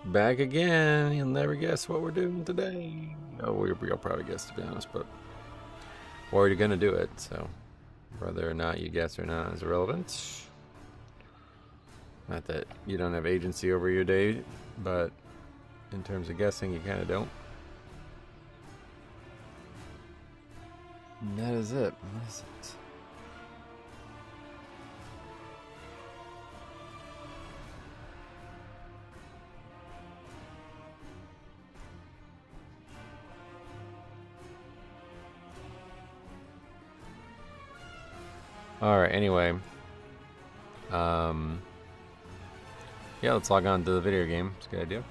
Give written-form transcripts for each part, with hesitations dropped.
Back again. You'll never guess what we're doing today. Oh, we'll probably guess, to be honest, but we're already gonna do it, so whether or not you guess or not is irrelevant. Not that you don't have agency over your day, but in terms of guessing, you kind of don't. And that is it. What is it? Alright, anyway. Yeah, let's log on to the video game. It's a good idea.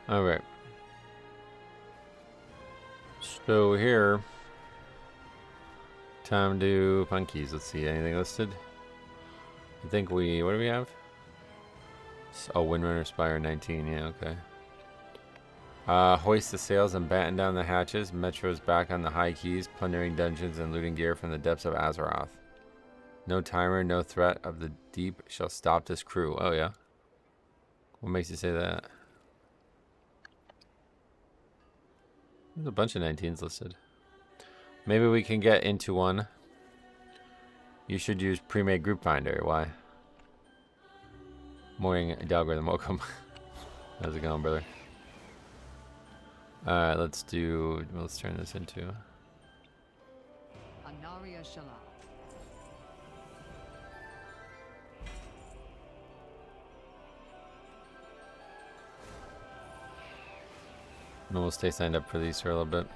Alright. So here, time to find keys. Let's see, anything listed? I think what do we have? Oh, Windrunner Spire 19, yeah, okay. Hoist the sails and batten down the hatches. Metro's back on the high keys, plundering dungeons and looting gear from the depths of Azeroth. No timer, no threat of the deep shall stop this crew. Oh, yeah. What makes you say that? There's a bunch of 19s listed. Maybe we can get into one. You should use pre-made group finder. Why? Morning, Dalgorithм. Welcome. How's it going, brother? Alright, let's turn this into Anaria Shala. and we'll stay signed up for these for a little bit.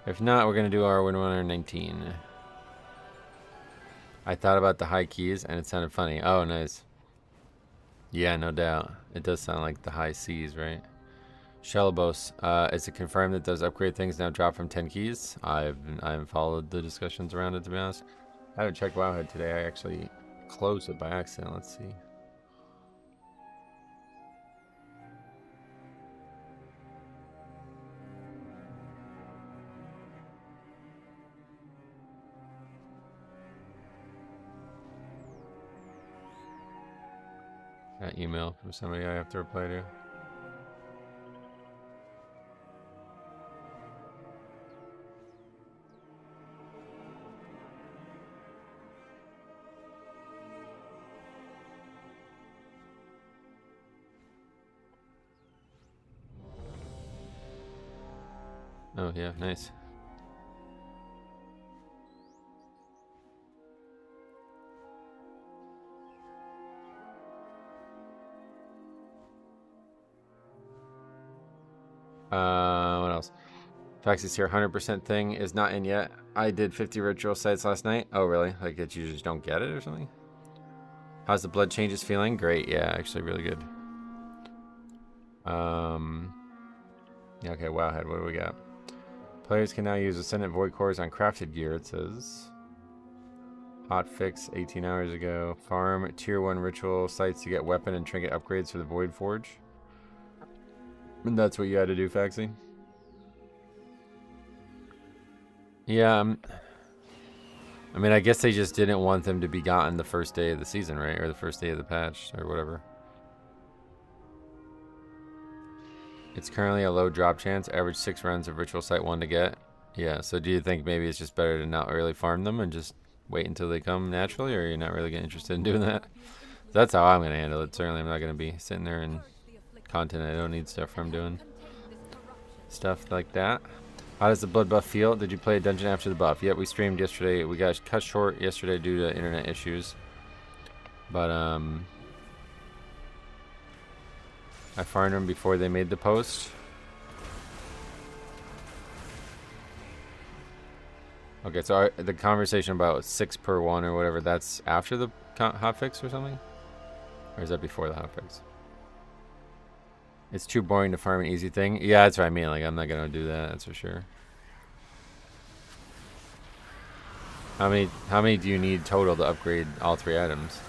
If not, we're gonna do our Windrunner 19. I thought about the high keys and it sounded funny. Oh, nice. Yeah, no doubt. It does sound like the high C's, right? Shelobos, is it confirmed that those upgrade things now drop from 10 keys? I haven't followed the discussions around it, to be honest. I haven't checked Wowhead today. I actually closed it by accident. Let's see. Got email from somebody I have to reply to. Oh yeah, nice. What else? Faxes here, 100% thing is not in yet. I did 50 ritual sites last night. Oh really? Like it, you just don't get it or something? How's the blood changes feeling? Great, yeah, actually really good. Yeah, okay, Wowhead, what do we got? Players can now use Ascendant Void Cores on crafted gear, it says. Hotfix 18 hours ago. Farm tier 1 ritual sites to get weapon and trinket upgrades for the Void Forge. And that's what you had to do, Faxi? Yeah, I mean, I guess they just didn't want them to be gotten the first day of the season, right? Or the first day of the patch, or whatever. It's currently a low drop chance, average 6 runs of Ritual Site 1 to get. Yeah, so do you think maybe it's just better to not really farm them and just wait until they come naturally, or you're not really getting interested in doing that? That's how I'm going to handle it. Certainly I'm not going to be sitting there and content I don't need stuff from doing. stuff like that. How does the blood buff feel? Did you play a dungeon after the buff? Yeah, we streamed yesterday. We got cut short yesterday due to internet issues. But, I farmed them before they made the post. Okay, so the conversation about 6 per 1 or whatever, that's after the hotfix or something? Or is that before the hotfix? It's too boring to farm an easy thing. Yeah, that's what I mean. Like, I'm not gonna do that. That's for sure. How many do you need total to upgrade all 3 items?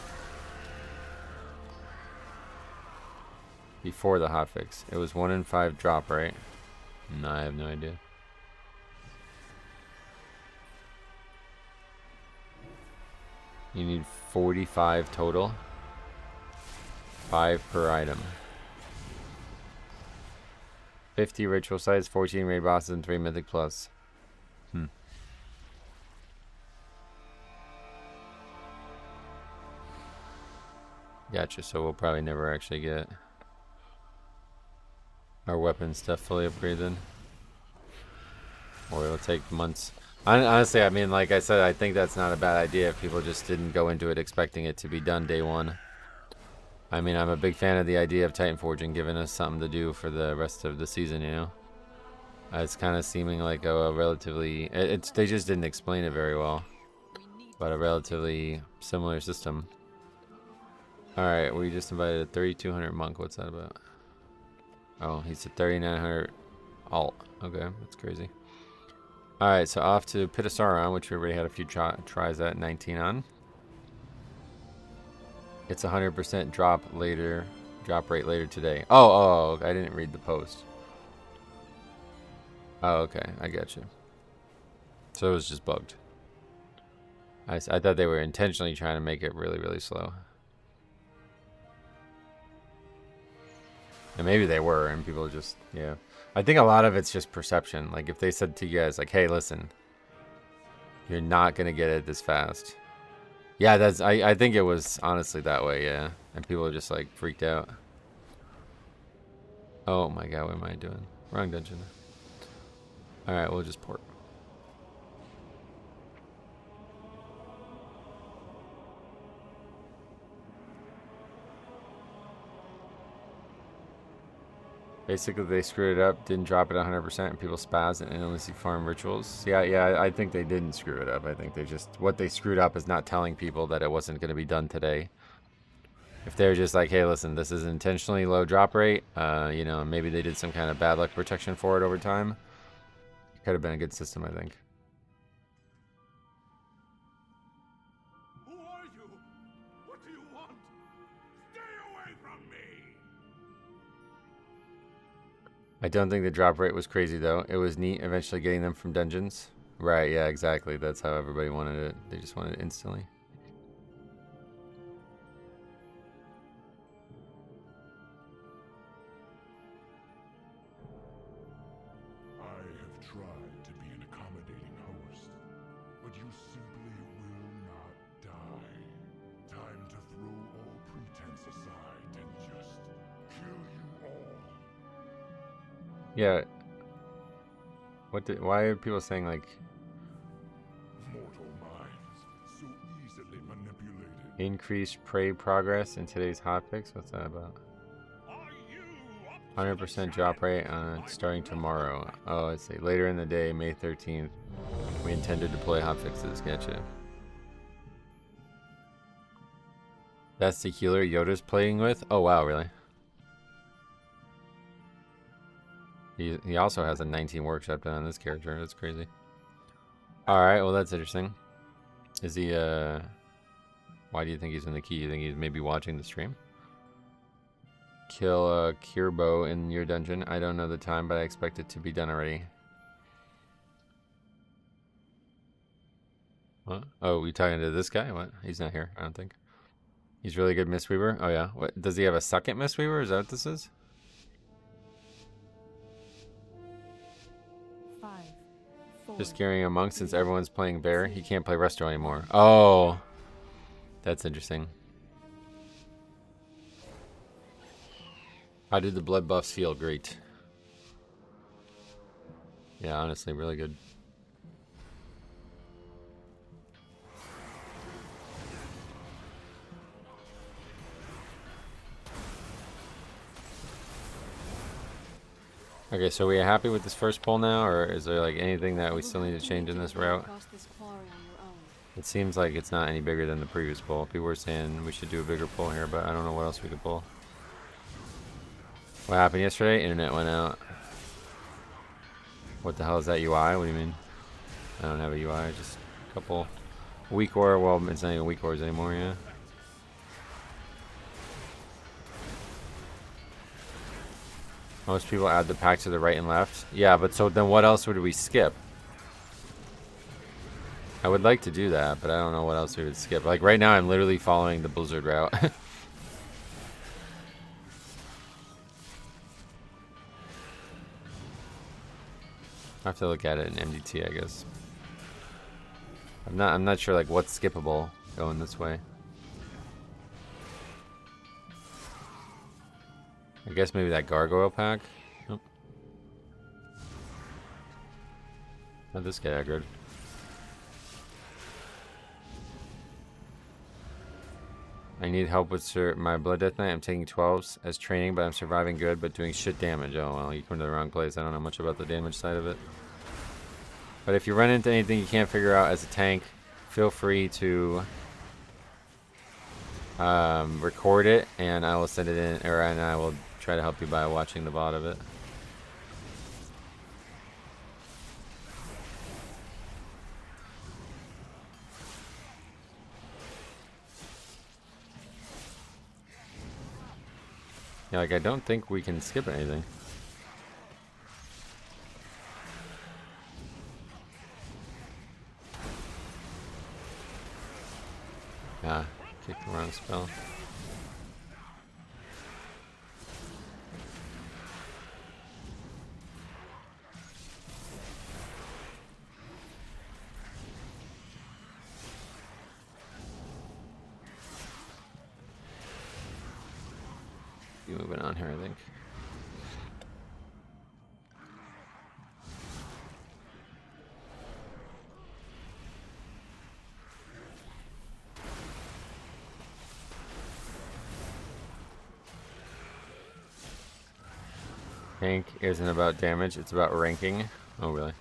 Before the hotfix, it was 1 in 5 drop, right? No, I have no idea. You need 45 total. 5 per item. 50 ritual sites, 14 raid bosses, and 3 mythic plus. Gotcha, so we'll probably never actually get our weapon stuff fully upgraded. Or it'll take months. Honestly, I mean, like I said, I think that's not a bad idea if people just didn't go into it expecting it to be done day 1. I mean, I'm a big fan of the idea of Titan Forging giving us something to do for the rest of the season, you know? It's kind of seeming like a relatively... they just didn't explain it very well. But a relatively similar system. Alright, we just invited a 3200 monk. What's that about? Oh, he's a 3900 alt. Okay, that's crazy. Alright, so off to Pitasauron, which we already had a few tries at 19 on. It's 100% drop rate later today. Oh, I didn't read the post. Oh, okay, I got you. So it was just bugged. I thought they were intentionally trying to make it really, really slow. And maybe they were, and people just, yeah. I think a lot of it's just perception. Like, if they said to you guys, like, hey, listen, you're not going to get it this fast. Yeah, I think it was honestly that way, yeah. And people are just, like, freaked out. Oh, my God, what am I doing? Wrong dungeon. Alright, we'll just port. Basically, they screwed it up, didn't drop it 100%, and people spaz and endlessly farm rituals. Yeah, I think they didn't screw it up. I think they just... What they screwed up is not telling people that it wasn't going to be done today. If they're just like, hey, listen, this is intentionally low drop rate, you know, maybe they did some kind of bad luck protection for it over time. It could have been a good system, I think. Who are you? What do you want? Stay away from me! I don't think the drop rate was crazy, though. It was neat eventually getting them from dungeons. Right, yeah, exactly. That's how everybody wanted it. They just wanted it instantly. I have tried to be an accommodating host, but you simply will not die. Time to throw all pretense aside and just kill you all. Yeah. Why are people saying, like... Mortal minds, so easily manipulated. Increased prey progress in today's hotfix? What's that about? 100% drop rate starting tomorrow. Oh, I see. Later in the day, May 13th, we intend to deploy hotfixes. Gotcha. That's the healer Yoda's playing with? Oh, wow, really? He also has a 19 workshop done on this character. That's crazy. Alright, well, that's interesting. Is he, why do you think he's in the key? You think he's maybe watching the stream? Kill a Kirbo in your dungeon. I don't know the time, but I expect it to be done already. What? Oh, you talking to this guy? What? He's not here, I don't think. He's really good Mistweaver? Oh, yeah. What? Does he have a second Mistweaver? Is that what this is? 5, 4, Just carrying a monk since everyone's playing bear. He can't play resto anymore. Oh, that's interesting. How did the blood buffs feel? Great. Yeah, honestly, really good. Okay, so we are happy with this first pull now, or is there like anything that we still need to change in this route? It seems like it's not any bigger than the previous pull. People were saying we should do a bigger pull here, but I don't know what else we could pull. What happened yesterday? Internet went out. What the hell is that UI? What do you mean? I don't have a UI, just a couple weak ore. Well, it's not even weak ores anymore, yeah. Most people add the pack to the right and left. Yeah, but so then what else would we skip? I would like to do that, but I don't know what else we would skip. Like right now I'm literally following the Blizzard route. I have to look at it in MDT, I guess. I'm not sure like what's skippable going this way. I guess maybe that gargoyle pack. Nope. Not this guy aggroed. I need help with my Blood Death Knight. I'm taking 12s as training, but I'm surviving good, but doing shit damage. Oh, well, you come to the wrong place. I don't know much about the damage side of it. But if you run into anything you can't figure out as a tank, feel free to record it, and I will send it in, and I will try to help you by watching the VOD of it. Yeah, like I don't think we can skip anything. Yeah, kicked the wrong spell. Moving on here, I think. Tank isn't about damage, it's about ranking. Oh, really?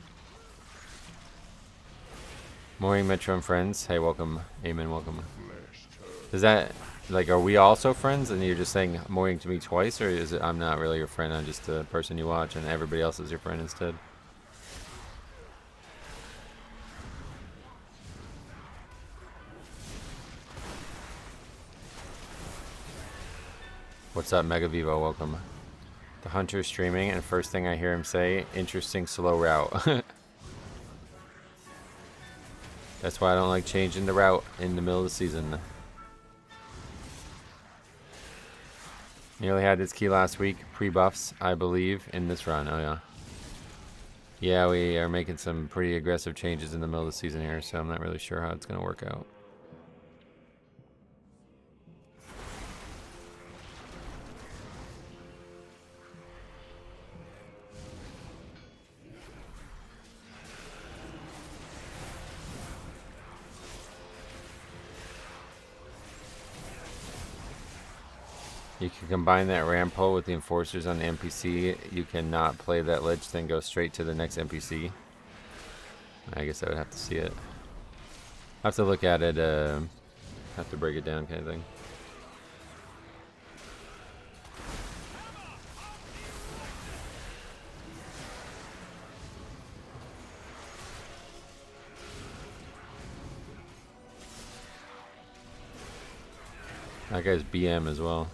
Morning, Metro and friends. Hey, welcome. Amen, welcome. Is that... like, are we also friends and you're just saying morning to me twice, or is it I'm not really your friend, I'm just a person you watch and everybody else is your friend instead? What's up, Mega Vivo? Welcome. The Hunter's streaming, and first thing I hear him say, interesting slow route. That's why I don't like changing the route in the middle of the season. Nearly had this key last week. Pre-buffs, I believe, in this run. Oh, yeah. Yeah, we are making some pretty aggressive changes in the middle of the season here, so I'm not really sure how it's going to work out. You can combine that ram pole with the enforcers on the NPC. You cannot play that ledge, then go straight to the next NPC. I guess I would have to see it. I have to look at it, have to break it down kind of thing. That guy's BM as well.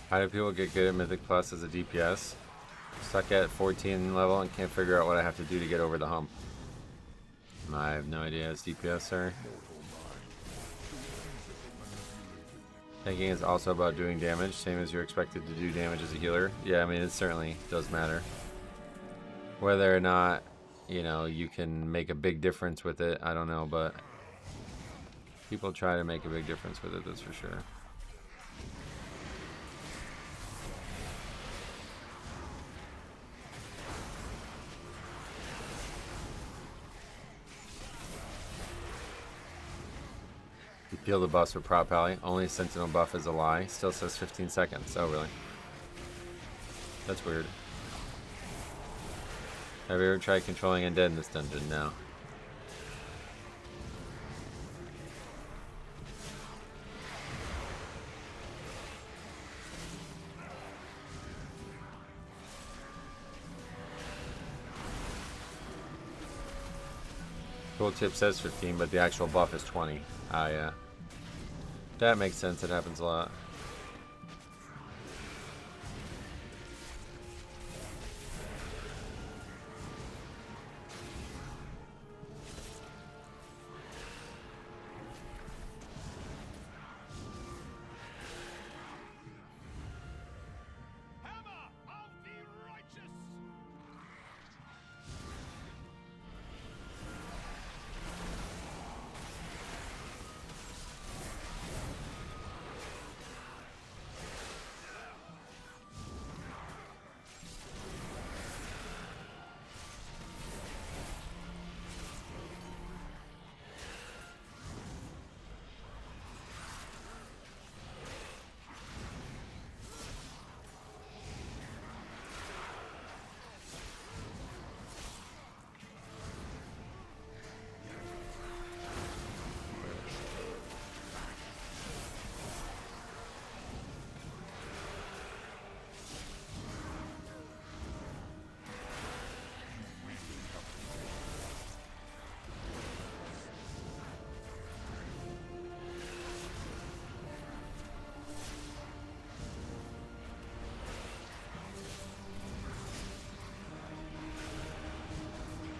How do people get good at Mythic Plus as a DPS? Stuck at 14 level and can't figure out what I have to do to get over the hump. I have no idea as DPS, sir. Tanking is also about doing damage, same as you're expected to do damage as a healer. Yeah, I mean, it certainly does matter. Whether or not, you know, you can make a big difference with it, I don't know, but people try to make a big difference with it, that's for sure. You peel the buffs for Prop Alley. Only Sentinel buff is a lie. Still says 15 seconds. Oh, really? That's weird. Have you ever tried controlling undead in this dungeon? No. Tooltip says 15, but the actual buff is 20. Ah, yeah. That makes sense. It happens a lot.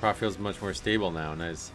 Prop feels much more stable now. Nice.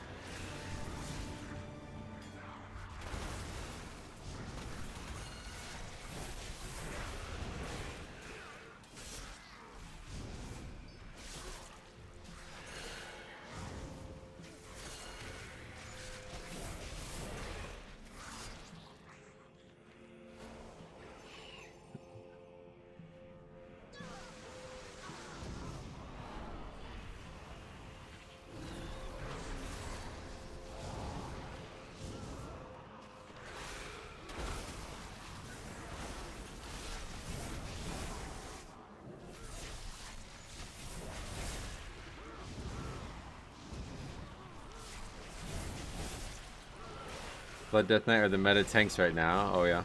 Blood Death Knight are the meta tanks right now. Oh yeah.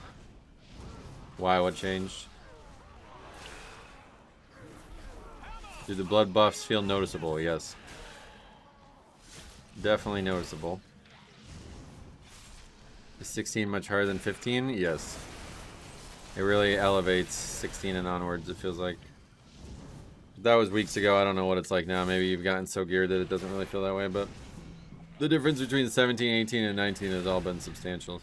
Why? What changed? Do the blood buffs feel noticeable? Yes. Definitely noticeable. Is 16 much harder than 15? Yes. It really elevates 16 and onwards, it feels like. That was weeks ago. I don't know what it's like now. Maybe you've gotten so geared that it doesn't really feel that way, but the difference between 17, 18, and 19 has all been substantial.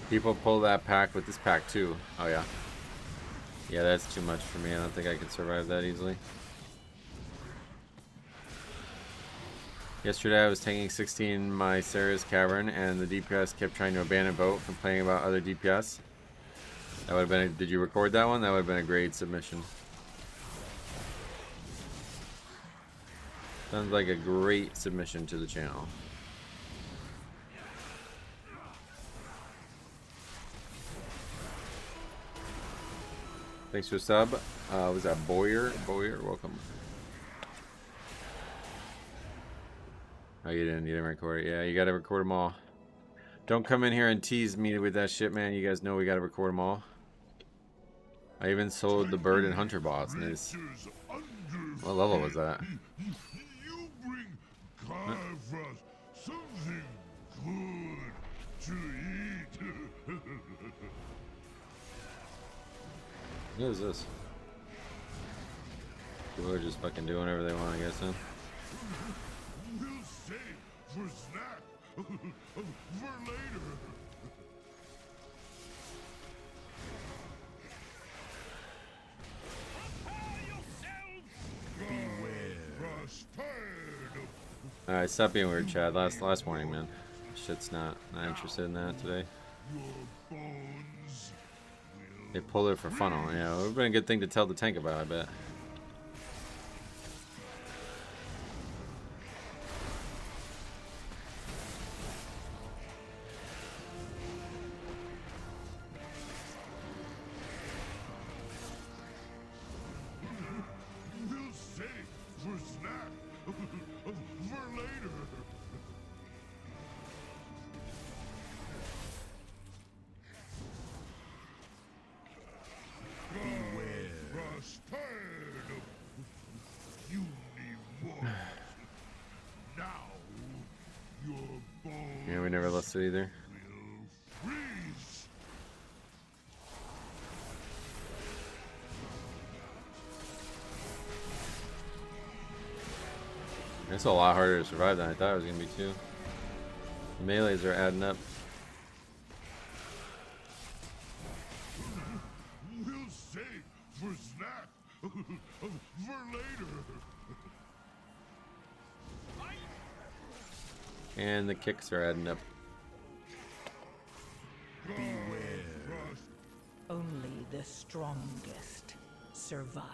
People pull that pack with this pack too. Oh yeah. Yeah, that's too much for me. I don't think I could survive that easily. Yesterday I was tanking 16 my Sarah's Cavern and the DPS kept trying to abandon boat, complaining about other DPS. That would have been did you record that one? That would have been a great submission. Sounds like a great submission to the channel. Thanks for the sub. Was that Boyer? Boyer, welcome. Oh, you didn't record it. Yeah, you gotta record them all. Don't come in here and tease me with that shit, man. You guys know we gotta record them all. I even sold the bird and hunter boss. Nice. What level was that? You bring Carvras something good to eat. What is this? People are just fucking doing whatever they want, I guess, huh? We'll save for snack. For later. Alright, stop being weird, Chad. Last warning, man. Shit's not interested in that today. They pulled it for funnel. Yeah, it would have been a good thing to tell the tank about, I bet. We'll save for snack. For later. You need more. Now, your bones Yeah, we never lost it either. will freeze. It's a lot harder to survive than I thought it was gonna be too. The melees are adding up. We'll save for snack. For later. And the kicks are adding up. Only the strongest survive.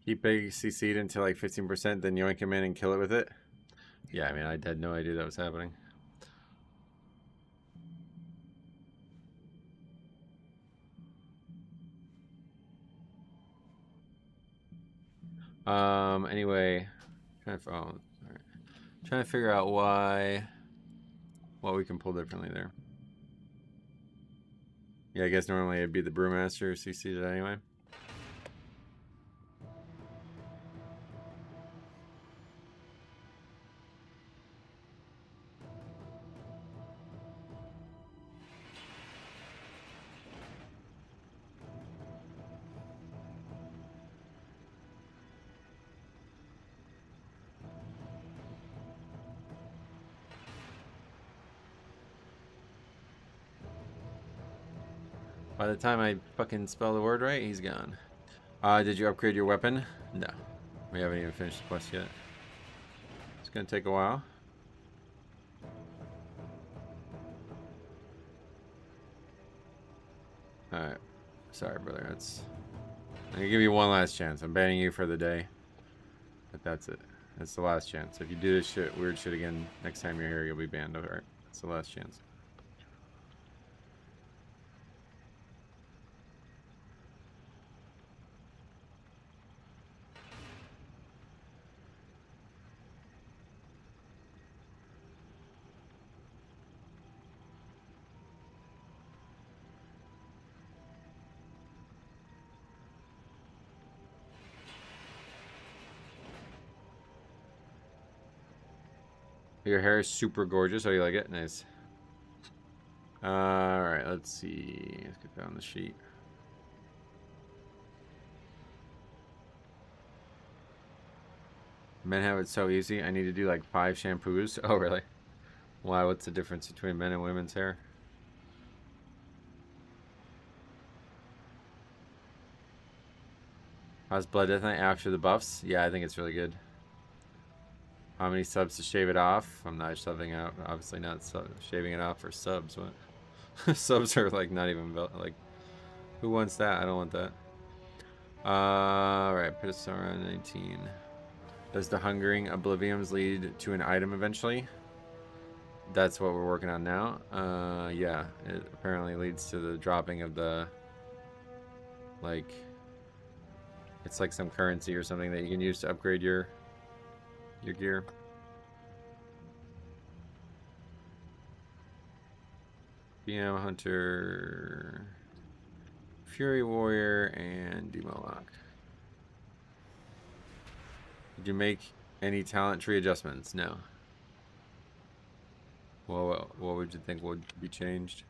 Keep big CC'd until like 15%, then yoink him in and kill it with it. Yeah, I mean, I had no idea that was happening. Anyway, trying to figure out what we can pull differently there. Yeah, I guess normally it'd be the Brewmaster CC'd it anyway. By the time I fucking spell the word right, he's gone. Did you upgrade your weapon? No. We haven't even finished the quest yet. It's gonna take a while. Alright. Sorry, brother. I'm gonna give you one last chance. I'm banning you for the day. But that's it. That's the last chance. If you do this weird shit again next time you're here, you'll be banned. Alright. That's the last chance. Your hair is super gorgeous. Oh, you like it? Nice. Alright, let's see. Let's get that on the sheet. Men have it so easy. I need to do like 5 shampoos. Oh, really? Why? What's the difference between men and women's hair? How's Blood Death Knight after the buffs? Yeah, I think it's really good. How many subs to shave it off? I'm not shoving out. Obviously not shaving it off for subs. What? Subs are like not even like. Who wants that? I don't want that. Alright, put us around 19. Does the Hungering Oblivions lead to an item eventually? that's what we're working on now. Yeah, it apparently leads to the dropping of the, like, it's like some currency or something that you can use to upgrade your gear. BM Hunter, Fury Warrior, and Demolock. Did you make any talent tree adjustments? No. Well, what would you think would be changed?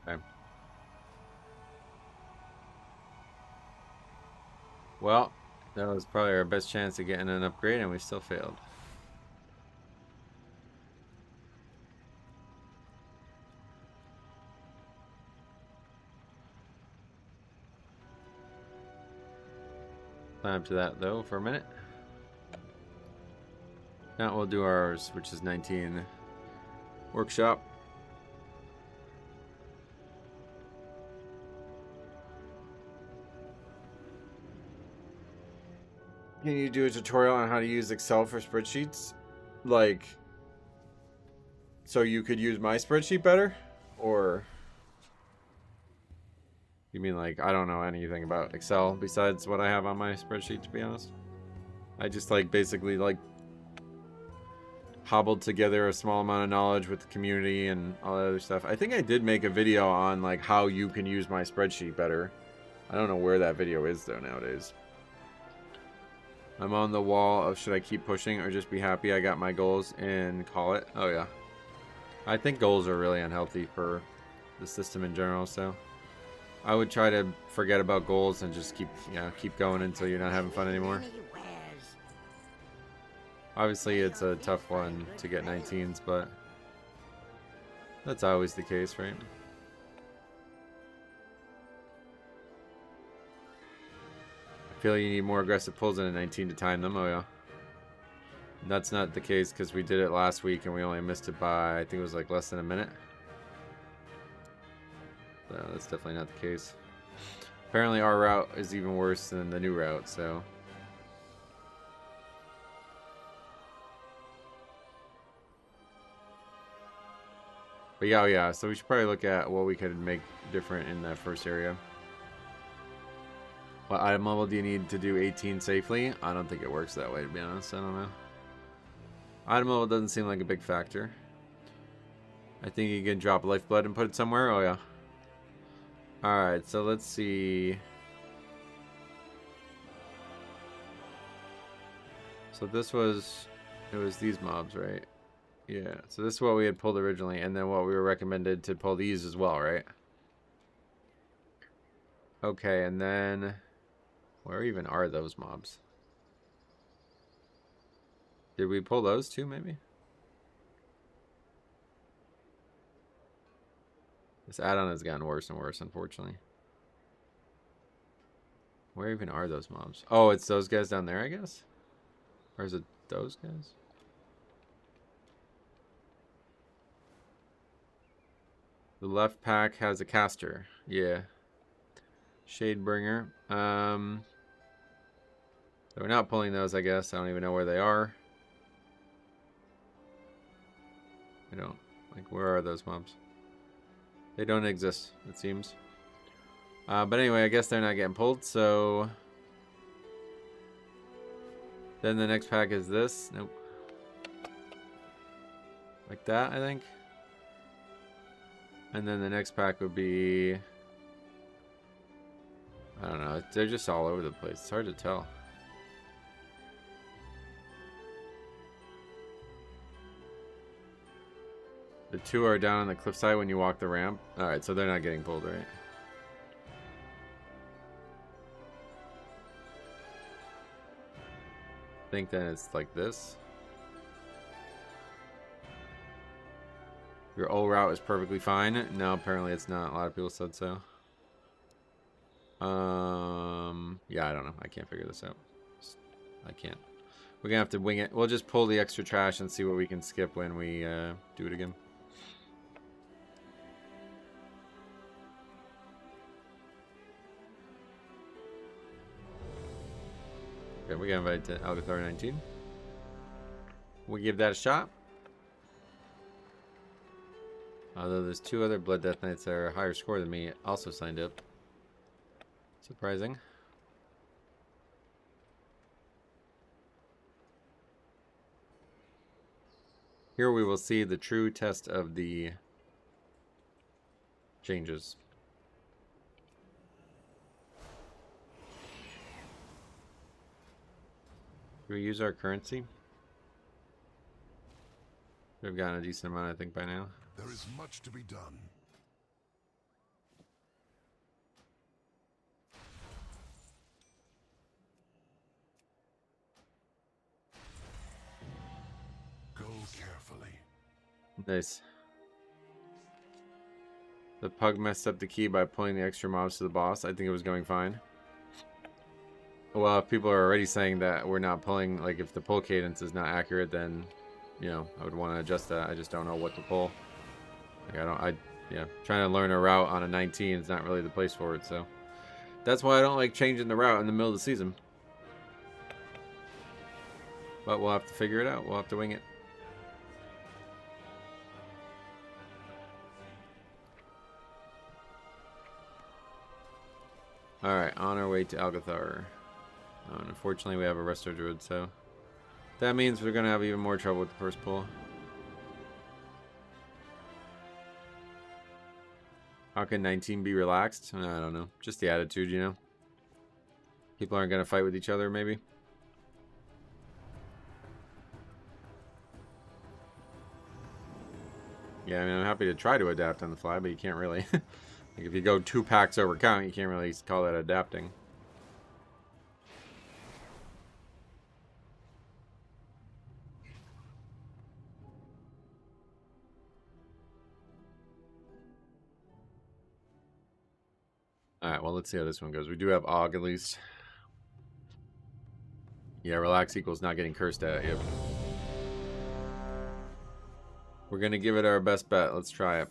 Okay. Well, that was probably our best chance of getting an upgrade, and we still failed. Climb up to that, though, for a minute. Now we'll do ours, which is 19. Workshop. Can you do a tutorial on how to use Excel for spreadsheets? Like, so you could use my spreadsheet better? Or you mean like I don't know anything about Excel besides what I have on my spreadsheet, to be honest? I just like basically like hobbled together a small amount of knowledge with the community and all that other stuff. I think I did make a video on like how you can use my spreadsheet better. I don't know where that video is though nowadays. I'm on the wall of should I keep pushing or just be happy I got my goals and call it? Oh yeah. I think goals are really unhealthy for the system in general, so I would try to forget about goals and just keep going until you're not having fun anymore. Obviously it's a tough one to get 19s, but that's always the case, right? I feel you need more aggressive pulls than a 19 to time them. Oh yeah. That's not the case because we did it last week and we only missed it by, I think it was like less than a minute. So that's definitely not the case. Apparently our route is even worse than the new route, so. But yeah, yeah, so we should probably look at what we could make different in that first area. What item level do you need to do 18 safely? I don't think it works that way, to be honest. I don't know. Item level doesn't seem like a big factor. I think you can drop lifeblood and put it somewhere. Oh, yeah. Alright, so let's see. So this was... It was these mobs, right? Yeah, so this is what we had pulled originally, and then what we were recommended to pull these as well, right? Okay, and then... Where even are those mobs? Did we pull those too, maybe? This add-on has gotten worse and worse, unfortunately. Where even are those mobs? Oh, it's those guys down there, I guess? Or is it those guys? The left pack has a caster. Yeah. Shadebringer. So we're not pulling those, I guess. I don't even know where they are. I don't. Like, where are those mobs? They don't exist, it seems. But anyway, I guess they're not getting pulled, so... Then the next pack is this. Nope. Like that, I think. And then the next pack would be... I don't know. They're just all over the place. It's hard to tell. The two are down on the cliffside when you walk the ramp. Alright, so they're not getting pulled, right? think then it's like this. Your old route is perfectly fine. No, apparently it's not. A lot of people said so. Yeah, I don't know. I can't figure this out. I can't. We're gonna have to wing it. We'll just pull the extra trash and see what we can skip when we do it again. Okay, we got invited to Algathar 19. We give that a shot. Although there's 2 other Blood Death Knights that are a higher score than me also signed up. Surprising. Here we will see the true test of the changes. Do we use our currency? We've gotten a decent amount, I think, by now. There is much to be done. Go carefully. Nice. The pug messed up the key by pulling the extra mobs to the boss. I think it was going fine. Well, if people are already saying that we're not pulling, like if the pull cadence is not accurate, then, you know, I would want to adjust that. I just don't know what to pull. Like yeah, trying to learn a route on a 19 is not really the place for it, so. That's why I don't like changing the route in the middle of the season. But we'll have to figure it out. We'll have to wing it. Alright, on our way to Algathar. Unfortunately, we have a Resto Druid, so that means we're going to have even more trouble with the first pull. How can 19 be relaxed? I don't know. Just the attitude, you know? People aren't going to fight with each other, maybe? Yeah, I mean, I'm happy to try to adapt on the fly, but you can't really. Like, if you go 2 packs over count, you can't really call that adapting. Alright, well, let's see how this one goes. We do have Og, at least. Yeah, relax equals not getting cursed at. Yep. We're going to give it our best bet. Let's try it.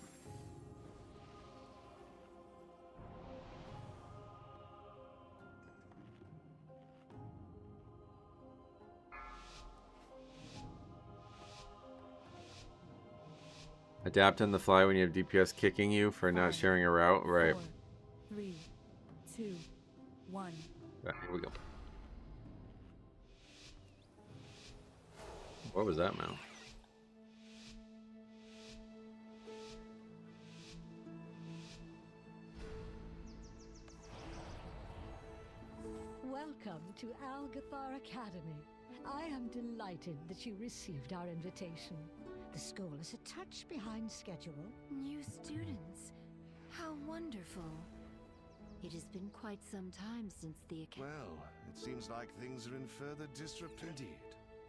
Adapt on the fly when you have DPS kicking you for not sharing a route. Right. 4, 3, 2, 1. Right, here we go. What was that mount? Welcome to Algathar Academy. I am delighted that you received our invitation. The school is a touch behind schedule. New students. How wonderful. It has been quite some time since the academy. Well, it seems like things are in further disrepair. Indeed.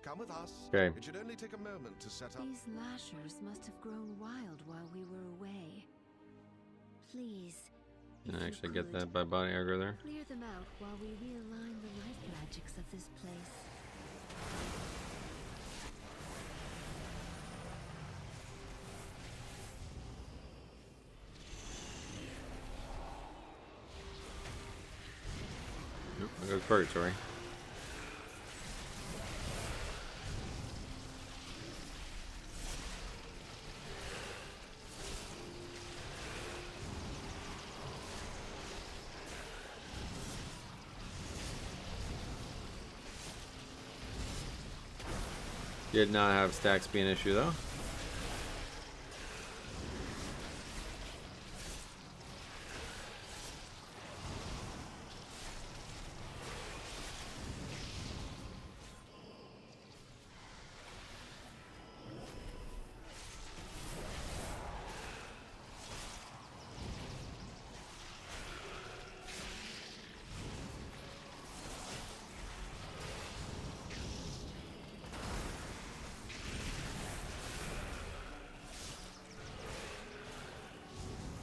Come with us. Okay. It should only take a moment to set up. These lashers must have grown wild while we were away. Please. Can if I you actually get could, that by body aggro there? Clear them out while we realign the life magics of this place. Nope, I go to Purgatory. Did not have stacks be an issue though.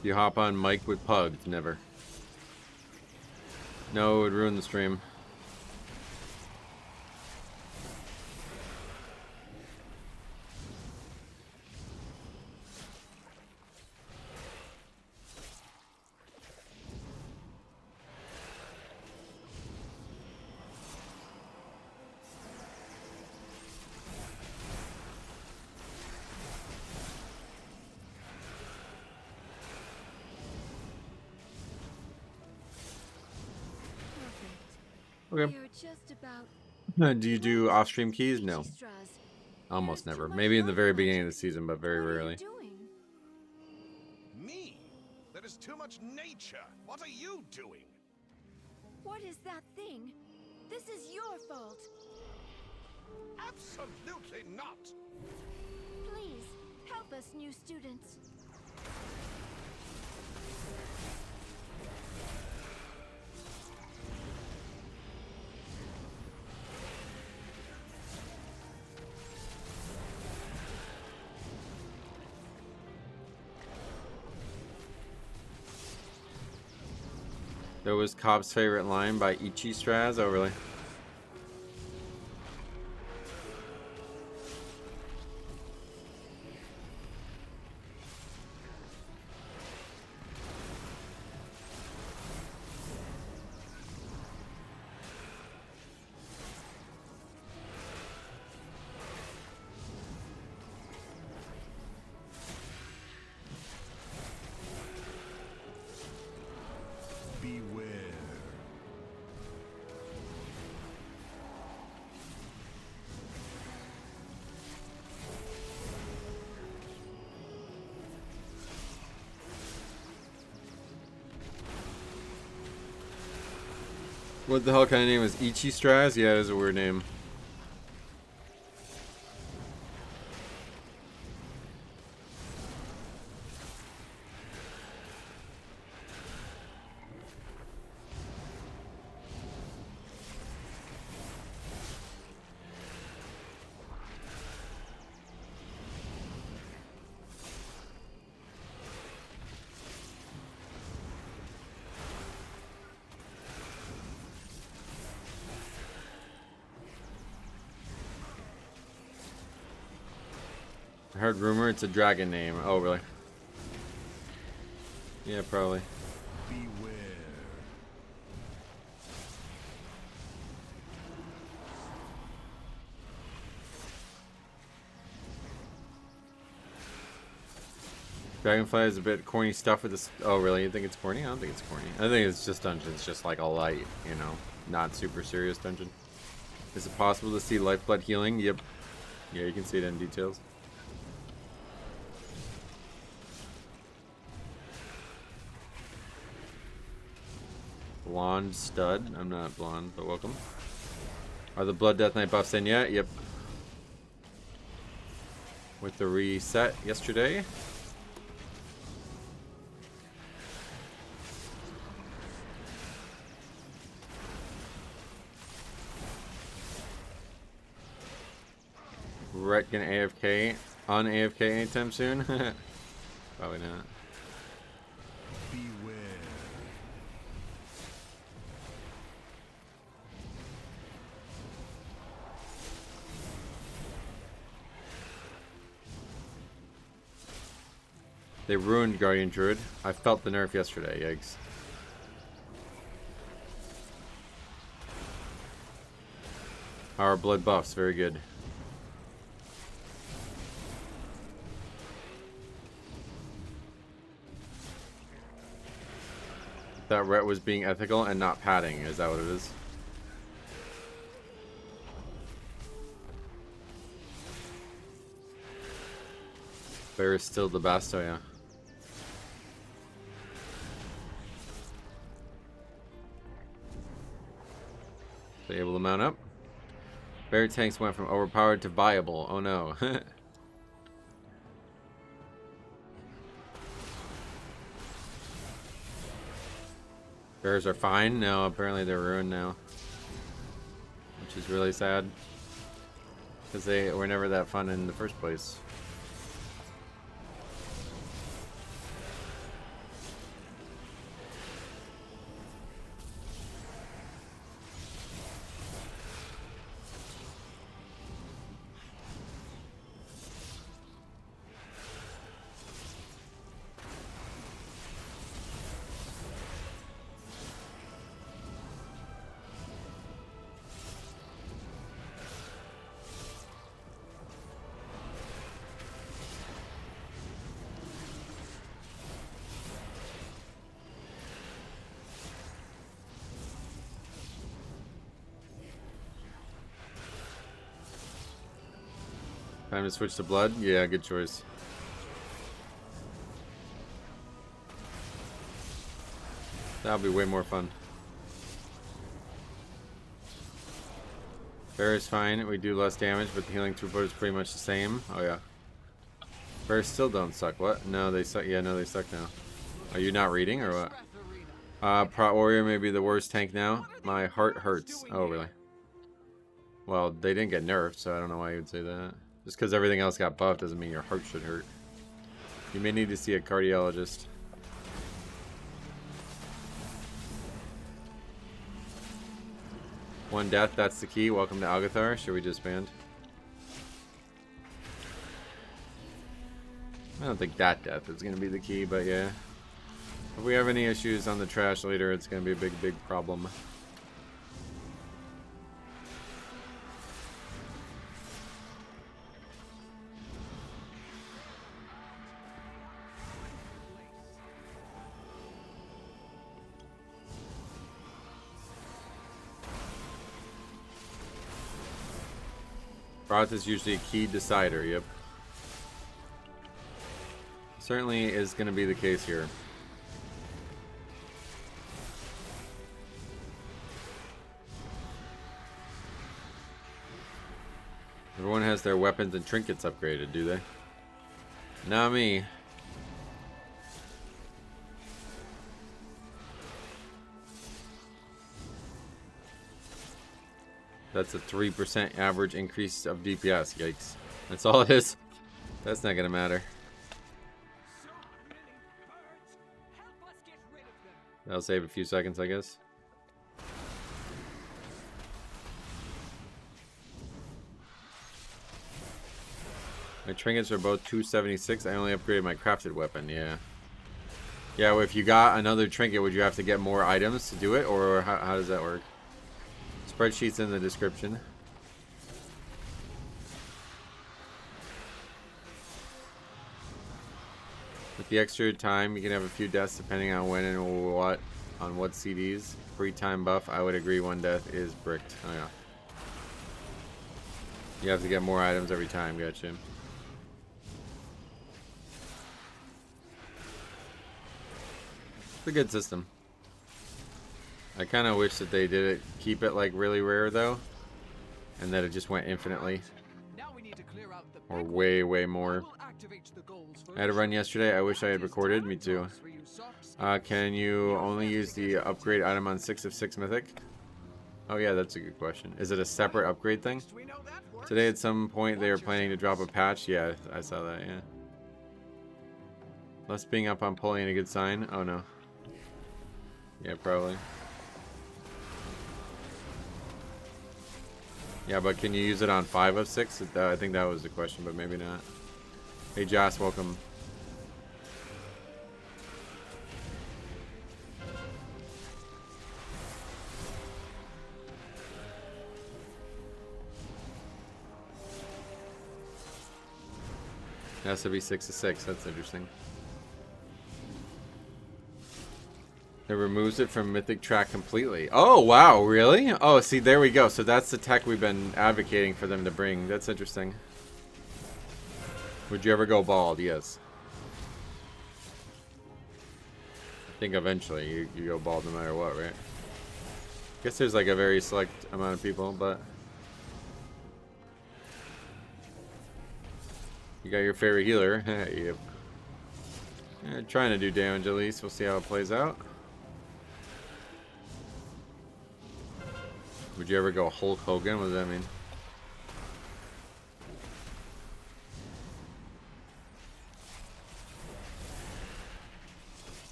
You hop on mic with Pug. Never. No, it would ruin the stream. Okay. We are just about Do you do off-stream keys? No. Straws. Almost There's never. too much Maybe in the very movement. beginning of the season, but very What are rarely. you doing? Me? There is too much nature. What are you doing? What is that thing? This is your fault. Absolutely not. Please, help us new students. That was Cobb's favorite line by Ichi Straz. Oh, really? Beware. What the hell kind of name is Ichi Straz? Yeah, it is a weird name. I heard rumor it's a dragon name. Oh, really? Yeah, probably. Beware. Dragonfly is a bit corny stuff with this. Oh, really? You think it's corny? I don't think it's corny. I think it's just dungeons, just like a light, you know, not super serious dungeon. Is it possible to see lifeblood healing? Yep. Yeah, you can see it in details. Blonde stud. I'm not blonde, but welcome. Are the Blood Death Knight buffs in yet? Yep. With the reset yesterday. Rhett gonna AFK on AFK anytime soon? Probably not. Beware. They ruined Guardian Druid. I felt the nerf yesterday, yikes. Our blood buffs, very good. That Rhett was being ethical and not padding, is that what it is? Bear is still the best, oh yeah. They able to mount up? Bear tanks went from overpowered to viable, oh no. Bears are fine? No, apparently they're ruined now. Which is really sad. Because they were never that fun in the first place. Time to switch to blood? Yeah, good choice. That'll be way more fun. Bear is fine. We do less damage, but the healing throughput is pretty much the same. Oh yeah. Bears still don't suck. What? No, they suck. Yeah, no, they suck now. Are you not reading or what? Prot Warrior may be the worst tank now. My heart hurts. Oh, really? Well, they didn't get nerfed, so I don't know why you would say that. Just because everything else got buffed doesn't mean your heart should hurt. You may need to see a cardiologist. One death, that's the key. Welcome to Algathar. Should we disband? I don't think that death is going to be the key, but yeah. If we have any issues on the trash later, it's going to be a big, big problem. Broth is usually a key decider, yep. Certainly is going to be the case here. Everyone has their weapons and trinkets upgraded, do they? Not me. That's a 3% average increase of DPS. Yikes. That's all it is. That's not gonna matter. That'll save a few seconds, I guess. My trinkets are both 276. I only upgraded my crafted weapon, yeah. Yeah, well, if you got another trinket, would you have to get more items to do it? Or how does that work? Spreadsheet's in the description. With the extra time, you can have a few deaths depending on when and what, on what CDs. Free time buff, I would agree one death is bricked. Oh yeah. You have to get more items every time, gotcha. It's a good system. I kind of wish that they did it, keep it like really rare though, and that it just went infinitely, or way, way more. I had a run yesterday. I wish I had recorded. Me too. Can you only use the upgrade item on 6 of 6 Mythic? Oh yeah, that's a good question. Is it a separate upgrade thing? Today at some point they were planning to drop a patch. Yeah, I saw that, yeah. Less being up on pulley a good sign? Oh no. Yeah, probably. Yeah, but can you use it on 5 of 6? I think that was the question, but maybe not. Hey Joss, welcome. It has to be 6 of 6. That's interesting. It removes it from Mythic Track completely. Oh, wow, really? Oh, see, there we go. So that's the tech we've been advocating for them to bring. That's interesting. Would you ever go bald? Yes. I think eventually you go bald no matter what, right? I guess there's like a very select amount of people, but... You got your favorite healer. Yep. Yeah, trying to do damage at least. We'll see how it plays out. Would you ever go Hulk Hogan? What does that mean?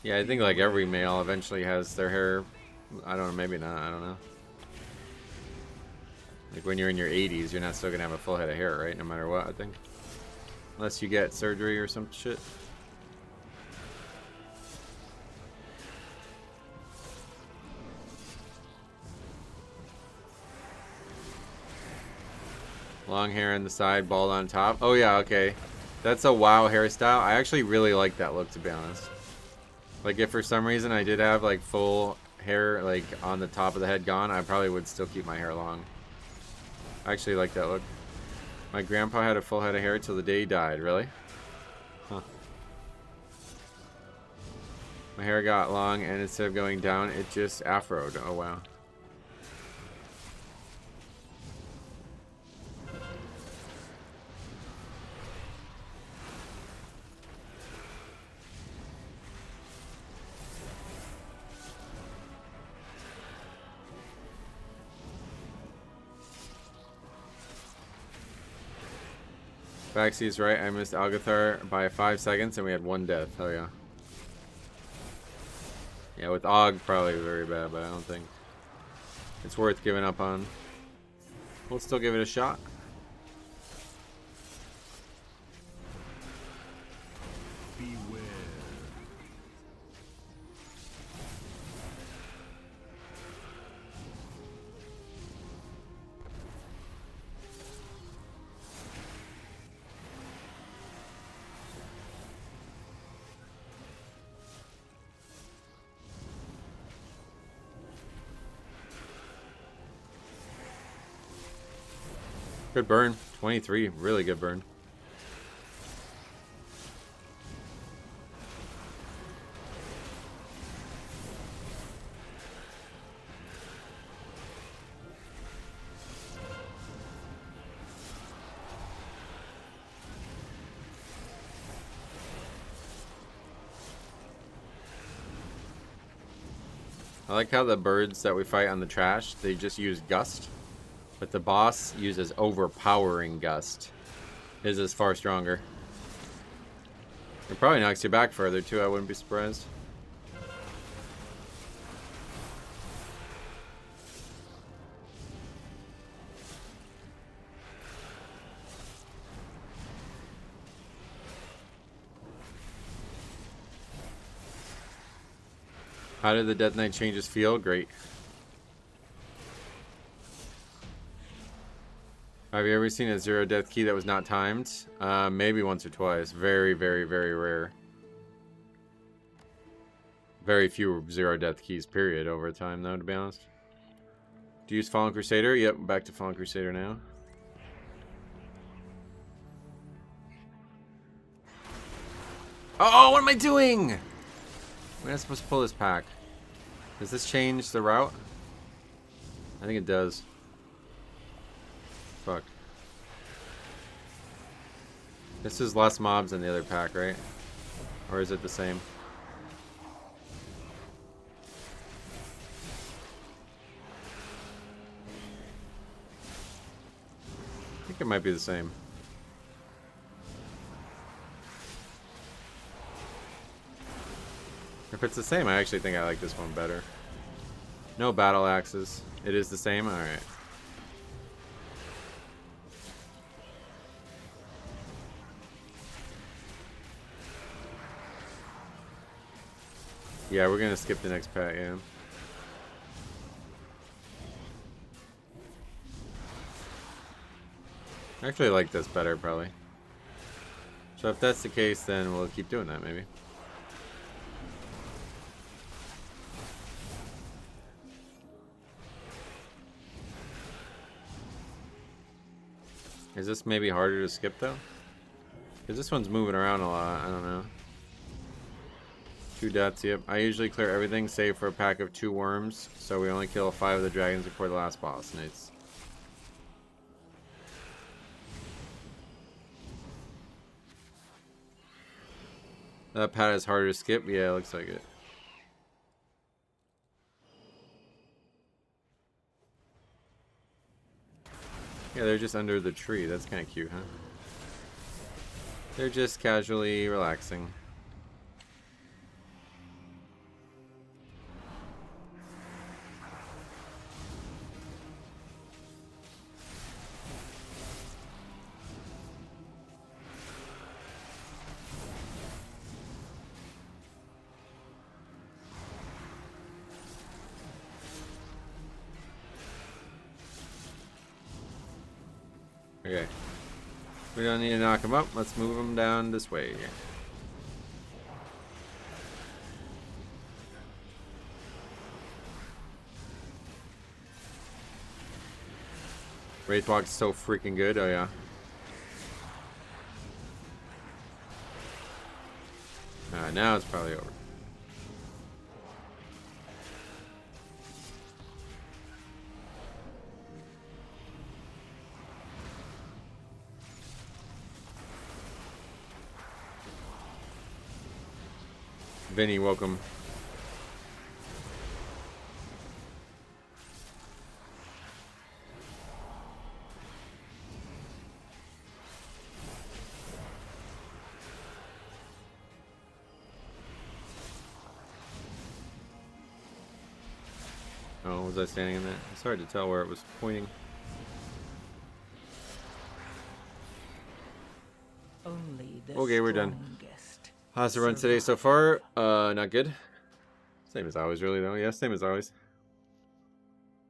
Yeah, I think like every male eventually has their hair. I don't know, maybe not. I don't know. Like when you're in your 80s, you're not still gonna have a full head of hair, right? No matter what, I think. Unless you get surgery or some shit. Long hair on the side, bald on top. Oh yeah, okay. That's a WoW hairstyle. I actually really like that look, to be honest. Like if for some reason I did have like full hair like on the top of the head gone, I probably would still keep my hair long. I actually like that look. My grandpa had a full head of hair till the day he died. Really? Huh. My hair got long, and instead of going down, it just afroed. Oh, wow. Baxy's right. I missed Algathar by 5 seconds, and we had 1 death. Oh, yeah. Yeah, with Og, probably very bad, but I don't think it's worth giving up on. We'll still give it a shot. Beware. Good burn. 23. Really good burn. I like how the birds that we fight on the trash, they just use Gust. But the boss uses Overpowering Gust. His is far stronger. It probably knocks you back further too, I wouldn't be surprised. How did the Death Knight changes feel? Great. Have you ever seen a 0 death key that was not timed? Maybe once or twice. Very, very, very rare. Very few 0 death keys, period, over time, though, to be honest. Do you use Fallen Crusader? Yep, back to Fallen Crusader now. Oh, what am I doing? We're not supposed to pull this pack. Does this change the route? I think it does. Fuck. This is less mobs than the other pack, right? Or is it the same? I think it might be the same. If it's the same, I actually think I like this one better. No battle axes. It is the same? Alright. Yeah, we're gonna skip the next pack, yeah. I actually like this better, probably. So if that's the case, then we'll keep doing that, maybe. Is this maybe harder to skip, though? Because this one's moving around a lot, I don't know. 2 deaths, yep. I usually clear everything save for a pack of 2 worms, so we only kill 5 of the dragons before the last boss. Nice. That pad is harder to skip? Yeah, it looks like it. Yeah, they're just under the tree. That's kind of cute, huh? They're just casually relaxing. Okay. We don't need to knock him up. Let's move him down this way. Wraithwalk is so freaking good. Oh, yeah. Alright, now it's probably over. Vinny, welcome. Oh, was I standing in that? It's hard to tell where it was pointing. Only the Okay, we're done. strongest How's the run today so far? Not good. Same as always, really, though. Yeah, same as always.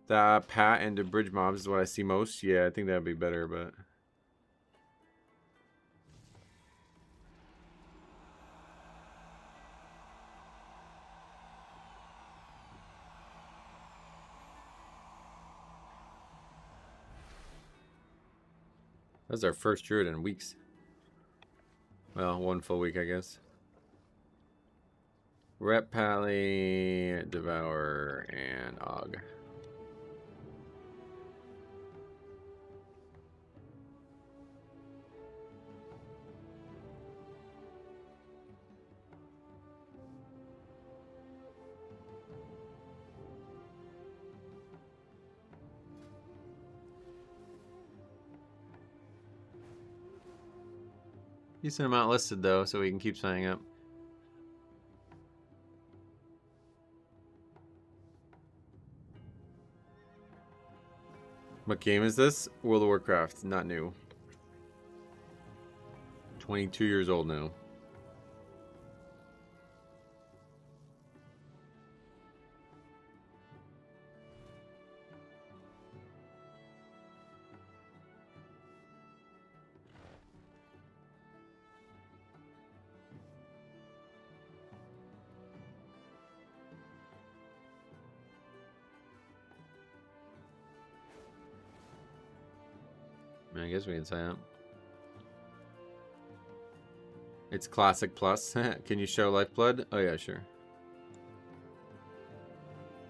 The Pat and the bridge mobs is what I see most. Yeah, I think that'd be better, but... That's our first druid in weeks. Well, one full week, I guess. Rep Pally, Devour, and Og. Decent amount listed though, so we can keep signing up. What game is this? World of Warcraft, not new. 22 years old now. I guess we can sign up. It's Classic Plus. Can you show Lifeblood? Oh yeah, sure.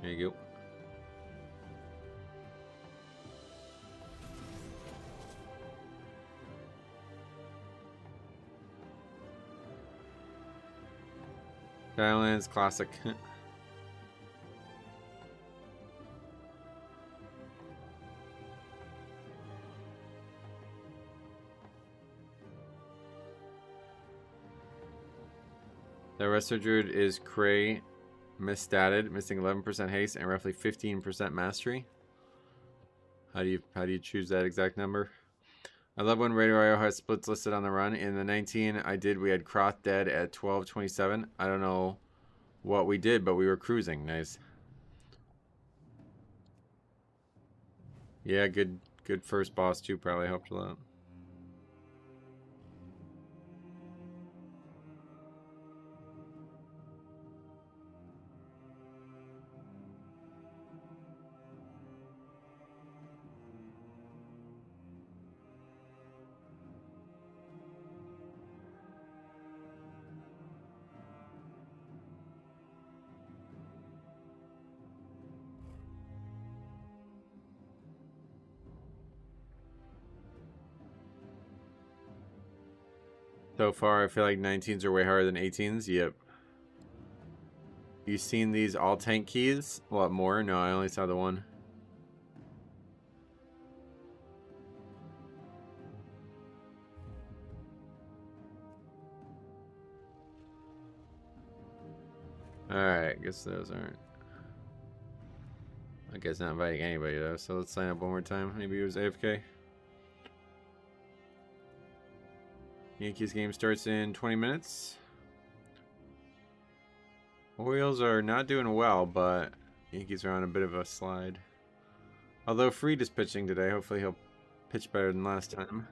There you go. Skylands Classic. The Resto Druid is Cray, misstatted, missing 11% haste and roughly 15% mastery. How do you choose that exact number? I love when Radio IO has splits listed on the run. In the 19 I did, we had Croth dead at 12:27. I don't know what we did, but we were cruising. Nice. Yeah, good first boss too. Probably helped a lot. So far, I feel like 19s are way harder than 18s. Yep. You seen these all tank keys? What, more? No, I only saw the one. Alright, guess those aren't. I guess not inviting anybody though, so let's sign up one more time. Maybe it was AFK. Yankees game starts in 20 minutes. Orioles are not doing well, but Yankees are on a bit of a slide. Although Fried is pitching today, hopefully he'll pitch better than last time.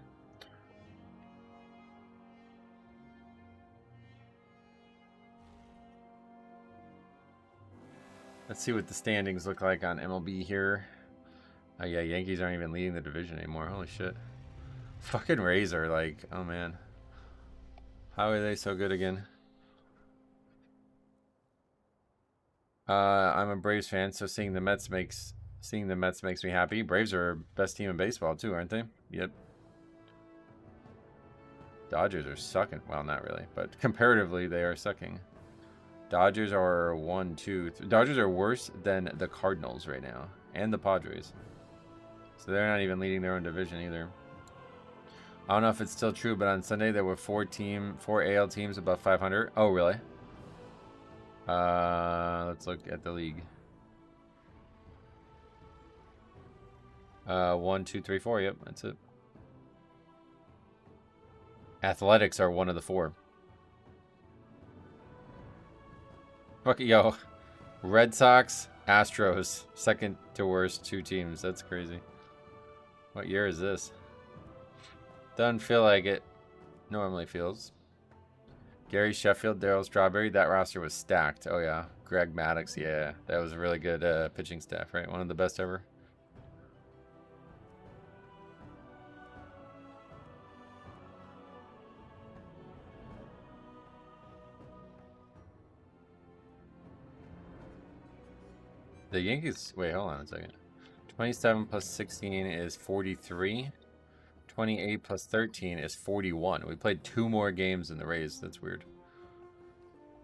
Let's see what the standings look like on MLB here. Oh yeah, Yankees aren't even leading the division anymore. Holy shit. Fucking Rays are like, oh man. How are they so good again? I'm a Braves fan, so seeing the Mets makes me happy. Braves are best team in baseball too, aren't they? Yep. Dodgers are sucking. Well, not really, but comparatively, they are sucking. Dodgers are 1, 2, 3. Dodgers are worse than the Cardinals right now, and the Padres. So they're not even leading their own division either. I don't know if it's still true, but on Sunday there were 4 AL teams above 500. Oh, really? Let's look at the league. 1, 2, 3, 4. Yep, that's it. Athletics are one of the 4. Fuck, yo. Red Sox, Astros, second to worst 2 teams. That's crazy. What year is this? Doesn't feel like it normally feels. Gary Sheffield, Darryl Strawberry. That roster was stacked. Oh, yeah. Greg Maddux. Yeah, that was a really good pitching staff, right? One of the best ever. The Yankees... Wait, hold on a second. 27 plus 16 is 43. 28 plus 13 is 41. We played 2 more games in the Rays. That's weird.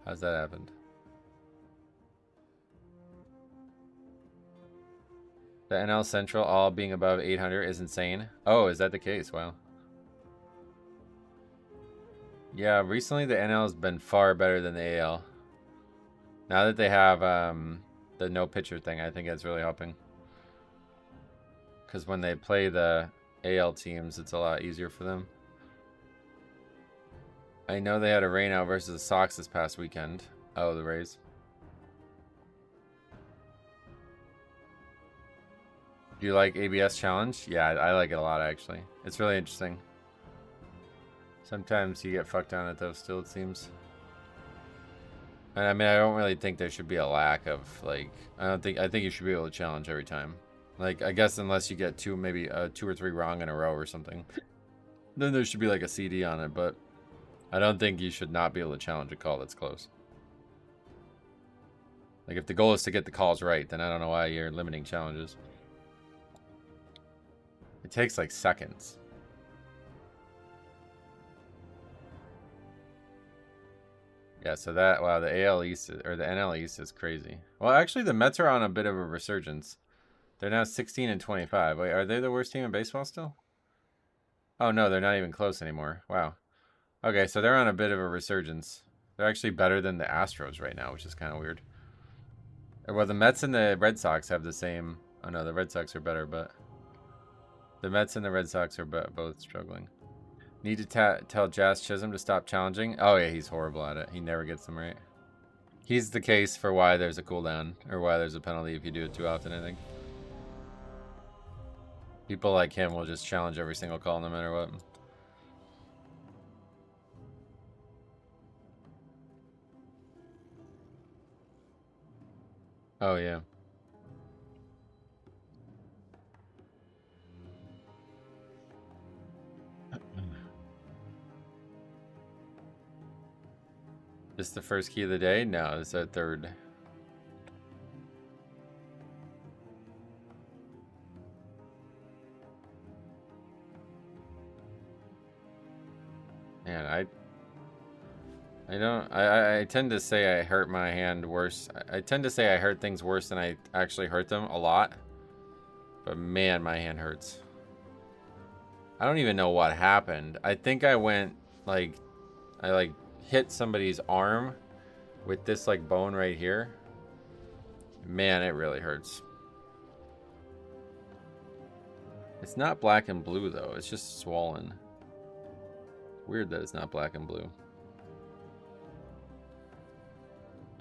How's that happened? The NL Central all being above 800 is insane. Oh, is that the case? Wow. Yeah, recently the NL has been far better than the AL. Now that they have the no pitcher thing, I think that's really helping. Because when they play the AL teams, it's a lot easier for them. I know they had a rainout versus the Sox this past weekend. Oh, the Rays. Do you like ABS Challenge? Yeah, I like it a lot, actually. It's really interesting. Sometimes you get fucked on it, though, still, it seems. And I mean, I don't really think there should be a lack of, like... I think you should be able to challenge every time. Like, I guess unless you get 2 or 3 wrong in a row or something. Then there should be, like, a CD on it, but... I don't think you should not be able to challenge a call that's close. Like, if the goal is to get the calls right, then I don't know why you're limiting challenges. It takes, like, seconds. Yeah, so that, wow, the AL East, or the NL East is crazy. Well, actually, the Mets are on a bit of a resurgence. They're now 16 and 25. Wait, are they the worst team in baseball still? Oh, no, they're not even close anymore. Wow. Okay, so they're on a bit of a resurgence. They're actually better than the Astros right now, which is kind of weird. Well, the Mets and the Red Sox have the same... Oh, no, the Red Sox are better, but... The Mets and the Red Sox are both struggling. Need to tell Jazz Chisholm to stop challenging? Oh, yeah, he's horrible at it. He never gets them right. He's the case for why there's a cooldown, or why there's a penalty if you do it too often, I think. People like him will just challenge every single call no matter what. Oh, yeah. This the first key of the day? No, it's the third. Man, I tend to say I hurt my hand worse. I tend to say I hurt things worse than I actually hurt them a lot. But man, my hand hurts. I don't even know what happened. I think I went, like, I hit somebody's arm with this, like, bone right here. Man, it really hurts. It's not black and blue, though. It's just swollen. Weird that it's not black and blue.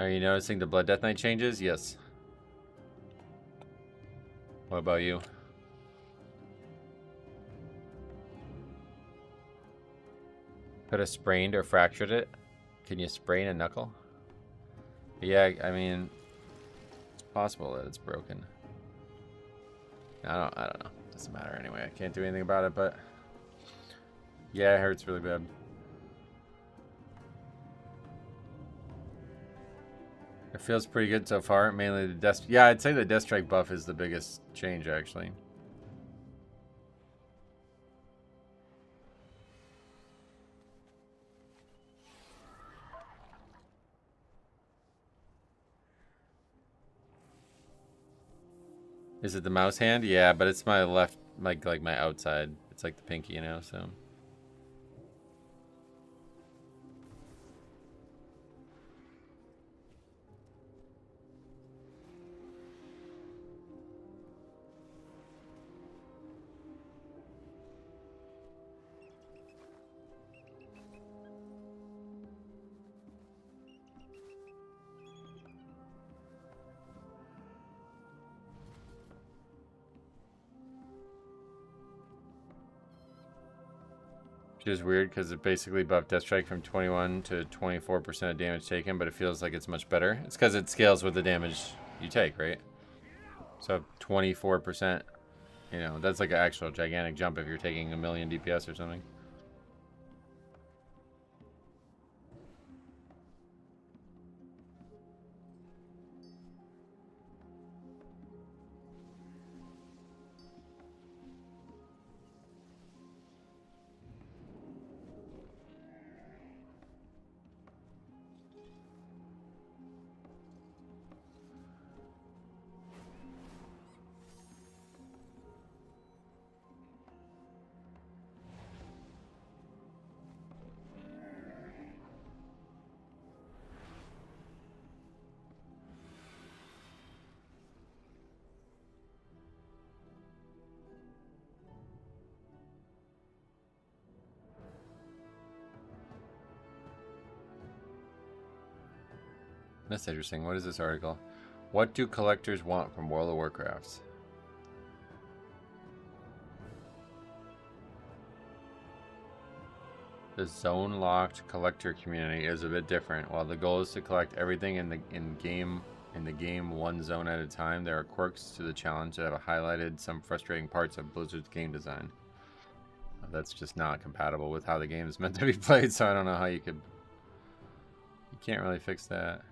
Are you noticing the Blood Death Knight changes? Yes. What about you? Could have sprained or fractured it. Can you sprain a knuckle? Yeah, I mean, it's possible that it's broken. I don't know. Doesn't matter anyway. I can't do anything about it, but yeah, it hurts really bad. It feels pretty good so far. Mainly the death. Yeah, I'd say the Death Strike buff is the biggest change, actually. Is it the mouse hand? Yeah, but it's my left, like my outside. It's like the pinky, you know, so. Which is weird because it basically buffed Death Strike from 21 to 24% of damage taken, but it feels like it's much better. It's because it scales with the damage you take, right? So 24%, you know, that's like an actual gigantic jump if you're taking a million DPS or something. That's interesting. What is this article? What do collectors want from World of Warcraft? The zone-locked collector community is a bit different. While the goal is to collect everything in the game one zone at a time, there are quirks to the challenge that have highlighted some frustrating parts of Blizzard's game design. That's just not compatible with how the game is meant to be played, so I don't know how you could... You can't really fix that.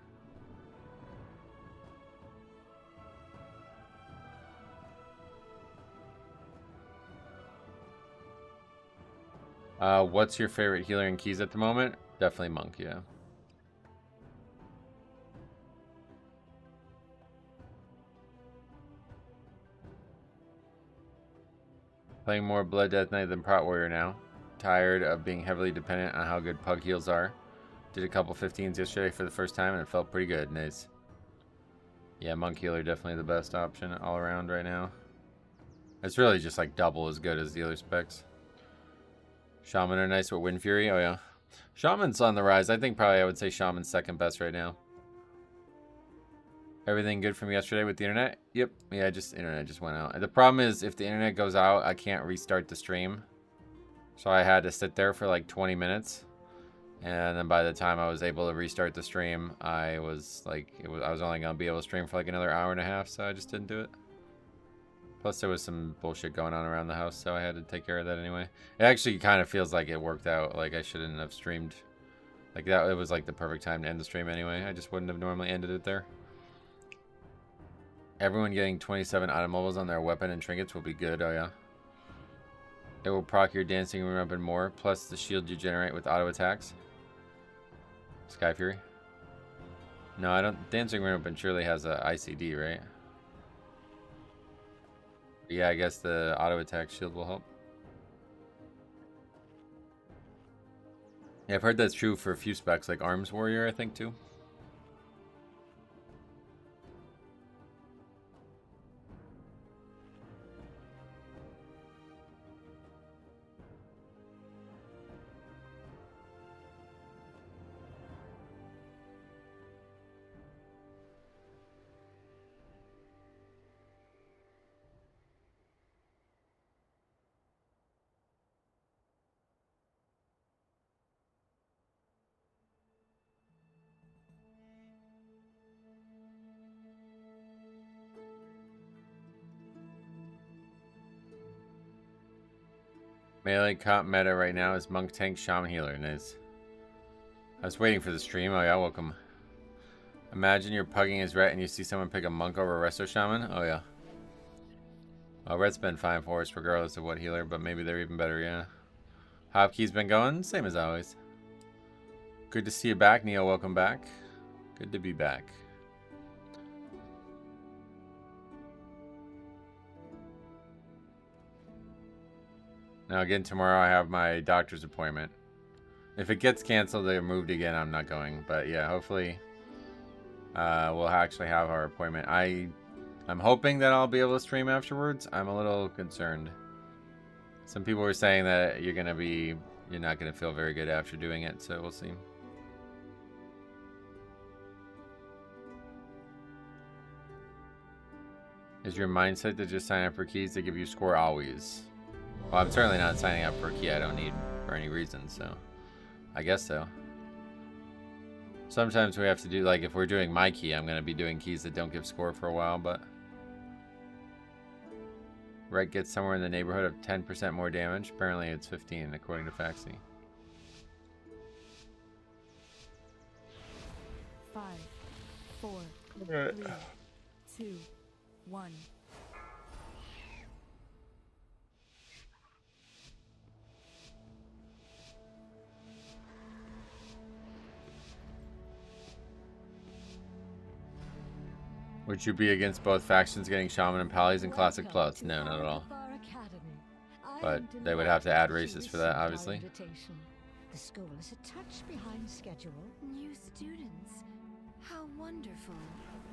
What's your favorite healer and keys at the moment? Definitely Monk, yeah. Playing more Blood Death Knight than Prot Warrior now. Tired of being heavily dependent on how good Pug heals are. Did a couple 15s yesterday for the first time and it felt pretty good. Nice. Yeah, Monk healer definitely the best option all around right now. It's really just like double as good as the other specs. Shaman are nice with Wind Fury. Oh, yeah. Shaman's on the rise. I think probably I would say Shaman's second best right now. Everything good from yesterday with the internet? Yep. Yeah, just internet just went out. The problem is if the internet goes out, I can't restart the stream. So I had to sit there for like 20 minutes. And then by the time I was able to restart the stream, I was like, I was only going to be able to stream for like another hour and a half. So I just didn't do it. Plus, there was some bullshit going on around the house, so I had to take care of that anyway. It actually kind of feels like it worked out. Like, I shouldn't have streamed. Like, that, it was like the perfect time to end the stream anyway. I just wouldn't have normally ended it there. Everyone getting 27 automobiles on their weapon and trinkets will be good. Oh, yeah. It will proc your dancing room up and more, plus the shield you generate with auto attacks. Sky Fury. No, I don't. Dancing room up surely has a ICD, right? Yeah, I guess the auto attack shield will help. Yeah, I've heard that's true for a few specs, like Arms Warrior, I think, too. Melee comp meta right now is Monk Tank Shaman Healer. Nice. I was waiting for the stream. Oh yeah, welcome. Imagine you're pugging as ret and you see someone pick a monk over a resto shaman. Oh yeah. Ret's been fine for us regardless of what healer, but maybe they're even better, yeah. Hopkey's been going, same as always. Good to see you back, Neo. Welcome back. Good to be back. Now again, tomorrow I have my doctor's appointment. If it gets canceled or moved again, I'm not going. But yeah, hopefully we'll actually have our appointment. I'm hoping that I'll be able to stream afterwards. I'm a little concerned. Some people were saying that you're not gonna feel very good after doing it, so we'll see. Is your mindset to just sign up for keys to give you score always? Well, I'm certainly not signing up for a key I don't need for any reason, so I guess so. Sometimes we have to do, like, if we're doing my key, I'm going to be doing keys that don't give score for a while, but Red gets somewhere in the neighborhood of 10% more damage. Apparently it's 15, according to Faxi. 5, 4, 3, 2, 1. Would you be against both factions getting Shaman and Pallies in Classic Plus? No, not at all. But they would have to add races for that, obviously. The school is a touch behind schedule. New students. How wonderful.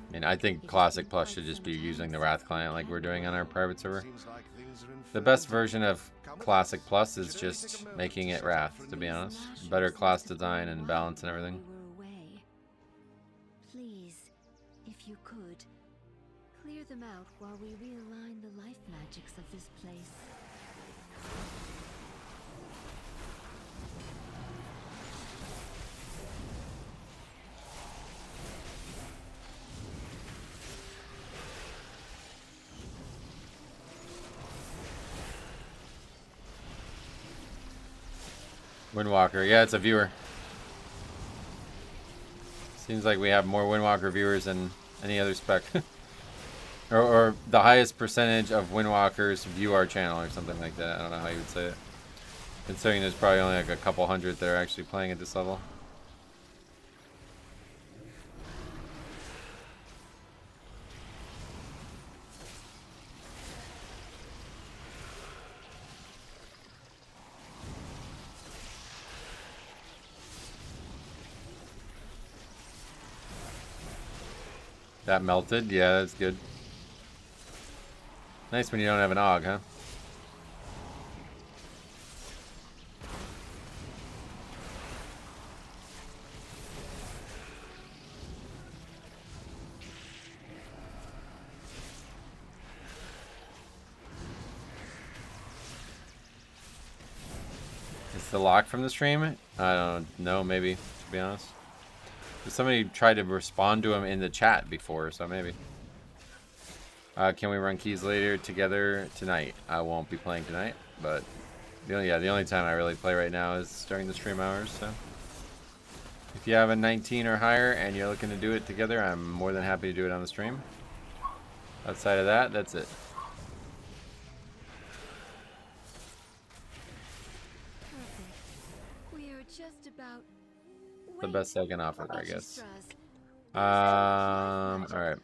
I mean, I think Classic Plus should just be using the Wrath client like we're doing on our private server. The best version of Classic Plus is just making it Wrath, to be honest. Better class design and balance and everything. Please, if you could, clear them out while we realign the life magics of this place. Windwalker, yeah, it's a viewer. Seems like we have more Windwalker viewers than any other spec. or the highest percentage of Windwalkers view our channel or something like that. I don't know how you would say it. Considering there's probably only like a couple hundred that are actually playing at this level. That melted? Yeah, that's good. Nice when you don't have an AUG, huh? Is the lock from the stream? I don't know, maybe, to be honest. Somebody tried to respond to him in the chat before, so maybe. Can we run keys later together tonight? I won't be playing tonight, but the only time I really play right now is during the stream hours. So if you have a 19 or higher and you're looking to do it together, I'm more than happy to do it on the stream. Outside of that, that's it. Perfect. We are just about The best I can offer, I guess. Alright.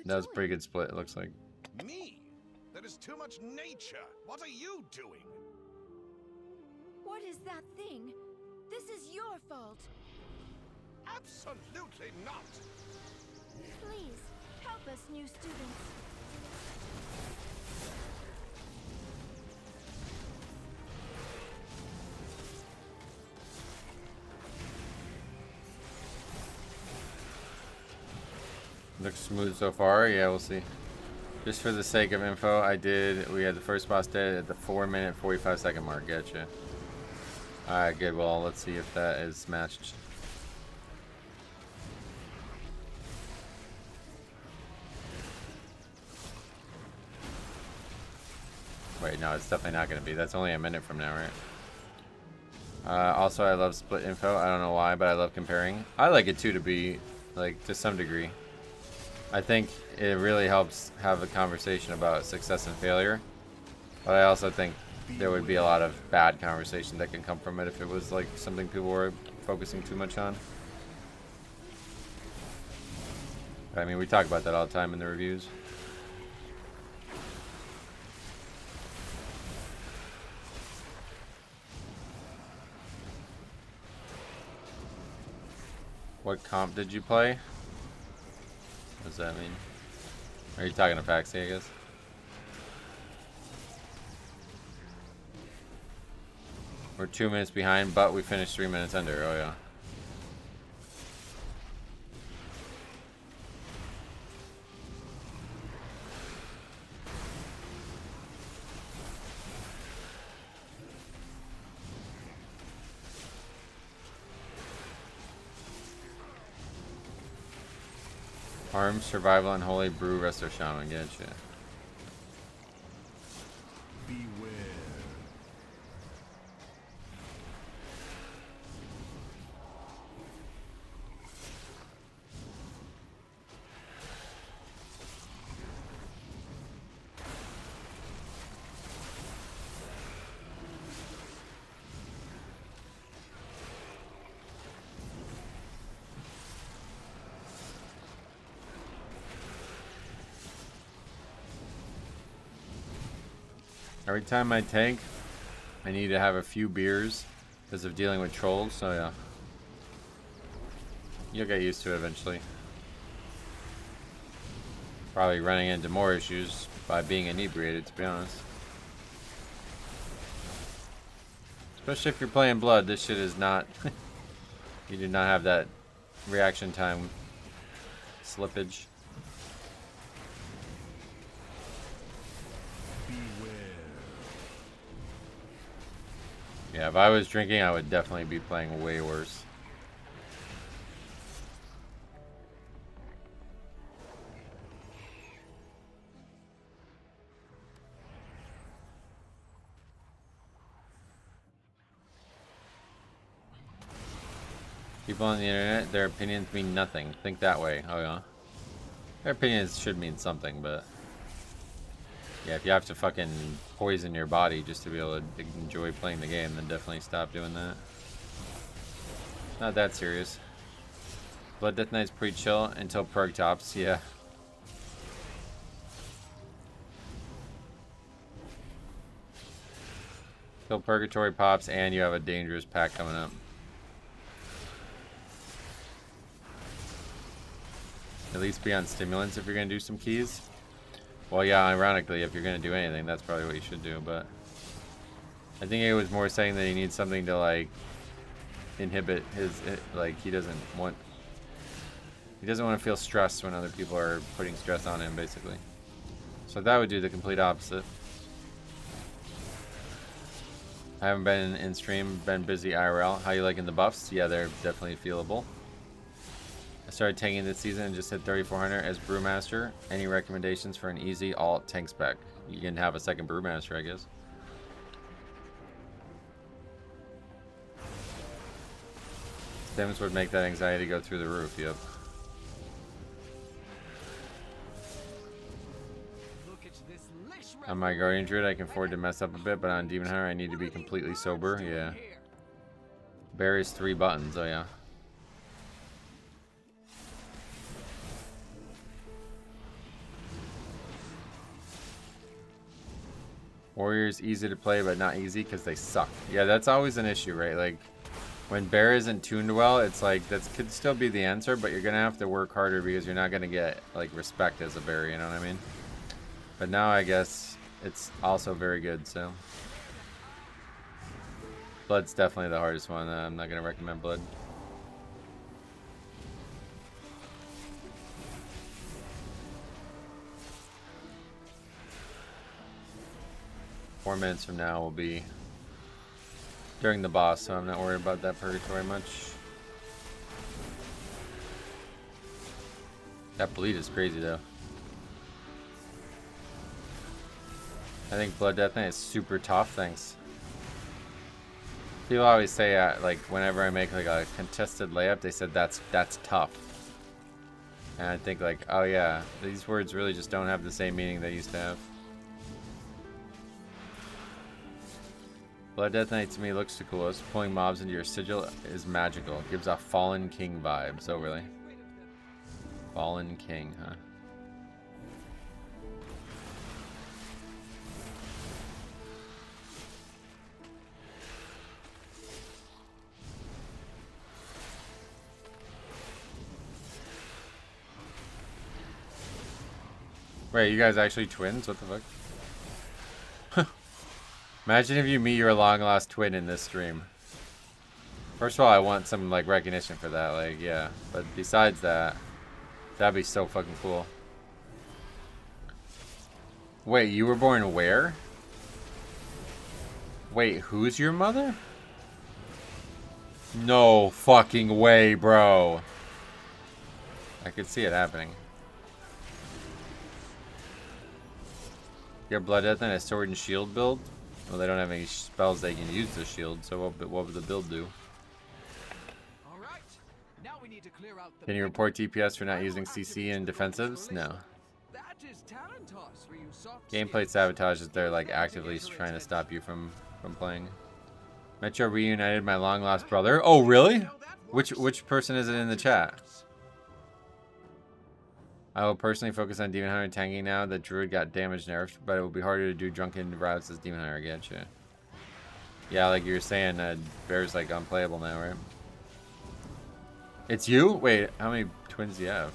That was a pretty good split, it looks like. Me? That is too much nature. What are you doing? What is that thing? This is your fault. Absolutely not. Please, help us, new students. Looks smooth so far. Yeah, we'll see. Just for the sake of info, we had the first boss dead at the 4-minute 45-second mark. Gotcha. Alright, good. Well, let's see if that is matched. Wait, no, it's definitely not going to be. That's only a minute from now, right? Also, I love split info. I don't know why, but I love comparing. I like it too to be like to some degree. I think it really helps have a conversation about success and failure, but I also think there would be a lot of bad conversation that can come from it if it was like something people were focusing too much on. I mean, we talk about that all the time in the reviews. What comp did you play? What does that mean? Are you talking to Faxi, I guess? We're 2 minutes behind, but we finished 3 minutes under. Oh, yeah. Arms, survival, and holy brew, resto shaman. Getcha. Beware. Every time I tank, I need to have a few beers because of dealing with trolls, so yeah. You'll get used to it eventually. Probably running into more issues by being inebriated, to be honest. Especially if you're playing blood, this shit is not... You do not have that reaction time slippage. Yeah, if I was drinking, I would definitely be playing way worse. People on the internet, their opinions mean nothing. Think that way. Oh, yeah. Their opinions should mean something, but... Yeah, if you have to fucking poison your body just to be able to enjoy playing the game, then definitely stop doing that. Not that serious. Blood Death Knight's pretty chill until perk tops, yeah. Till Purgatory pops and you have a dangerous pack coming up. At least be on stimulants if you're gonna do some keys. Well, yeah, ironically, if you're going to do anything, that's probably what you should do, but... I think it was more saying that he needs something to, like, inhibit his... Like, he doesn't want to feel stressed when other people are putting stress on him, basically. So that would do the complete opposite. I haven't been in stream, been busy IRL. How you liking the buffs? Yeah, they're definitely feelable. I started tanking this season and just hit 3400 as Brewmaster. Any recommendations for an easy alt tank spec? You can have a second Brewmaster, I guess. Stims would make that anxiety go through the roof, yep. On my Guardian Druid, I can afford to mess up a bit, but on Demon Hunter, I need to be completely sober, yeah. Berries 3 buttons, oh yeah. Warriors easy to play, but not easy because they suck. Yeah, that's always an issue, right? Like, when Bear isn't tuned well, it's like, that could still be the answer, but you're going to have to work harder because you're not going to get, like, respect as a Bear, you know what I mean? But now I guess it's also very good, so. Blood's definitely the hardest one. I'm not going to recommend Blood. Four minutes from now will be during the boss, so I'm not worried about that purgatory much. That bleed is crazy though. I think Blood Death Knight is super tough, thanks. People always say, like, whenever I make like a contested layup, they said that's tough. And I think like, oh yeah, these words really just don't have the same meaning they used to have. Blood Death Knight to me looks the coolest. Pulling mobs into your sigil is magical. It gives off Fallen King vibes. Oh really? Fallen King, huh? Wait, you guys actually twins? What the fuck? Imagine if you meet your long-lost twin in this stream. First of all, I want some, like, recognition for that. Like, yeah. But besides that, that'd be so fucking cool. Wait, you were born where? Wait, who's your mother? No fucking way, bro. I could see it happening. Your Blood Death and a sword and shield build? Well, they don't have any spells they can use the shield, so what would the build do? All right. Now we need to clear out the Can you report DPS for not using CC in defensives? No. That is talent toss for you soft Gameplay sabotage is they're like actively trying to stop you from playing. Metro reunited my long lost brother. Oh really? Which person is it in the chat? I will personally focus on Demon Hunter tanking now that Druid got damage nerfed, but it will be harder to do drunken routes as Demon Hunter. Getcha. Yeah, like you were saying, Bear's like unplayable now, right? It's you? Wait, how many twins do you have?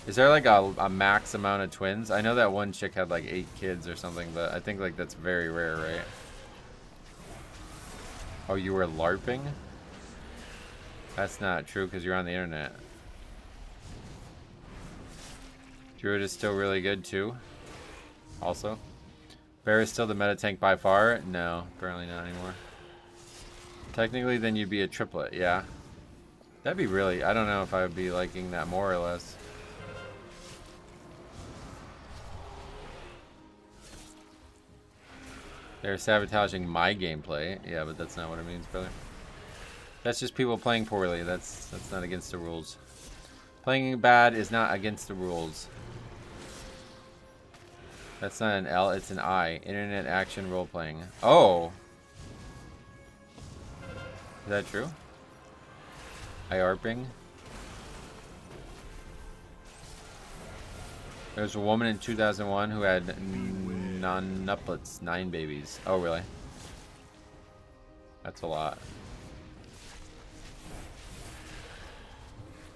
Is there like a max amount of twins? I know that one chick had like 8 kids or something, but I think like that's very rare, right? Oh, you were LARPing? That's not true because you're on the internet. Druid is still really good too. Also. Bear is still the meta tank by far? No, apparently not anymore. Technically then you'd be a triplet, yeah. That'd be really, I don't know if I would be liking that more or less. They're sabotaging my gameplay. Yeah, but that's not what it means, brother. That's just people playing poorly. That's not against the rules. Playing bad is not against the rules. That's not an L, it's an I. Internet action role playing. Oh! Is that true? IARPing? There was a woman in 2001 who had non-nuplets, 9 babies. Oh, really? That's a lot.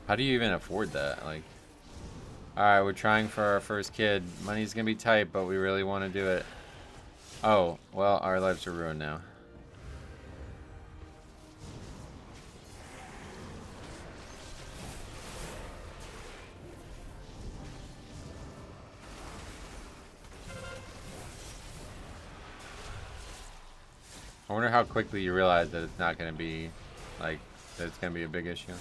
How do you even afford that? Like, alright, we're trying for our first kid. Money's gonna be tight, but we really want to do it. Oh, well, our lives are ruined now. I wonder how quickly you realize that it's not going to be, like, that it's going to be a big issue.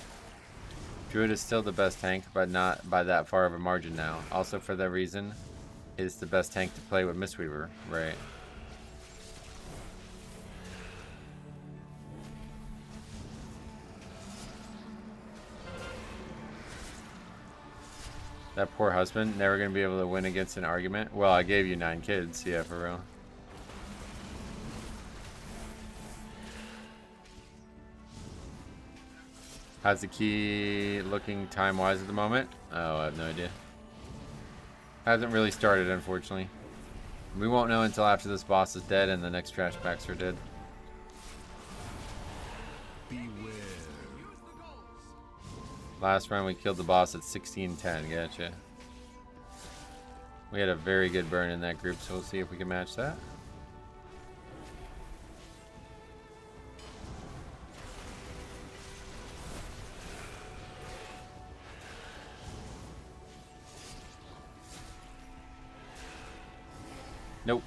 Druid is still the best tank, but not by that far of a margin now. Also, for that reason, it's the best tank to play with Mistweaver, right? That poor husband, never going to be able to win against an argument. Well, I gave you 9 kids, yeah, for real. How's the key looking time-wise at the moment? Oh, I have no idea. Hasn't really started, unfortunately. We won't know until after this boss is dead and the next trash packs are dead. Beware. Last round we killed the boss at 16:10. Gotcha. We had a very good burn in that group, so we'll see if we can match that. Nope.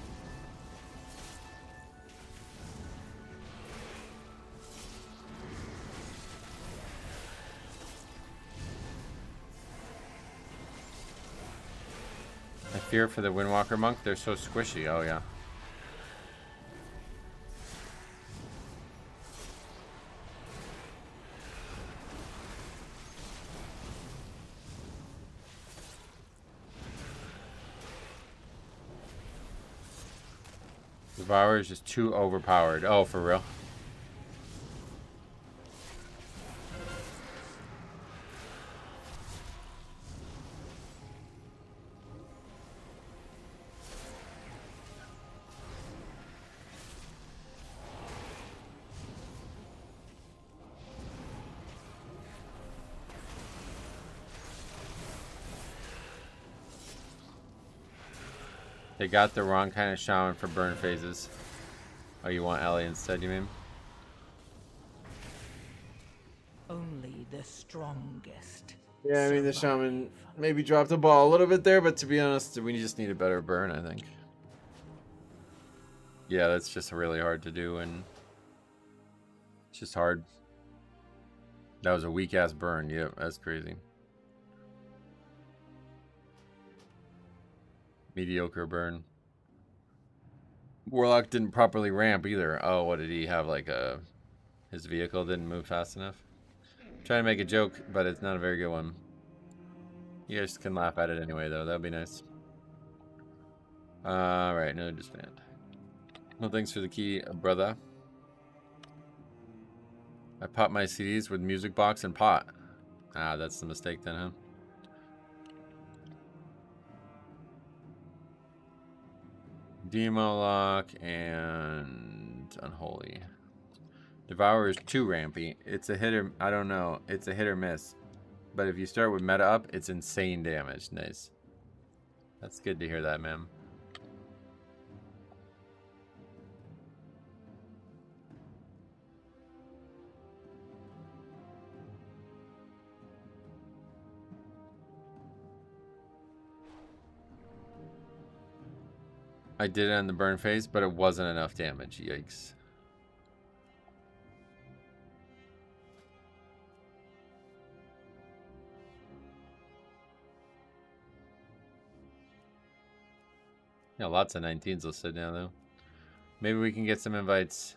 I fear for the Windwalker monk. They're so squishy. Oh yeah. Devourer is just too overpowered. Oh, for real? They got the wrong kind of shaman for burn phases. Oh, you want Ellie instead, you mean? Only the strongest. Yeah, I mean, the shaman maybe dropped the ball a little bit there, but to be honest, we just need a better burn, I think. Yeah, that's just really hard to do, and it's just hard. That was a weak-ass burn. Yep, that's crazy. Mediocre burn. Warlock didn't properly ramp either. Oh, what did he have? Like his vehicle didn't move fast enough. I'm trying to make a joke, but it's not a very good one. You guys can laugh at it anyway, though. That'd be nice. Alright, another disband. Well, thanks for the key, brother. I pop my CDs with music box and pot. Ah, that's the mistake then, huh? Demo lock and unholy. Devourer is too rampy. It's a hit or I don't know. It's a hit or miss. But if you start with meta up, it's insane damage. Nice. That's good to hear that, man. I did it on the burn phase, but it wasn't enough damage. Yikes. Yeah, lots of 19s listed now, though. Maybe we can get some invites.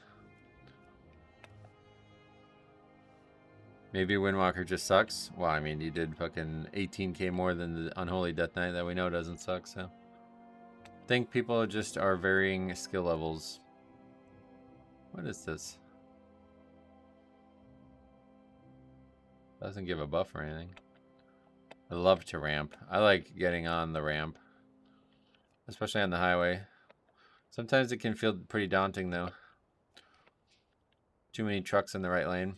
Maybe Windwalker just sucks. Well, I mean, you did fucking 18k more than the Unholy Death Knight that we know doesn't suck, so. I think people just are varying skill levels. What is this? Doesn't give a buff or anything. I love to ramp. I like getting on the ramp. Especially on the highway. Sometimes it can feel pretty daunting, though. Too many trucks in the right lane.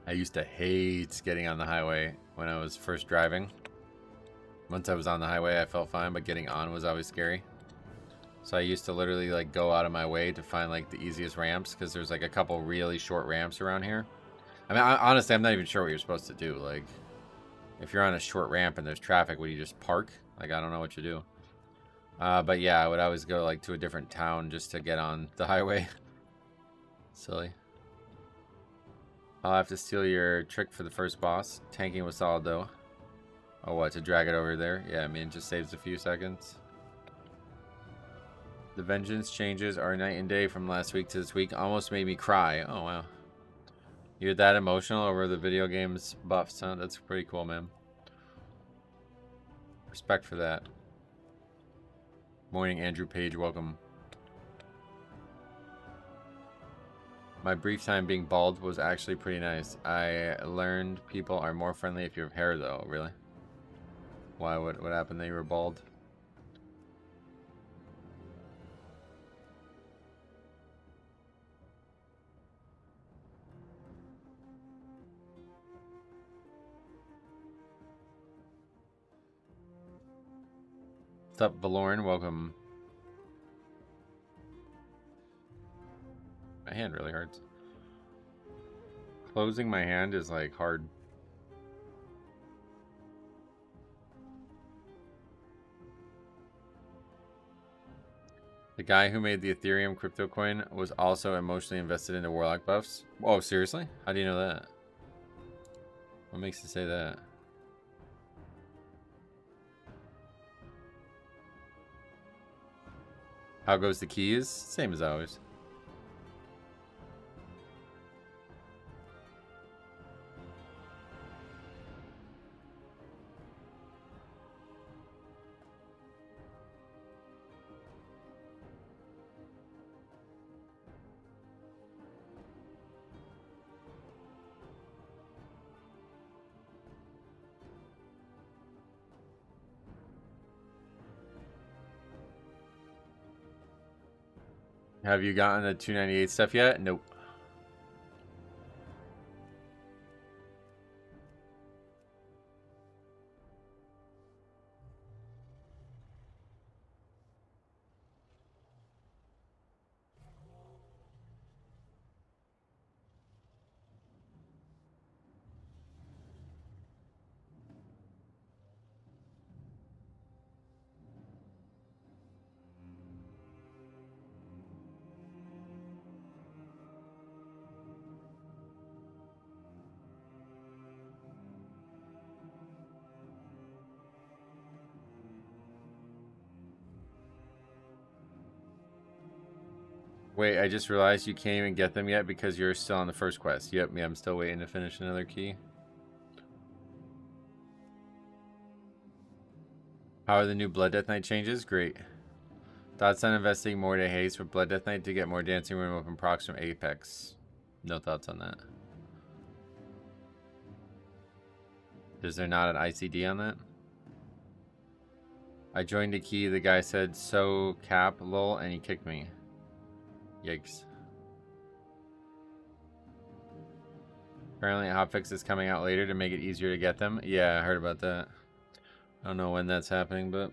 I used to hate getting on the highway when I was first driving. Once I was on the highway, I felt fine, but getting on was always scary. So I used to literally like go out of my way to find like the easiest ramps because there's like a couple really short ramps around here. I mean, honestly, I'm not even sure what you're supposed to do. Like, if you're on a short ramp and there's traffic, would you just park? Like, I don't know what you do. But yeah, I would always go like to a different town just to get on the highway. Silly. I'll have to steal your trick for the first boss. Tanking was solid though. Oh, what? To drag it over there? Yeah, I mean, it just saves a few seconds. The vengeance changes are night and day from last week to this week. Almost made me cry. Oh, wow. You're that emotional over the video game's buffs, huh? That's pretty cool, man. Respect for that. Morning, Andrew Page. Welcome. My brief time being bald was actually pretty nice. I learned people are more friendly if you have hair, though. Really? Why? What happened that you were bald? What's up, Valoran? Welcome. My hand really hurts. Closing my hand is like hard. The guy who made the Ethereum crypto coin was also emotionally invested into Warlock buffs. Oh, seriously? How do you know that? What makes you say that? How goes the keys? Same as always. Have you gotten the 298 stuff yet? Nope. Wait, I just realized you can't even get them yet because you're still on the first quest. Yep, yeah, I'm still waiting to finish another key. How are the new Blood Death Knight changes? Great. Thoughts on investing more to haste with Blood Death Knight to get more dancing room open procs from Apex? No thoughts on that. Is there not an ICD on that? I joined a key, the guy said, so cap, lol, and he kicked me. Yikes. Apparently Hotfix is coming out later to make it easier to get them. Yeah, I heard about that. I don't know when that's happening, but...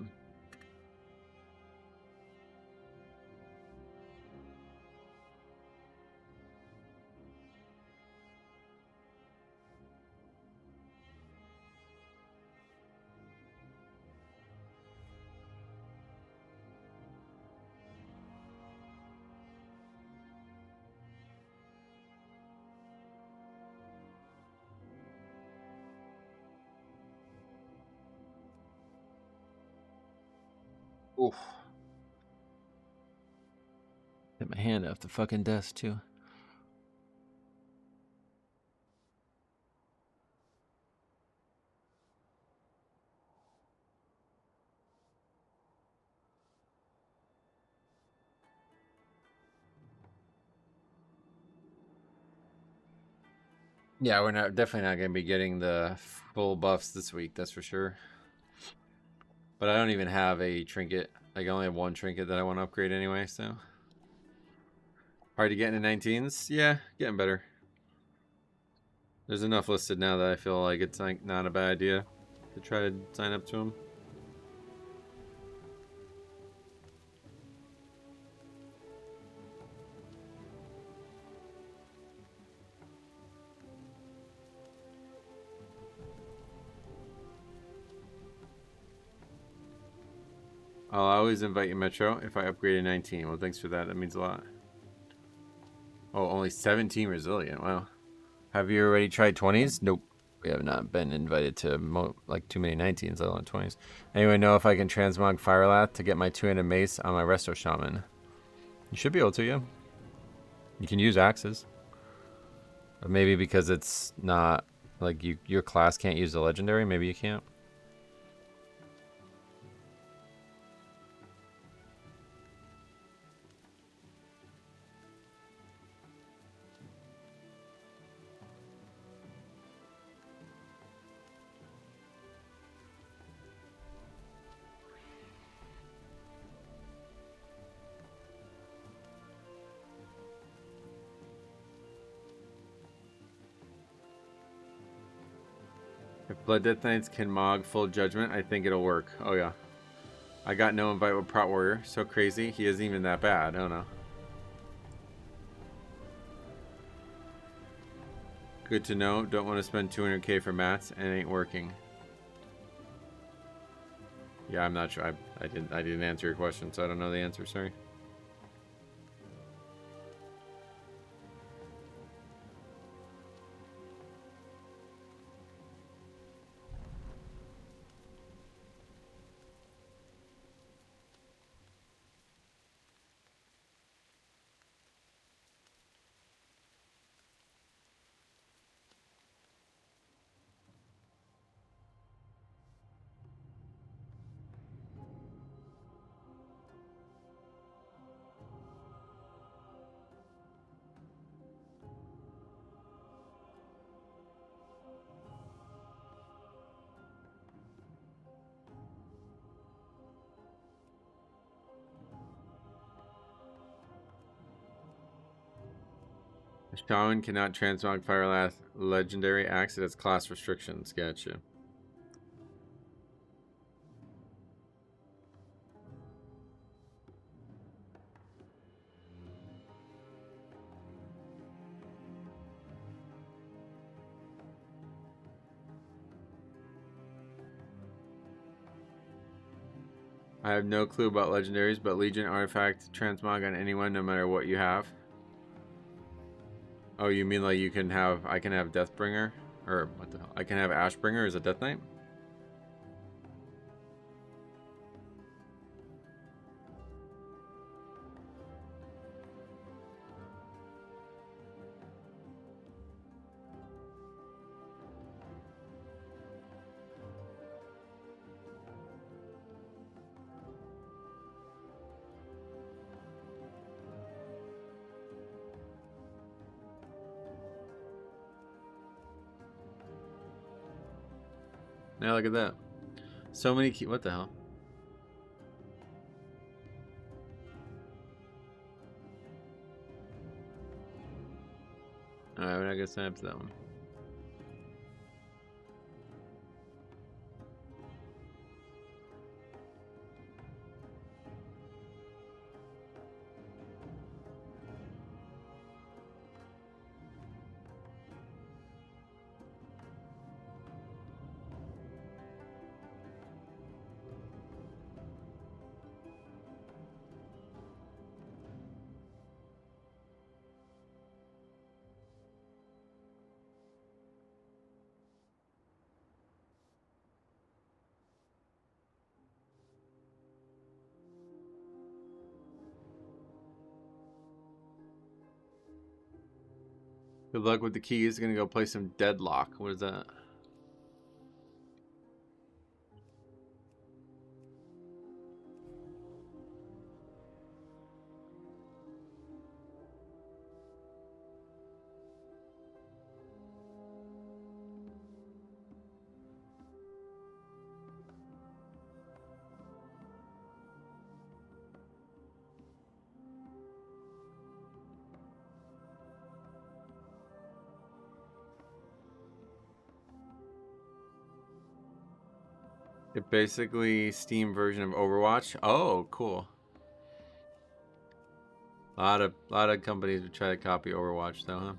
Oof. Hit my hand off the fucking desk, too. Yeah, we're definitely not going to be getting the full buffs this week, that's for sure. But I don't even have a trinket. Like, I only have one trinket that I want to upgrade anyway, so... Hard to get into 19s? Yeah, getting better. There's enough listed now that I feel like it's like not a bad idea to try to sign up to them. I'll always invite you, Metro, if I upgrade a 19. Well, thanks for that. That means a lot. Oh, only 17 resilient. Wow. Have you already tried 20s? Nope. We have not been invited to like too many 19s, let alone 20s. Anyway, know if I can transmog Firelath to get my 2-handed mace on my Resto Shaman. You should be able to, yeah. You can use axes. But maybe because it's not, like, your class can't use the legendary, maybe you can't. If Blood Death Knights can mog full judgment, I think it'll work. Oh yeah. I got no invite with Prot Warrior. So crazy. He isn't even that bad. I don't know. Good to know. Don't want to spend 200k for mats and it ain't working. Yeah, I'm not sure. I didn't answer your question, so I don't know the answer. Sorry. A shaman cannot transmog fire legendary axe. It has class restrictions. Gotcha. I have no clue about legendaries, but Legion artifact transmog on anyone no matter what you have. Oh, you mean like you can have, I can have Deathbringer? Or what the hell? I can have Ashbringer as a Death Knight? Now look at that. So many what the hell? Alright, we're not gonna sign up for that one. Good luck with the keys. Gonna go play some Deadlock. What is that? It basically Steam version of Overwatch. Oh, cool. A lot of companies would try to copy Overwatch though, huh?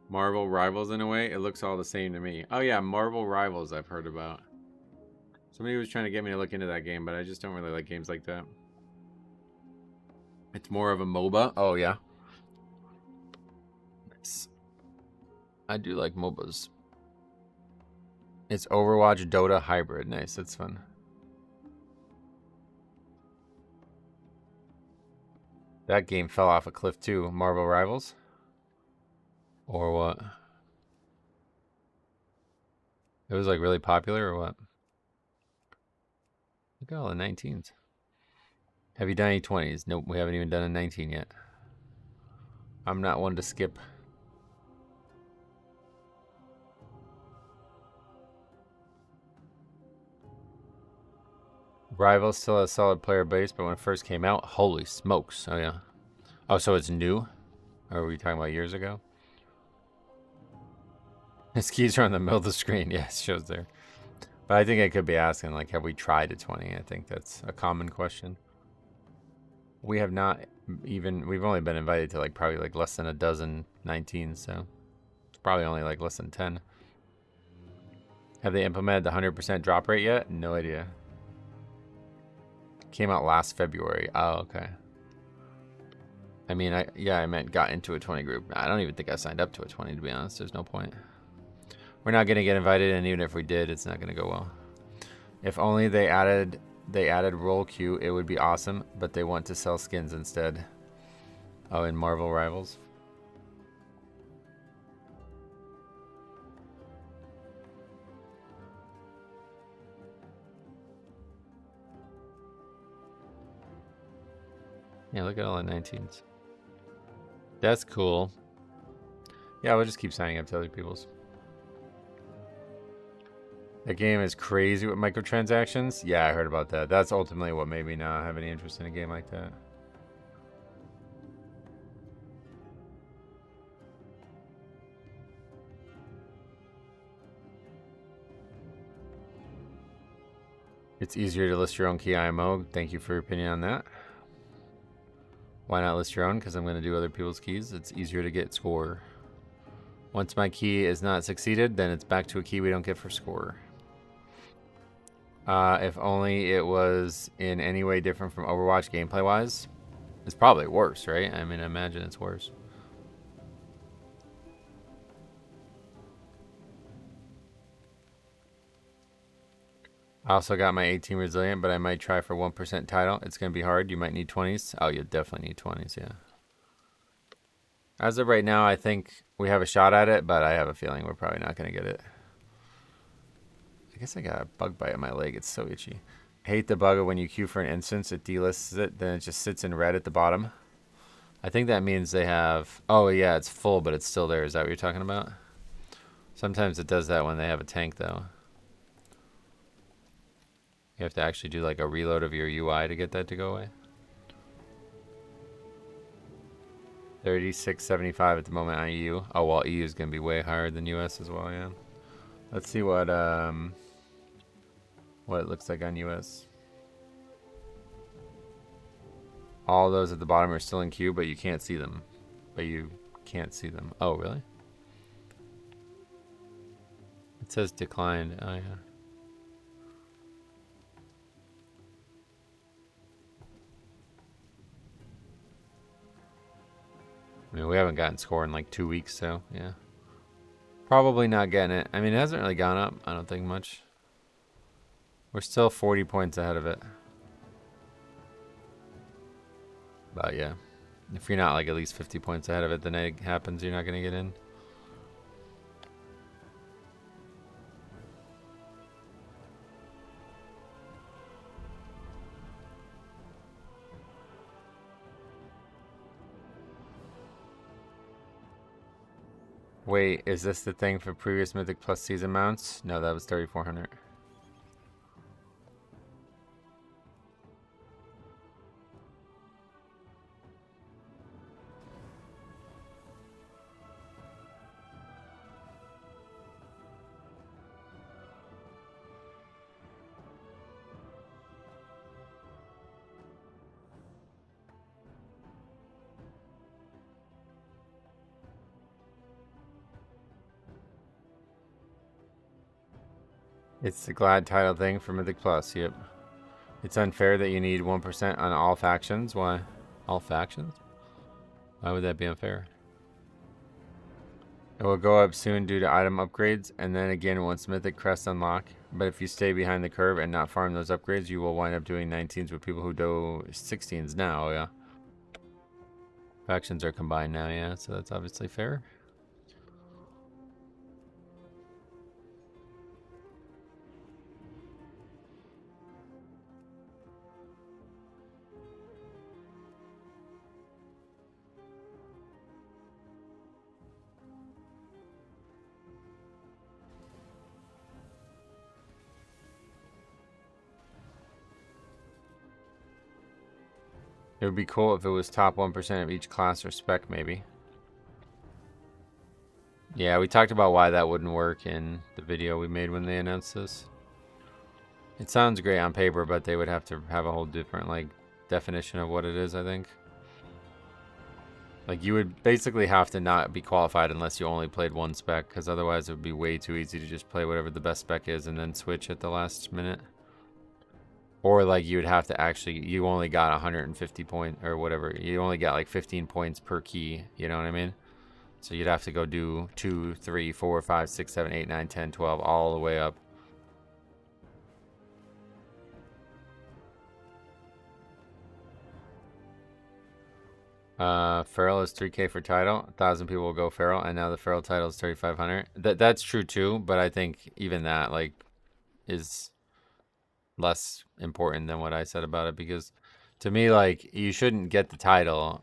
Marvel Rivals in a way. It looks all the same to me. Oh yeah, Marvel Rivals I've heard about. Somebody was trying to get me to look into that game, but I just don't really like games like that. It's more of a MOBA. Oh, yeah. Nice. I do like MOBAs. It's Overwatch Dota hybrid. Nice. That's fun. That game fell off a cliff too. Marvel Rivals? Or what? It was like really popular or what? Look at all the 19s. Have you done any 20s? Nope, we haven't even done a 19 yet. I'm not one to skip. Rivals still has a solid player base, but when it first came out, holy smokes. Oh, yeah. Oh, so it's new? Or were we talking about years ago? His keys are on the middle of the screen. Yeah, it shows there. But I think I could be asking, like, have we tried a 20? I think that's a common question. We have not even, we've only been invited to like probably like less than a dozen 19s, so it's probably only like less than 10. Have they implemented the 100% drop rate yet? No idea. Came out last February. Oh, okay. I mean, I meant got into a 20 group. I don't even think I signed up to a 20, to be honest. There's no point. We're not going to get invited, and even if we did, it's not going to go well. If only they added roll queue, it would be awesome, but they want to sell skins instead. Oh, in Marvel Rivals. Yeah, look at all the 19s. That's cool. Yeah, we'll just keep signing up to other people's. That game is crazy with microtransactions. Yeah, I heard about that. That's ultimately what made me not have any interest in a game like that. It's easier to list your own key IMO. Thank you for your opinion on that. Why not list your own? Because I'm going to do other people's keys. It's easier to get score. Once my key is not succeeded, then it's back to a key we don't get for score. If only it was in any way different from Overwatch gameplay-wise. It's probably worse, right? I mean, I imagine it's worse. I also got my 18 resilient, but I might try for 1% title. It's going to be hard. You might need 20s. Oh, you definitely need 20s, yeah. As of right now, I think we have a shot at it, but I have a feeling we're probably not going to get it. I guess I got a bug bite on my leg. It's so itchy. I hate the bug of when you queue for an instance, it delists it, then it just sits in red at the bottom. I think that means they have... Oh, yeah, it's full, but it's still there. Is that what you're talking about? Sometimes it does that when they have a tank, though. You have to actually do like a reload of your UI to get that to go away. 36.75 at the moment on EU. Oh, well, EU is going to be way higher than US as well, yeah. Let's see what it looks like on US. All those at the bottom are still in queue, but you can't see them. Oh, really? It says declined. Oh, yeah. I mean, we haven't gotten score in like 2 weeks, so yeah. Probably not getting it. I mean, it hasn't really gone up, I don't think, much. We're still 40 points ahead of it. But yeah, if you're not like at least 50 points ahead of it, then it happens, you're not going to get in. Wait, is this the thing for previous Mythic Plus season mounts? No, that was 3,400. It's the glad title thing for Mythic Plus, yep. It's unfair that you need 1% on all factions. Why? All factions? Why would that be unfair? It will go up soon due to item upgrades, and then again once Mythic Crests unlock. But if you stay behind the curve and not farm those upgrades, you will wind up doing 19s with people who do 16s now, yeah. Factions are combined now, yeah, so that's obviously fair. It would be cool if it was top 1% of each class or spec, maybe. Yeah, we talked about why that wouldn't work in the video we made when they announced this. It sounds great on paper, but they would have to have a whole different, like, definition of what it is, I think. Like, you would basically have to not be qualified unless you only played one spec, because otherwise it would be way too easy to just play whatever the best spec is and then switch at the last minute. Or like you would have to actually, you only got 150 points or whatever. You only got like 15 points per key. You know what I mean? So you'd have to go do 2, 3, 4, 5, 6, 7, 8, 9, 10, 12, all the way up. Feral is 3K for title. 1,000 people will go Feral, and now the Feral title is 3,500. That's true too, but I think even that like is less important than what I said about it, because to me, like, you shouldn't get the title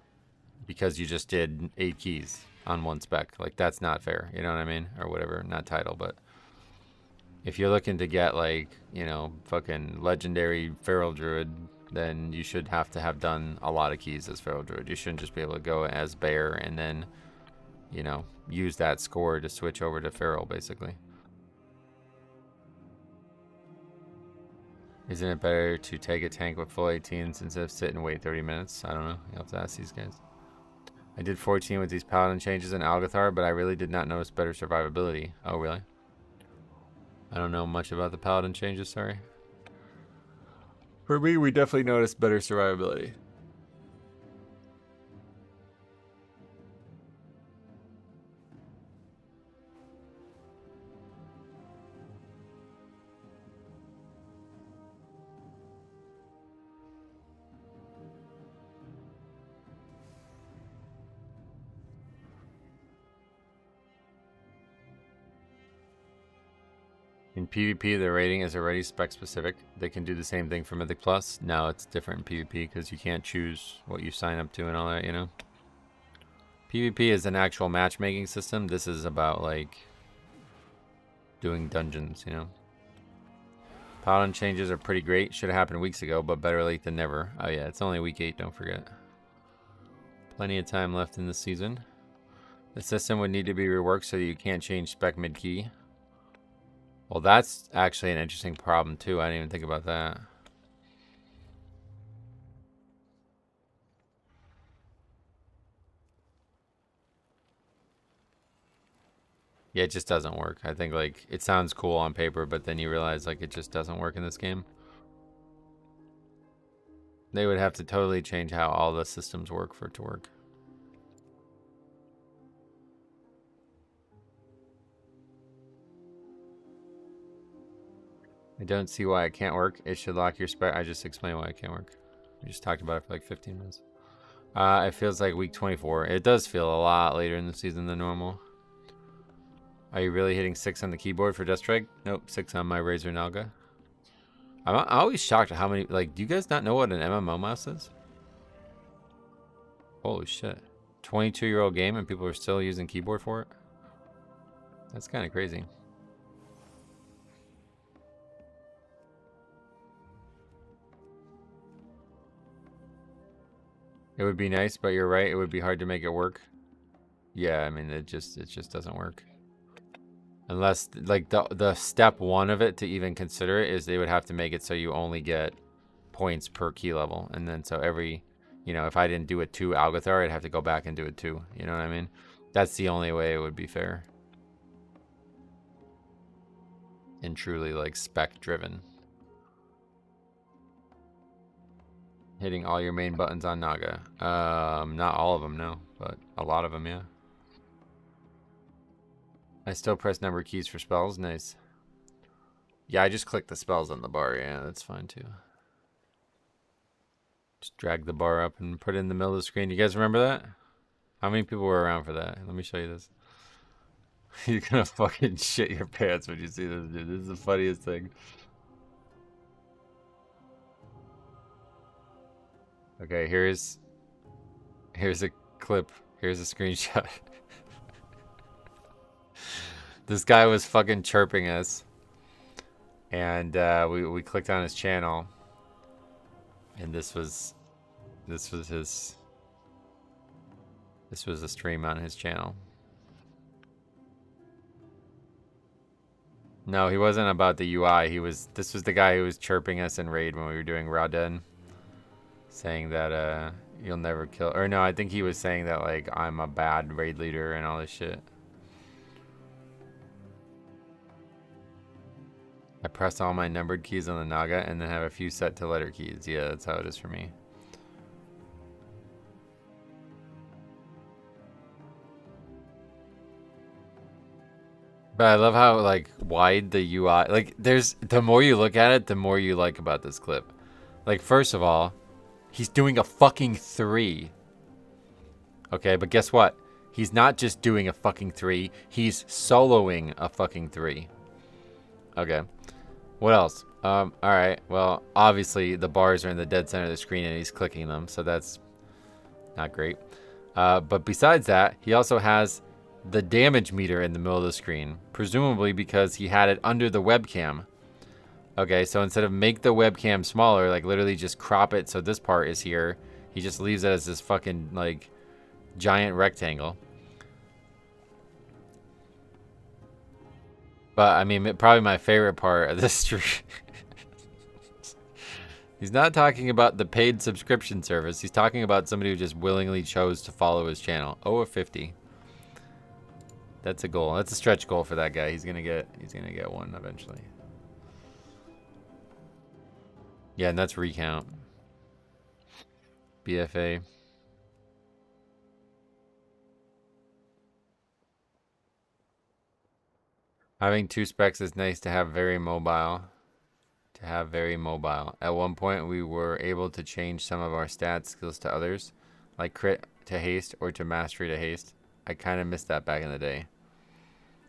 because you just did 8 keys on one spec. Like, that's not fair, you know what I mean? Or whatever, not title, but If you're looking to get, like, you know, fucking legendary Feral Druid, then you should have to have done a lot of keys as Feral Druid. You shouldn't just be able to go as Bear and then, you know, use that score to switch over to Feral, basically. Isn't it better to take a tank with full 18s instead of sit and wait 30 minutes? I don't know. You'll have to ask these guys. I did 14 with these Paladin changes in Algathar, but I really did not notice better survivability. Oh, really? I don't know much about the Paladin changes, sorry. For me, we definitely noticed better survivability. In PvP, the rating is already spec specific. They can do the same thing for Mythic Plus. Now it's different in PvP because you can't choose what you sign up to and all that, you know? PvP is an actual matchmaking system. This is about, like, doing dungeons, you know? Paladin changes are pretty great. Should have happened weeks ago, but better late than never. Oh yeah, it's only week 8, don't forget. Plenty of time left in the season. The system would need to be reworked so you can't change spec mid-key. Well, that's actually an interesting problem, too. I didn't even think about that. Yeah, it just doesn't work. I think, like, it sounds cool on paper, but then you realize, like, it just doesn't work in this game. They would have to totally change how all the systems work for it to work. I don't see why it can't work. It should lock your spec. I just explained why it can't work. We just talked about it for like 15 minutes. It feels like week 24. It does feel a lot later in the season than normal. Are you really hitting 6 on the keyboard for Death Strike? Nope, 6 on my Razor Nalga. I'm always shocked at how many, like, do you guys not know what an MMO mouse is? Holy shit. 22-year-old game and people are still using keyboard for it? That's kind of crazy. It would be nice, but you're right. It would be hard to make it work. Yeah, I mean, it just doesn't work. Unless, like, the step 1 of it to even consider it is they would have to make it so you only get points per key level. And then so every, you know, if I didn't do it 2 Algathar, I'd have to go back and do it 2. You know what I mean? That's the only way it would be fair. And truly, like, spec driven. Hitting all your main buttons on Naga. Not all of them, no. But a lot of them, yeah. I still press number keys for spells. Nice. Yeah, I just click the spells on the bar. Yeah, that's fine too. Just drag the bar up and put it in the middle of the screen. You guys remember that? How many people were around for that? Let me show you this. You're gonna fucking shit your pants when you see this, dude. This is the funniest thing. Okay, here's a clip. Here's a screenshot. This guy was fucking chirping us, and we clicked on his channel, and this was a stream on his channel. No, he wasn't about the UI. This was the guy who was chirping us in raid when we were doing Raw Den, saying that you'll never kill, or no, I think he was saying that, like, I'm a bad raid leader and all this shit. I press all my numbered keys on the Naga and then have a few set to letter keys. Yeah, that's how it is for me. But I love how, like, wide the UI, like, the more you look at it, the more you like about this clip. Like, first of all, he's doing a fucking 3. Okay, but guess what? He's not just doing a fucking 3, he's soloing a fucking 3. Okay. What else? Alright, well, obviously the bars are in the dead center of the screen and he's clicking them, so that's not great. But besides that, he also has the damage meter in the middle of the screen, presumably because he had it under the webcam. Okay, so instead of make the webcam smaller, like literally just crop it so this part is here, he just leaves it as this fucking like giant rectangle. But I mean, probably my favorite part of this stream. He's not talking about the paid subscription service. He's talking about somebody who just willingly chose to follow his channel. 0 of 50. That's a goal. That's a stretch goal for that guy. He's gonna get one eventually. Yeah, and that's recount. BFA. Having 2 specs is nice to have very mobile. At one point, we were able to change some of our stats skills to others, like crit to haste or to mastery to haste. I kind of missed that back in the day.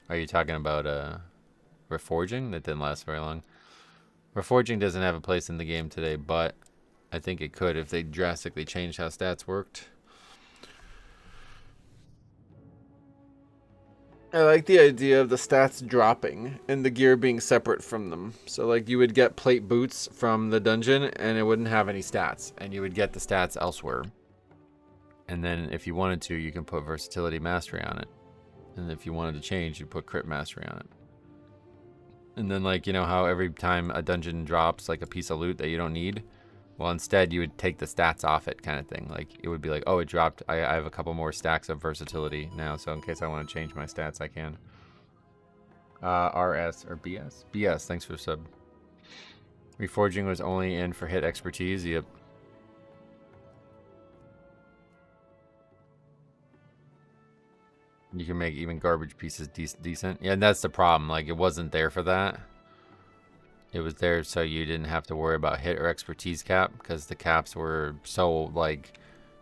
Are you talking about reforging? That didn't last very long. Reforging doesn't have a place in the game today, but I think it could if they drastically changed how stats worked. I like the idea of the stats dropping and the gear being separate from them. So like you would get plate boots from the dungeon and it wouldn't have any stats, and you would get the stats elsewhere. And then if you wanted to, you can put versatility mastery on it. And if you wanted to change, you put crit mastery on it. And then like, you know how every time a dungeon drops like a piece of loot that you don't need? Well, instead you would take the stats off it kind of thing. Like it would be like, oh, it dropped. I have a couple more stacks of versatility now. So in case I want to change my stats, I can. RS or BS? BS, thanks for the sub. Reforging was only in for hit expertise. Yep. You can make even garbage pieces decent. Yeah, and that's the problem. Like, it wasn't there for that. It was there so you didn't have to worry about hit or expertise cap, because the caps were so, like,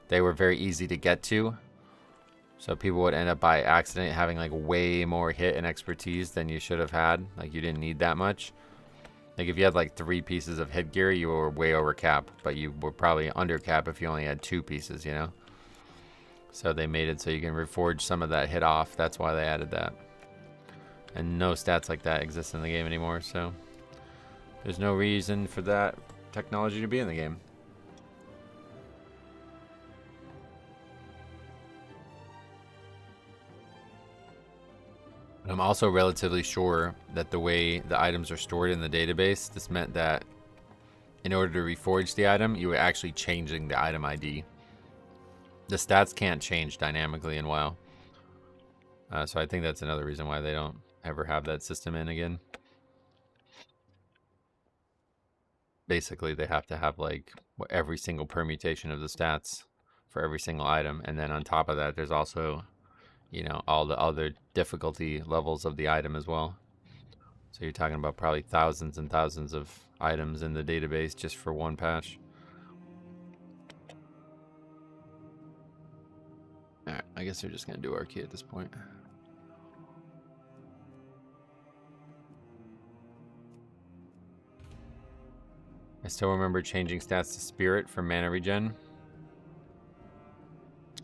they were very easy to get to. So people would end up by accident having, like, way more hit and expertise than you should have had. Like, you didn't need that much. Like, if you had, like, 3 pieces of hit gear, you were way over cap. But you were probably under cap if you only had 2 pieces, you know? So they made it so you can reforge some of that hit off. That's why they added that. And no stats like that exist in the game anymore, so there's no reason for that technology to be in the game. I'm also relatively sure that the way the items are stored in the database, this meant that in order to reforge the item, you were actually changing the item ID. The stats can't change dynamically in WoW. So I think that's another reason why they don't ever have that system in again. Basically, they have to have like every single permutation of the stats for every single item. And then on top of that, there's also, you know, all the other difficulty levels of the item as well. So you're talking about probably thousands and thousands of items in the database just for one patch. Alright, I guess they're just going to do our key at this point. I still remember changing stats to spirit for mana regen.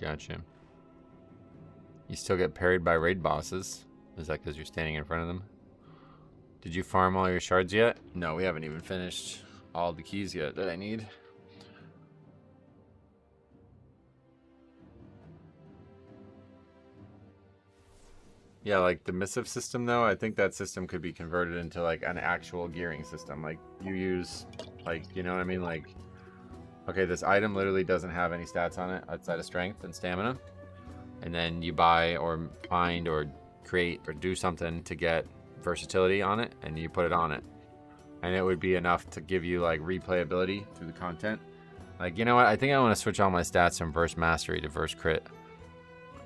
Gotcha. You still get parried by raid bosses. Is that because you're standing in front of them? Did you farm all your shards yet? No, we haven't even finished all the keys yet that I need. Yeah, like the missive system though, I think that system could be converted into like an actual gearing system. Like you use, like, you know what I mean? Like, okay, this item literally doesn't have any stats on it outside of strength and stamina. And then you buy or find or create or do something to get versatility on it, and you put it on it. And it would be enough to give you like replayability through the content. Like, you know what? I think I want to switch all my stats from verse mastery to verse crit.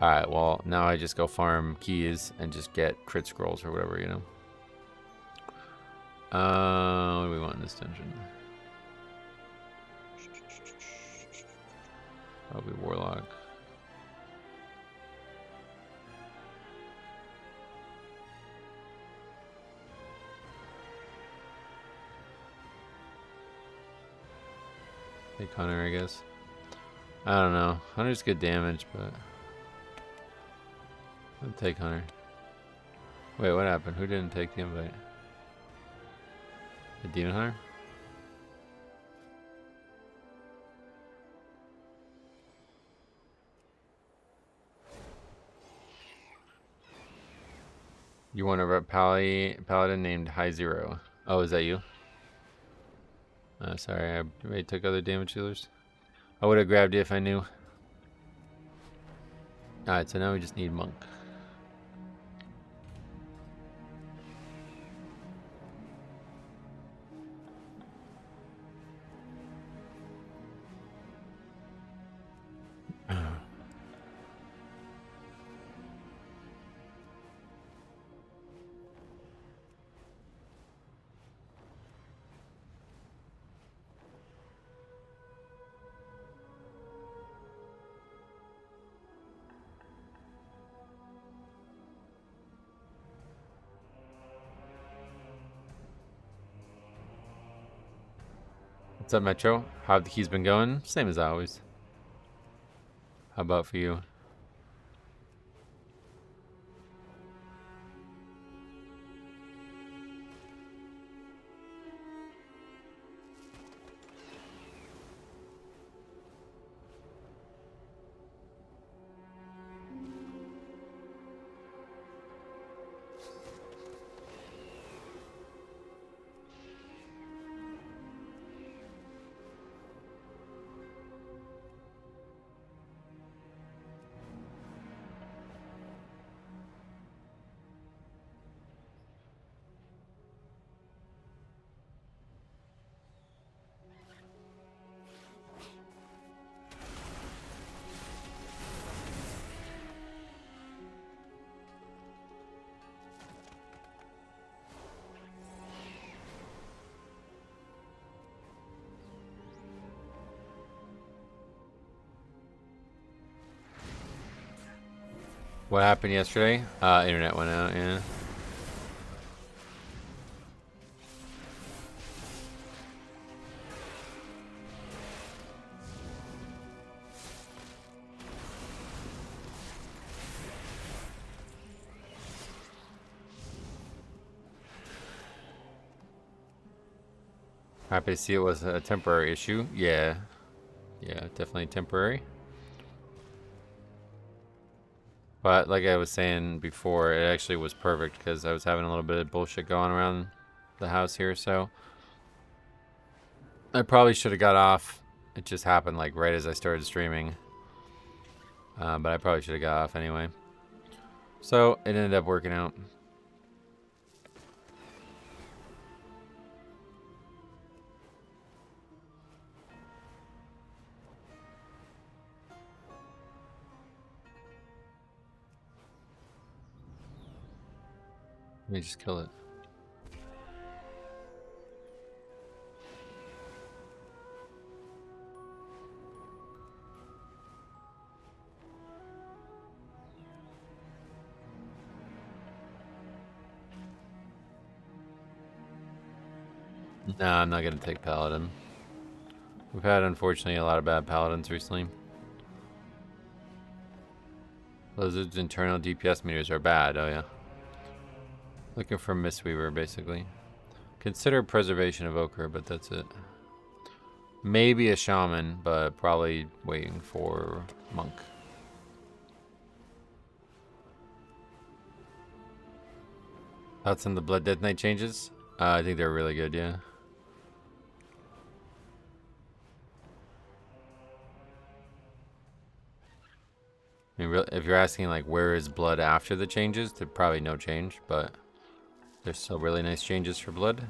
Alright, well, now I just go farm keys and just get crit scrolls or whatever, you know? What do we want in this dungeon? Probably Warlock. Hey, Connor, I guess. I don't know. Hunter's good damage, but I'll take Hunter. Wait, what happened? Who didn't take the invite? The Demon Hunter? You want a paladin named High Zero. Oh, is that you? Sorry, I already took other damage dealers. I would have grabbed you if I knew. Alright, so now we just need Monk. What's up, Metro? How have the keys been going? Same as always. How about for you? What happened yesterday? Internet went out, yeah. Happy to see it was a temporary issue. Yeah. Yeah, definitely temporary. But like I was saying before, it actually was perfect because I was having a little bit of bullshit going around the house here, so I probably should have got off. It just happened like right as I started streaming. But I probably should have got off anyway. So it ended up working out. Let me just kill it. Nah, I'm not gonna take Paladin. We've had, unfortunately, a lot of bad Paladins recently. Blizzard's internal DPS meters are bad, oh yeah. Looking for Mistweaver, basically. Consider Preservation Evoker, but that's it. Maybe a Shaman, but probably waiting for Monk. Thoughts on the Blood Death Knight changes? I think they're really good, yeah. I mean, if you're asking like where is blood after the changes, there's probably no change, but there's still really nice changes for blood.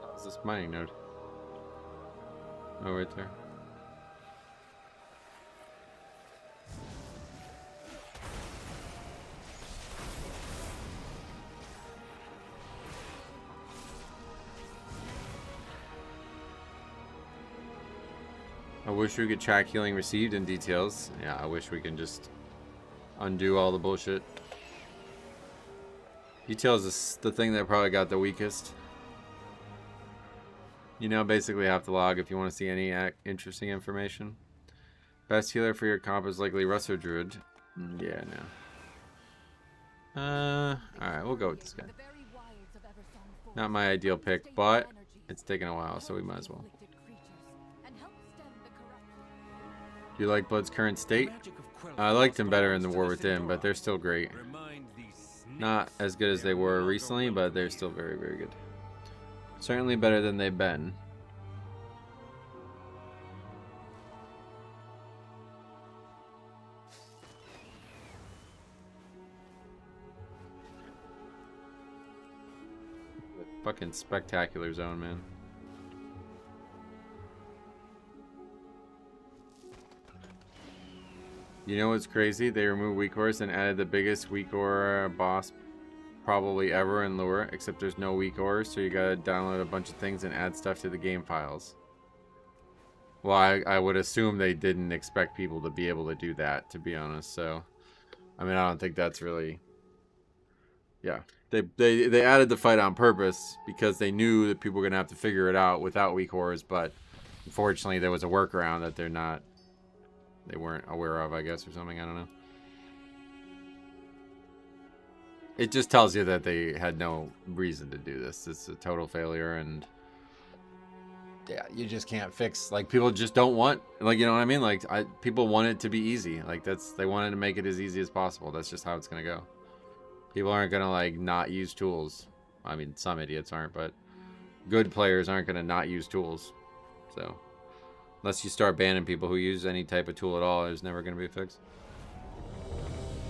How's this mining node? Oh, right there. I wish we could track healing received in details. Yeah, I wish we can just undo all the bullshit. Details is the thing that probably got the weakest. You know, basically have to log if you want to see any interesting information. Best healer for your comp is likely Russo Druid. Yeah, no. Alright, we'll go with this guy. Not my ideal pick, but it's taken a while, so we might as well. Do you like Blood's current state? I liked them better in the War Within, but they're still great. Not as good as they were recently, but they're still very, very good. Certainly better than they've been. Fucking spectacular zone, man. You know what's crazy? They removed weak ores and added the biggest weak ore boss probably ever in lore, except there's no weak ores, so you gotta download a bunch of things and add stuff to the game files. Well, I would assume they didn't expect people to be able to do that, to be honest. So, I mean, I don't think that's really... Yeah. They added the fight on purpose because they knew that people were gonna have to figure it out without weak ores, but unfortunately there was a workaround that they weren't aware of, I guess, or something. I don't know. It just tells you that they had no reason to do this. It's a total failure, and yeah, you just can't fix. Like, people just don't want, like, you know what I mean? Like, people want it to be easy. Like, they wanted to make it as easy as possible. That's just how it's gonna go. People aren't gonna, like, not use tools. I mean, some idiots aren't, but good players aren't gonna not use tools. So, unless you start banning people who use any type of tool at all, there's never gonna be a fix.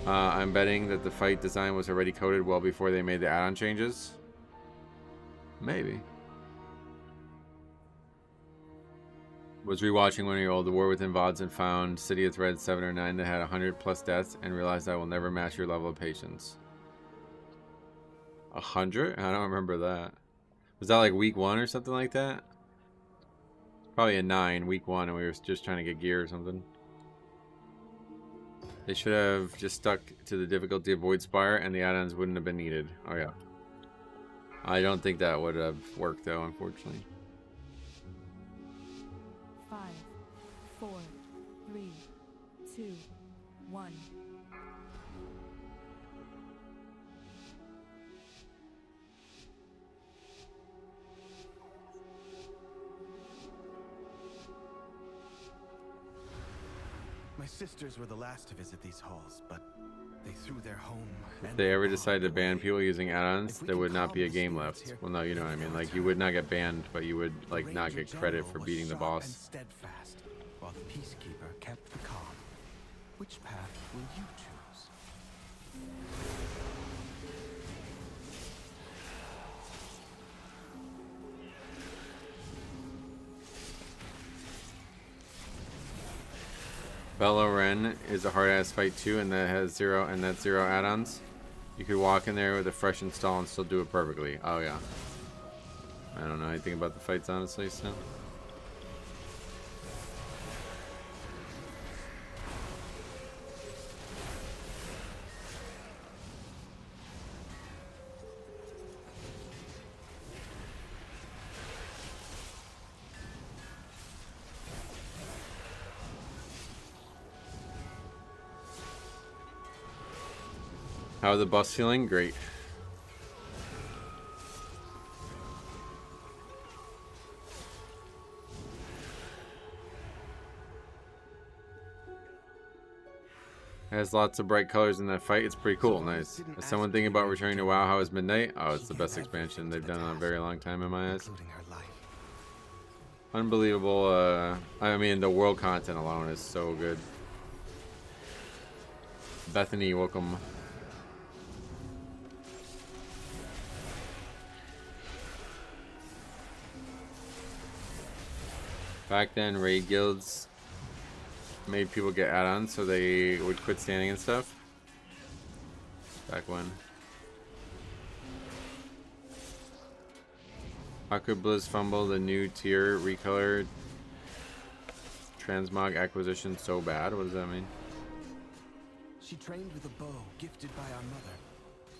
I'm betting that the fight design was already coded well before they made the add-on changes. Maybe. Was rewatching one of your old The War Within VODs and found City of Thread 7 or 9 that had 100 plus deaths and realized I will never match your level of patience. 100? I don't remember that. Was that like week 1 or something like that? Probably a 9, week 1, and we were just trying to get gear or something. They should have just stuck to the difficulty of Void Spire and the add-ons wouldn't have been needed. Oh yeah. I don't think that would have worked though, unfortunately. 5, 4, 3, 2, 1. My sisters were the last to visit these halls, but they threw their home. If they ever decide to ban people using add-ons, there would not be a game left. Well, no, you know what I mean. Like, you would not get banned, but you would, like, not get credit for beating the boss. Steadfast, while the peacekeeper kept the calm. Which path will you choose? Bello Ren is a hard-ass fight too, and that has zero add-ons. You could walk in there with a fresh install and still do it perfectly. Oh yeah. I don't know anything about the fights, honestly, so. How are the buffs feeling? Great. It has lots of bright colors in that fight. It's pretty cool. Nice. Is someone thinking about returning to WoW? How is Midnight? Oh, it's the best expansion they've done in a very long time in my eyes. Unbelievable. I mean, the world content alone is so good. Bethany, welcome. Back then, raid guilds made people get add-ons so they would quit standing and stuff. Back when. How could Blizz fumble the new tier recolor transmog acquisition so bad? What does that mean? She trained with a bow gifted by our mother.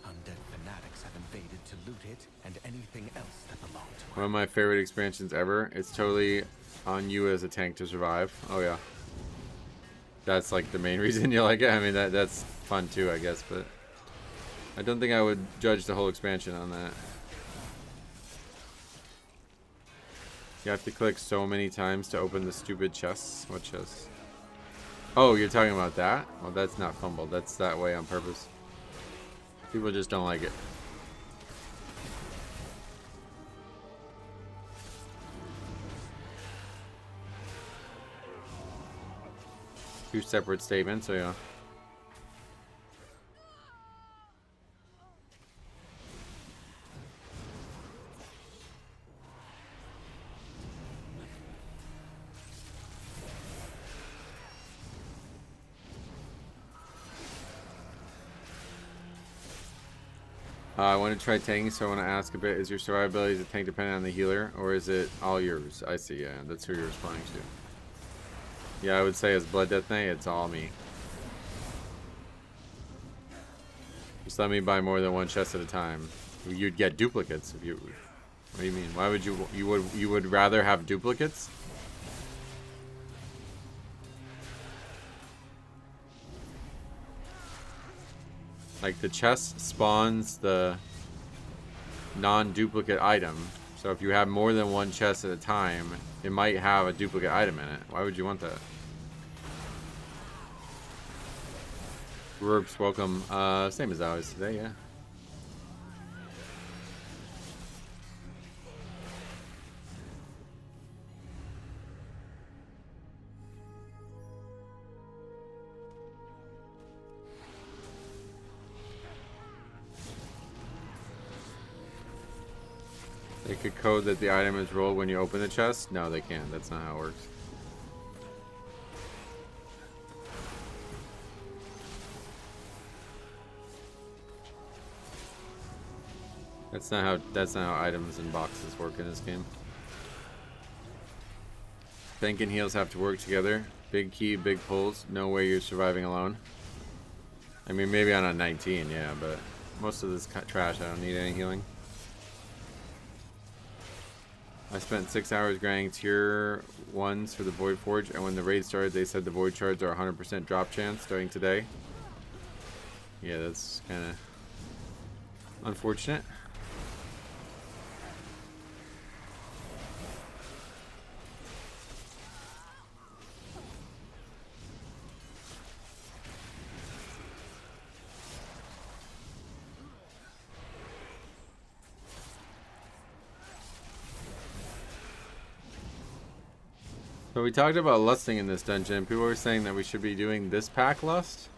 Undead fanatics have invaded to loot it and anything else that belonged to her. One of my favorite expansions ever. It's totally on you as a tank to survive. Oh yeah. That's like the main reason you like it. I mean, that's fun too, I guess, but I don't think I would judge the whole expansion on that. You have to click so many times to open the stupid chests. What chests? Oh, you're talking about that? Well, that's not fumbled. That's that way on purpose. People just don't like it. Two separate statements, so yeah. I want to try tanking, so I want to ask a bit, is your survivability as a tank dependent on the healer, or is it all yours? I see, yeah, that's who you're responding to. Yeah, I would say as Blood Death Knight, it's all me. Just let me buy more than one chest at a time. You'd get duplicates if you... What do you mean? Why would you would rather have duplicates? Like the chest spawns the non-duplicate item. So if you have more than one chest at a time, it might have a duplicate item in it. Why would you want that? Rurps, welcome. Same as always today, yeah. They could code that the item is rolled when you open the chest? No, they can't. That's not how it works. That's not how items and boxes work in this game. Tank and heals have to work together. Big key, big pulls. No way you're surviving alone. I mean, maybe on a 19, yeah, but most of this trash, I don't need any healing. I spent 6 hours grinding tier 1s for the Void Forge, and when the raid started, they said the Void Shards are 100% drop chance starting today. Yeah, that's kind of unfortunate. So we talked about lusting in this dungeon. People were saying that we should be doing this pack lust.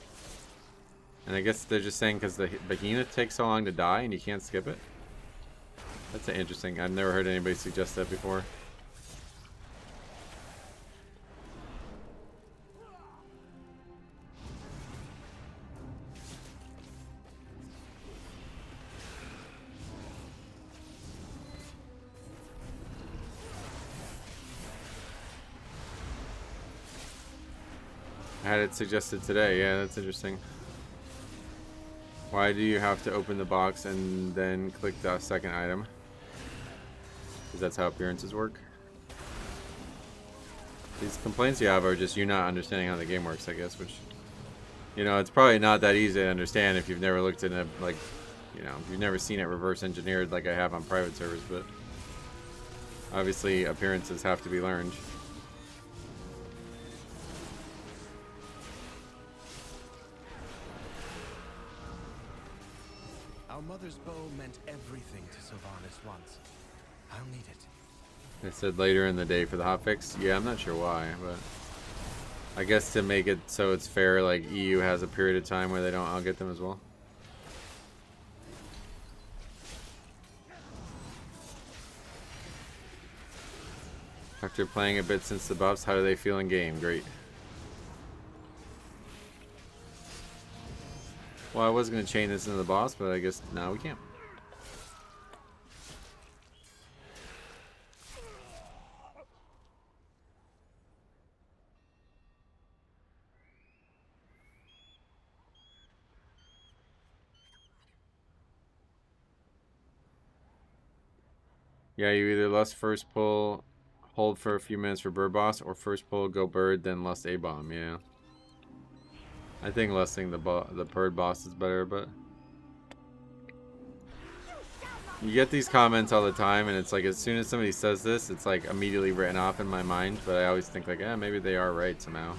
And I guess they're just saying because the behemoth takes so long to die and you can't skip it. That's interesting. I've never heard anybody suggest that before. I had it suggested today. Yeah, that's interesting. Why do you have to open the box and then click the second item? Because that's how appearances work. These complaints you have are just you not understanding how the game works, I guess, which, you know, it's probably not that easy to understand if you've never looked at it, like, you know, if you've never seen it reverse engineered like I have on private servers, but obviously appearances have to be learned. Our mother's bow meant everything to Sylvanas once. I'll need it. They said later in the day for the hotfix. Yeah, I'm not sure why, but I guess to make it so it's fair, like EU has a period of time where they don't all get them as well. After playing a bit since the buffs, how do they feel in game? Great. Well, I was going to chain this into the boss, but I guess now we can't. Yeah, you either lust first pull, hold for a few minutes for bird boss, or first pull, go bird, then lust a bomb. Yeah. I think lusting the bird boss is better, but you get these comments all the time, and it's like as soon as somebody says this, it's like immediately written off in my mind. But I always think like, maybe they are right somehow.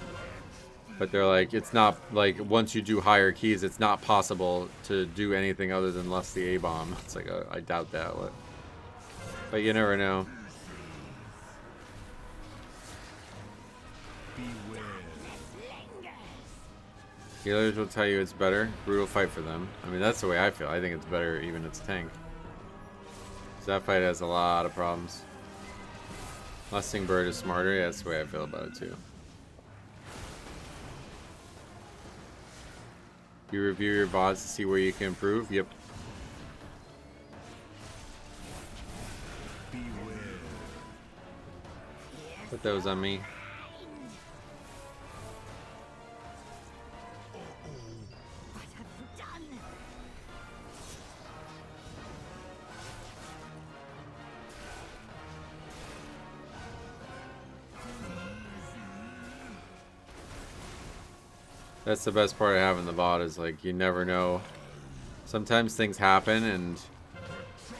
But they're like, it's not like once you do higher keys, it's not possible to do anything other than lust the a bomb. It's like I doubt that. But you never know. Healers will tell you it's better. Brutal fight for them. I mean, that's the way I feel. I think it's better even it's tank. That fight has a lot of problems. Lusting bird is smarter. Yeah, that's the way I feel about it too. You review your VODs to see where you can improve. Yep. Put those on me. That's the best part of having the bot is like you never know. Sometimes things happen and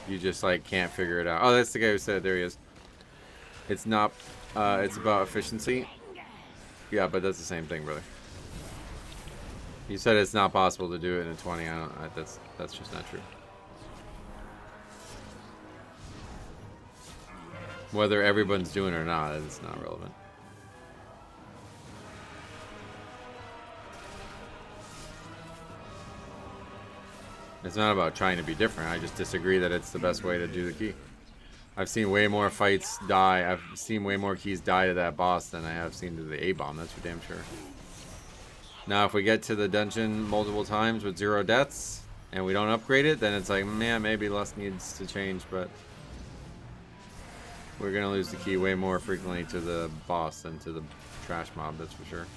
you just like can't figure it out. Oh, that's the guy who said there he is. It's not it's about efficiency. Yeah, but that's the same thing, brother. You said it's not possible to do it in a 20. That's just not true. Whether everyone's doing it or not, it's not relevant. It's not about trying to be different. I just disagree that it's the best way to do the key. I've seen way more fights die. I've seen way more keys die to that boss than I have seen to the A-bomb. That's for damn sure. Now, if we get to the dungeon multiple times with 0 deaths and we don't upgrade it, then it's like, man, maybe less needs to change, but we're going to lose the key way more frequently to the boss than to the trash mob, that's for sure.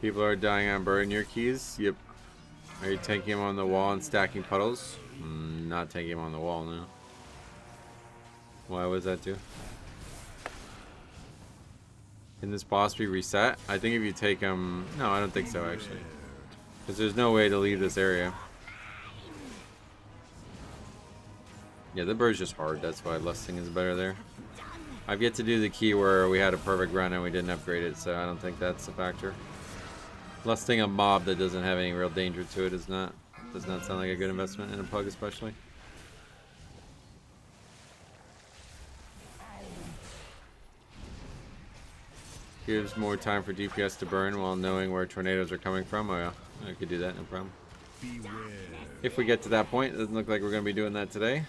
People are dying on bird in your keys? Yep. Are you taking him on the wall and stacking puddles? Not taking him on the wall, no. Why was that do? Can this boss be reset? I think if you take him... No, I don't think so, actually. Because there's no way to leave this area. Yeah, the bird's just hard. That's why lusting is better there. I've yet to do the key where we had a perfect run and we didn't upgrade it, so I don't think that's a factor. Lusting a mob that doesn't have any real danger to it does not sound like a good investment in a pug, especially. Gives more time for DPS to burn while knowing where tornadoes are coming from. Oh yeah, I could do that, no problem. If we get to that point, it doesn't look like we're going to be doing that today.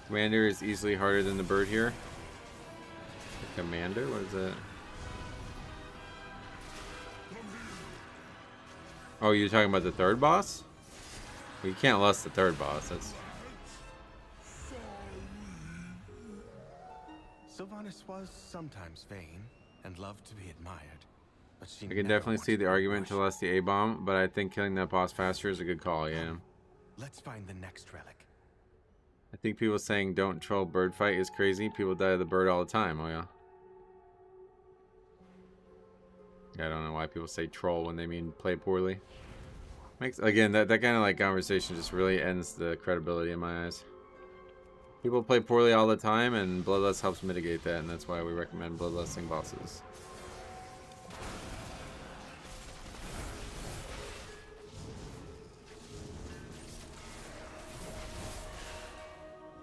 Commander is easily harder than the bird here. The commander? What is that? Oh, you're talking about the third boss? Well, you can't lust the third boss. That's... Sylvanas was sometimes vain and loved to be admired, but she I can never definitely see wanted the to be argument to worshipped. less the A-bomb, but I think killing that boss faster is a good call, yeah. Let's find the next relic. I think people saying don't troll bird fight is crazy. People die of the bird all the time, oh yeah. Yeah, I don't know why people say troll when they mean play poorly. Again, that kind of like conversation just really ends the credibility in my eyes. People play poorly all the time, and Bloodlust helps mitigate that, and that's why we recommend Bloodlusting bosses.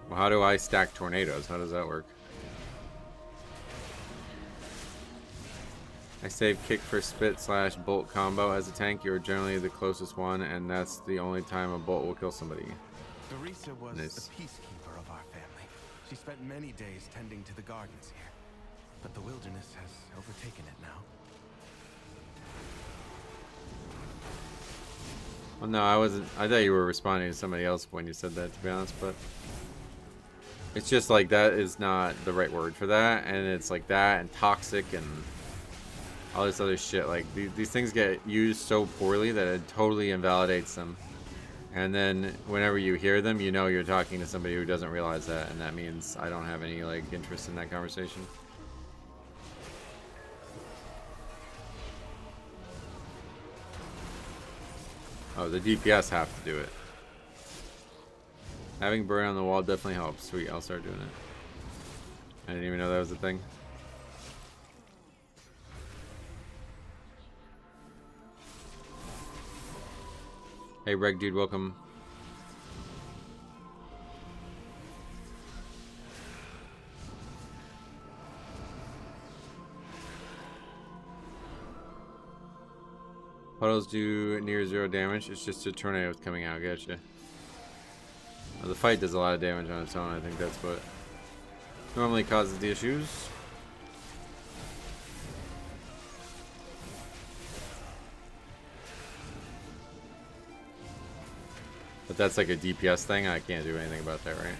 Well, how do I stack tornadoes? How does that work? I save kick for spit/bolt combo as a tank. You're generally the closest one, and that's the only time a bolt will kill somebody. Teresa was Nice. the peacekeeper of our family. She spent many days tending to the gardens here, but the wilderness has overtaken it now. Well, no, I wasn't. I thought you were responding to somebody else when you said that, to be honest, but it's just like that is not the right word for that, and it's like that and toxic and all this other shit. Like these things get used so poorly that it totally invalidates them. And then whenever you hear them, you know you're talking to somebody who doesn't realize that, and that means I don't have any like interest in that conversation. Oh, the DPS have to do it. Having burn on the wall definitely helps. Sweet, I'll start doing it. I didn't even know that was a thing. Hey, Reg Dude, welcome. Puddles do near 0 damage. It's just a tornado coming out. Gotcha. Well, the fight does a lot of damage on its own. I think that's what normally causes the issues. But that's like a DPS thing. I can't do anything about that, right?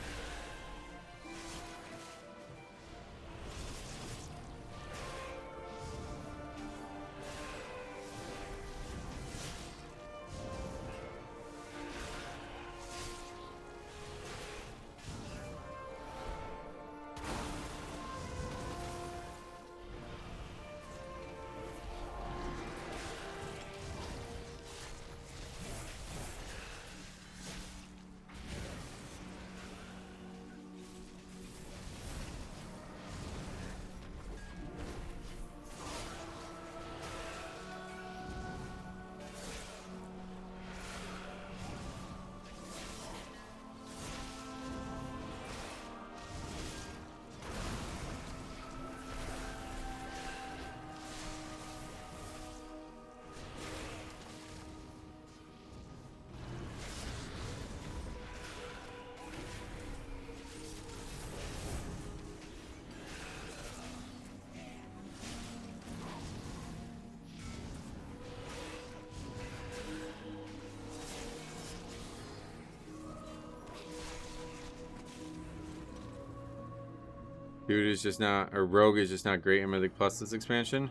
Dude is just not, or Rogue is just not great in Mythic Plus this expansion.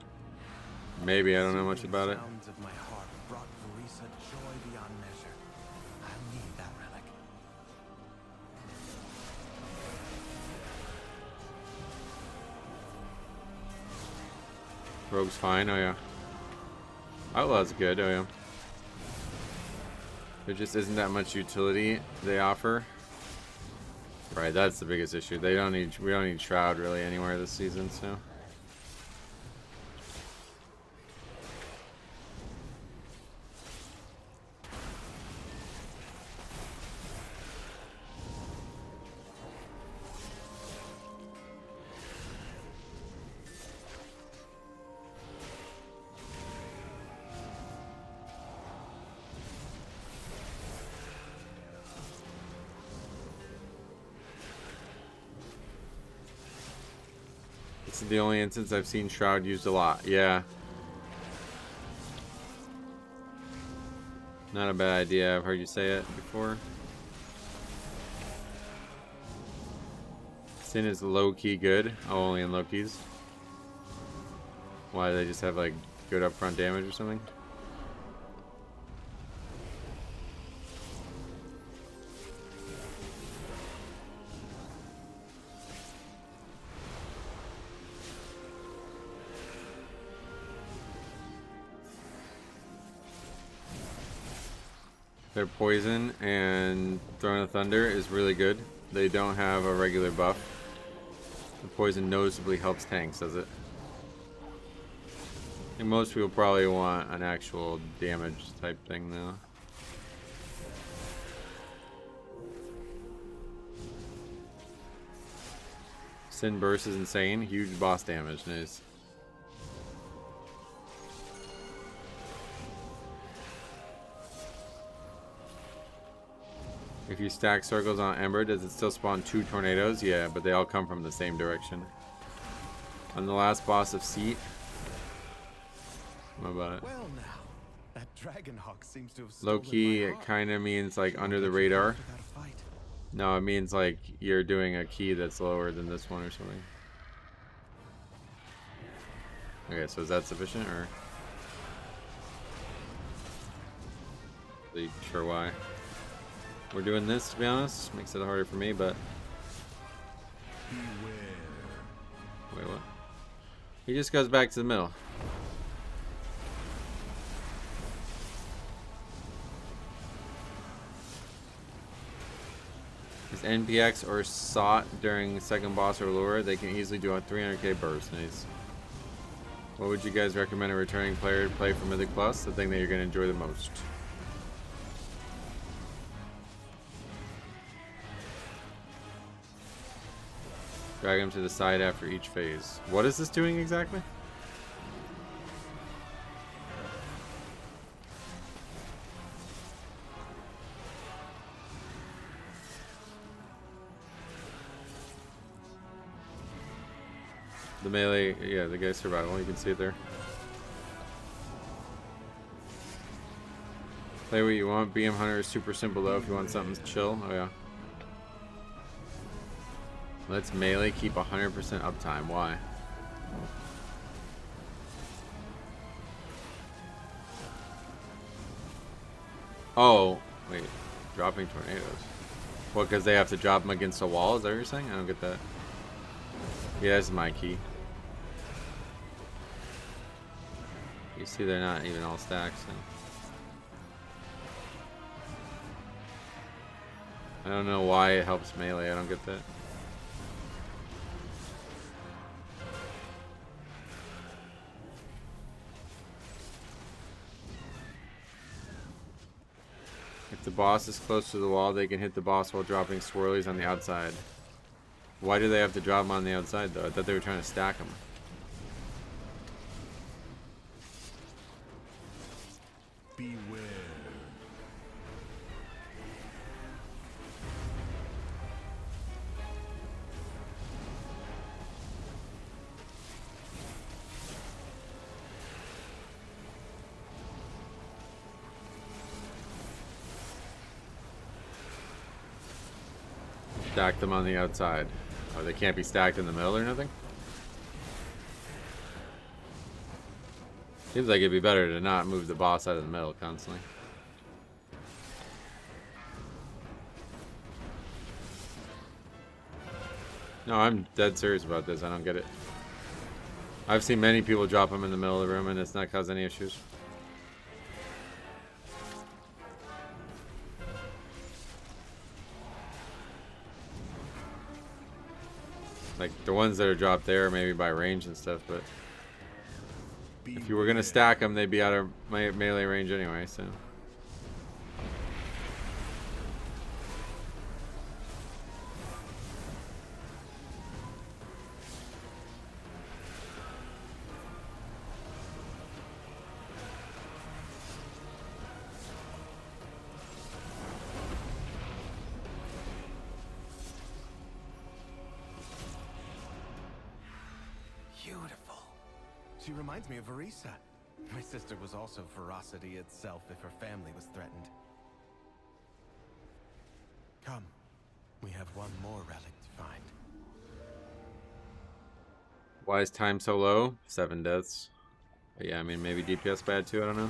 Maybe, I don't know much about it. Sounds of my heart brought Teresa joy beyond measure. I need that relic. Rogue's fine, oh yeah. Outlaw's good, oh yeah. There just isn't that much utility they offer. Right, that's the biggest issue. We don't need Shroud really anywhere this season, so. This is the only instance I've seen Shroud used a lot. Yeah. Not a bad idea. I've heard you say it before. Sin is low-key good. Oh, only in low-keys. Why, they just have like good upfront damage or something? Their poison and Throne of Thunder is really good. They don't have a regular buff. The poison noticeably helps tanks, does it? I think most people probably want an actual damage type thing though. Sin Burst is insane. Huge boss damage. Nice. If you stack circles on Ember, does it still spawn 2 tornadoes? Yeah, but they all come from the same direction. On the last boss of Seat. What about it? Well now, that Dragonhawk seems to have Low key, it kind of means like under the radar. No, it means like you're doing a key that's lower than this one or something. Okay, so is that sufficient or? Are you sure why? We're doing this, to be honest. Makes it harder for me, but... Wait, what? He just goes back to the middle. Is NPX or sought during second boss or lower? They can easily do a 300k burst. Nice. What would you guys recommend a returning player to play for Mythic Plus? The thing that you're going to enjoy the most. Drag him to the side after each phase. What is this doing exactly? The melee, yeah, the guy's survival, you can see it there. Play what you want. BM Hunter is super simple though if you want something chill. Oh yeah. Let's melee keep 100% uptime. Why? Oh, wait. Dropping tornadoes. What, because they have to drop them against a wall? Is that what you're saying? I don't get that. Yeah, this is my key. You see they're not even all stacked, so. I don't know why it helps melee. I don't get that. If the boss is close to the wall, they can hit the boss while dropping swirlies on the outside. Why do they have to drop them on the outside, though? I thought they were trying to stack them. Beware. Stack them on the outside. Oh, they can't be stacked in the middle or nothing? Seems like it'd be better to not move the boss out of the middle constantly. No, I'm dead serious about this. I don't get it. I've seen many people drop them in the middle of the room and it's not caused any issues. Like the ones that are dropped there, maybe by range and stuff, but if you were gonna stack them, they'd be out of melee range anyway. So She reminds me of Verisa. My sister was also ferocity itself if her family was threatened. Come, we have one more relic to find. Why is time so low? 7 deaths. But yeah, I mean, maybe DPS bad too, I don't know.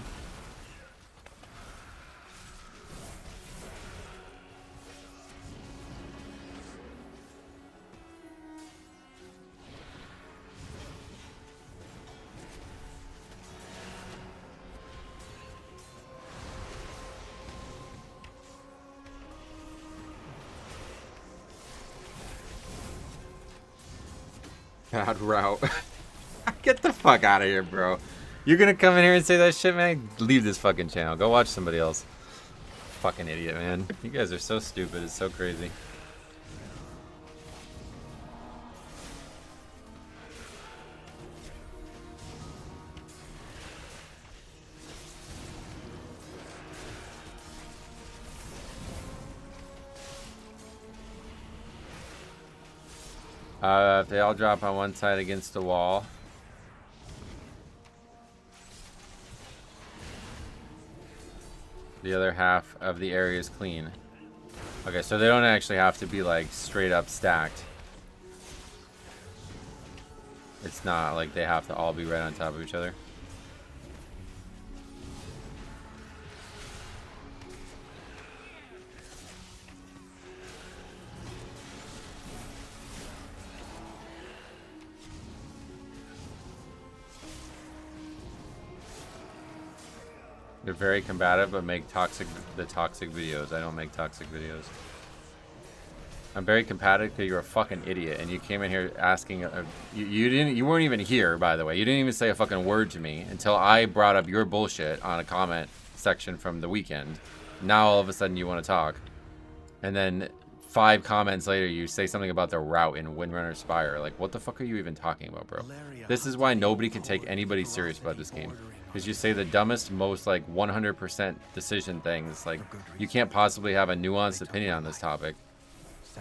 Bad route. Get the fuck out of here, bro. You're gonna come in here and say that shit, man? Leave this fucking channel. Go watch somebody else. Fucking idiot, man. You guys are so stupid. It's so crazy. If they all drop on one side against the wall. The other half of the area is clean. Okay, so they don't actually have to be like straight up stacked. It's not like they have to all be right on top of each other. They're very combative, but make toxic videos. I don't make toxic videos. I'm very combative because you're a fucking idiot, and you came in here asking. You weren't even here, by the way. You didn't even say a fucking word to me until I brought up your bullshit on a comment section from the weekend. Now all of a sudden you want to talk, and then 5 comments later you say something about the route in Windrunner Spire. Like, what the fuck are you even talking about, bro? This is why nobody can take anybody serious about this game. Because you say the dumbest, most like 100% decision things. Like, you can't possibly have a nuanced opinion on this topic.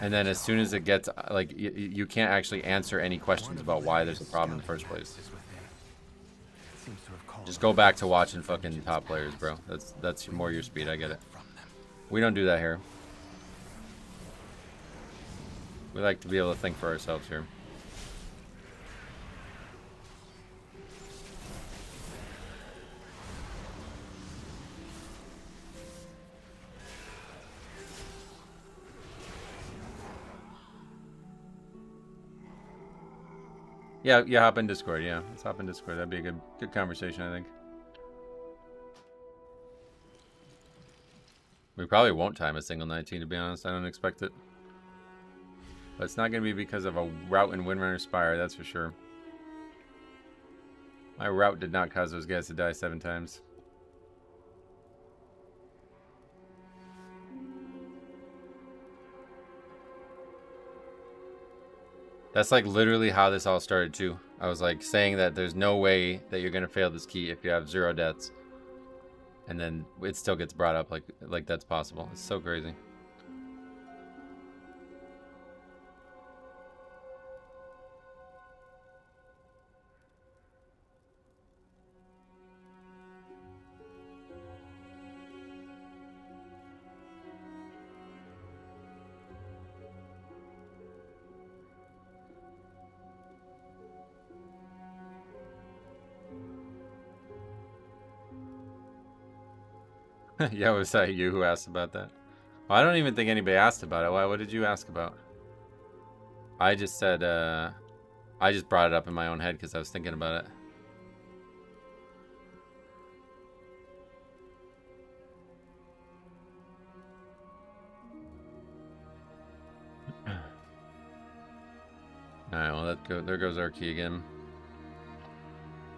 And then as soon as it gets, like, you can't actually answer any questions about why there's a problem in the first place. Just go back to watching fucking top players, bro. That's more your speed, I get it. We don't do that here. We like to be able to think for ourselves here. Yeah, hop in Discord. Yeah, let's hop in Discord. That'd be a good conversation, I think. We probably won't time a single 19, to be honest. I don't expect it. But it's not going to be because of a route in Windrunner Spire, that's for sure. My route did not cause those guys to die 7 times. That's like literally how this all started too. I was like saying that there's no way that you're gonna fail this key if you have 0 deaths. And then it still gets brought up like that's possible. It's so crazy. Yeah, was that you who asked about that? Well, I don't even think anybody asked about it. Why? What did you ask about? I just said, I just brought it up in my own head because I was thinking about it. Alright, well, there goes our key again.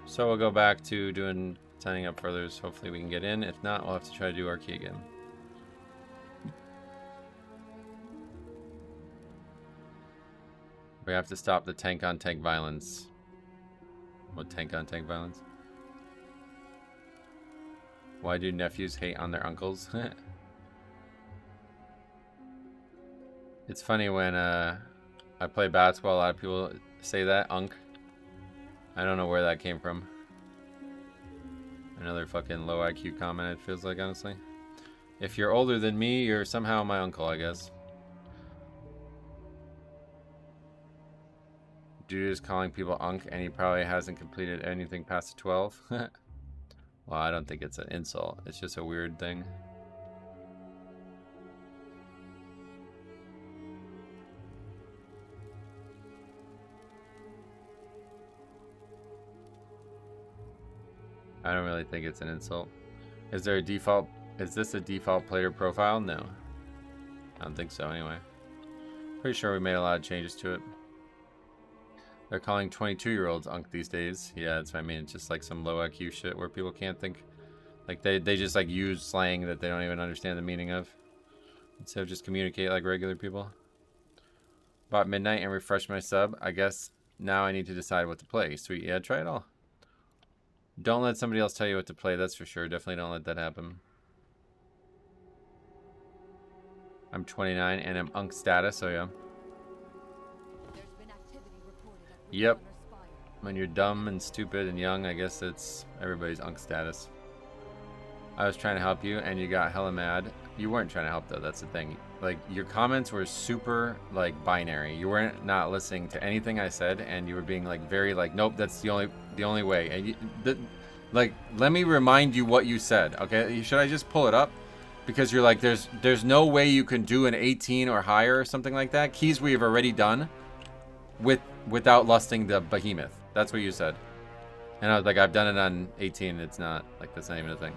So we'll go back to signing up for others. Hopefully we can get in. If not, we'll have to try to do our key again. We have to stop the tank-on-tank violence. What tank-on-tank violence? Why do nephews hate on their uncles? It's funny when I play basketball, a lot of people say that, unk. I don't know where that came from. Another fucking low IQ comment, it feels like, honestly. If you're older than me, you're somehow my uncle, I guess. Dude is calling people unk, and he probably hasn't completed anything past the 12. Well, I don't think it's an insult. It's just a weird thing. I don't really think it's an insult. Is there a default? Is this a default player profile? No. I don't think so anyway. Pretty sure we made a lot of changes to it. They're calling 22-year-olds unk these days. Yeah, that's what I mean. It's just like some low IQ shit where people can't think. Like they just like use slang that they don't even understand the meaning of. Instead of just communicate like regular people. Bought midnight and refreshed my sub. I guess now I need to decide what to play. Sweet. Yeah, try it all. Don't let somebody else tell you what to play, that's for sure. Definitely don't let that happen. I'm 29 and I'm unk status, so yeah. Yep. When you're dumb and stupid and young, I guess it's everybody's unk status. I was trying to help you and you got hella mad. You weren't trying to help though, that's the thing. Like your comments were super like binary. You weren't not listening to anything I said and you were being like very like, nope, that's the only way. And you, like, let me remind you what you said, okay? Should I just pull it up? Because you're like, there's no way you can do an 18 or higher or something like that. Keys we have already done without lusting the behemoth. That's what you said. And I was like, I've done it on 18. It's not, like, that's not even a thing.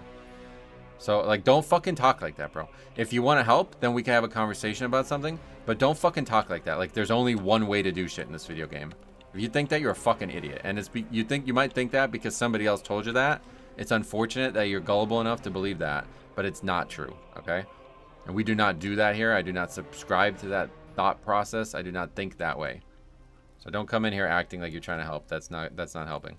So, like, don't fucking talk like that, bro. If you want to help, then we can have a conversation about something. But don't fucking talk like that. Like, there's only one way to do shit in this video game. If you think that, you're a fucking idiot. And you might think that because somebody else told you that. It's unfortunate that you're gullible enough to believe that. But it's not true, okay? And we do not do that here. I do not subscribe to that thought process. I do not think that way. So don't come in here acting like you're trying to help. That's not helping.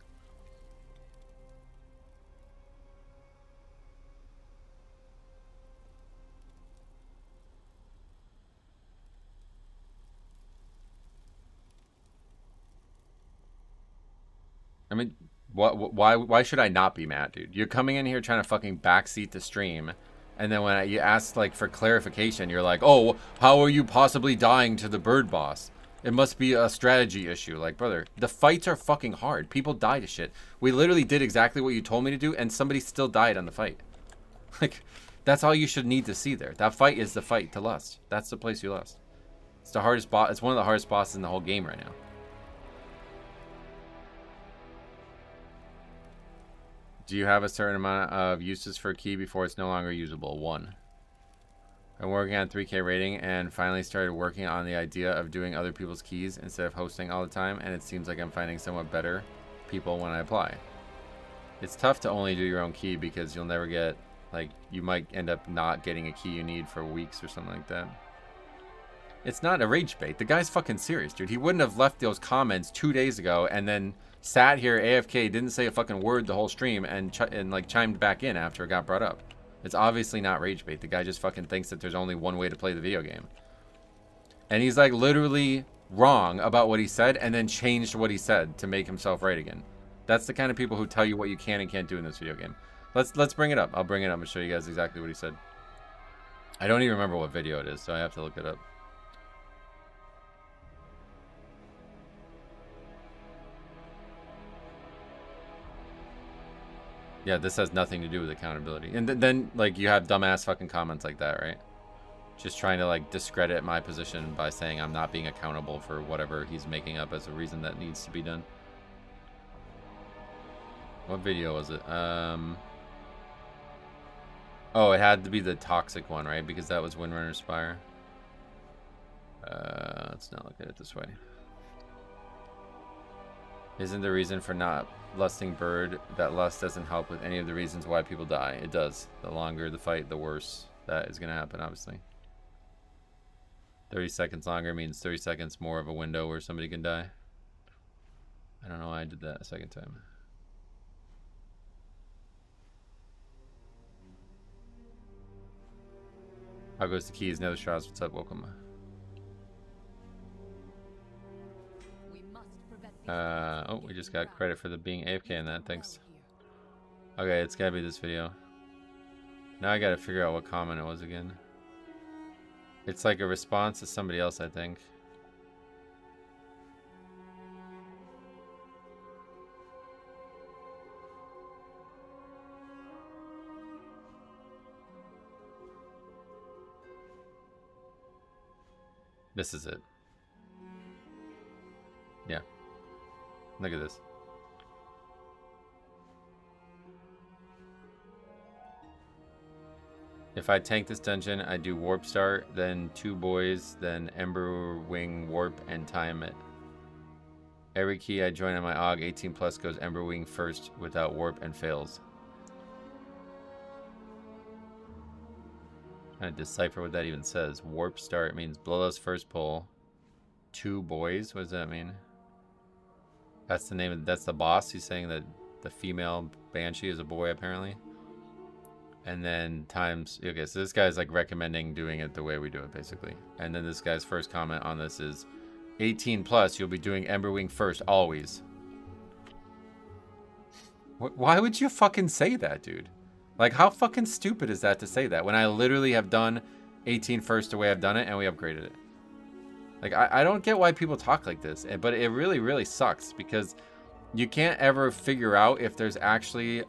I mean, why should I not be mad, dude? You're coming in here trying to fucking backseat the stream, and then when you ask like for clarification, you're like, "Oh, how are you possibly dying to the bird boss? It must be a strategy issue." Like, brother, the fights are fucking hard. People die to shit. We literally did exactly what you told me to do, and somebody still died on the fight. Like, that's all you should need to see there. That fight is the fight to lust. That's the place you lust. It's the hardest boss. It's one of the hardest bosses in the whole game right now. Do you have a certain amount of uses for a key before it's no longer usable? 1. I'm working on 3K rating and finally started working on the idea of doing other people's keys instead of hosting all the time, and it seems like I'm finding somewhat better people when I apply. It's tough to only do your own key because you'll never get, like, you might end up not getting a key you need for weeks or something like that. It's not a rage bait. The guy's fucking serious, dude. He wouldn't have left those comments 2 days ago and then sat here AFK, didn't say a fucking word the whole stream, and like chimed back in after it got brought up. It's obviously not rage bait. The guy just fucking thinks that there's only one way to play the video game. And he's like literally wrong about what he said and then changed what he said to make himself right again. That's the kind of people who tell you what you can and can't do in this video game. Let's bring it up. I'll bring it up and show you guys exactly what he said. I don't even remember what video it is, so I have to look it up. Yeah, this has nothing to do with accountability. And then, like, you have dumbass fucking comments like that, right? Just trying to, like, discredit my position by saying I'm not being accountable for whatever he's making up as a reason that needs to be done. What video was it? Oh, it had to be the toxic one, right? Because that was Windrunner Spire. Let's not look at it this way. Isn't the reason for not lusting bird that lust doesn't help with any of the reasons why people die? It does. The longer the fight, the worse that is going to happen, obviously. 30 seconds longer means 30 seconds more of a window where somebody can die. I don't know why I did that a second time. How goes the keys? Nether Straws, what's up? Welcome. Oh, we just got credit for the being AFK in that. Thanks. Okay, it's gotta be this video. Now I gotta figure out what comment it was again. It's like a response to somebody else, I think. This is it. Yeah. Look at this. If I tank this dungeon, I do warp start, then 2 boys, then ember wing warp and time it. Every key I join on my AUG 18 plus goes ember wing first without warp and fails. Trying to decipher what that even says. Warp start means Bloodlust first pull. 2 boys, what does that mean? That's the name of, that's the boss. He's saying that the female banshee is a boy apparently. And then times, okay, so this guy's like recommending doing it the way we do it basically. And then this guy's first comment on this is 18 plus, you'll be doing Emberwing first always. Why would you fucking say that, dude? Like, how fucking stupid is that to say that when I literally have done 18 first the way I've done it and we upgraded it? Like, I don't get why people talk like this, but it really, really sucks because you can't ever figure out if there's actually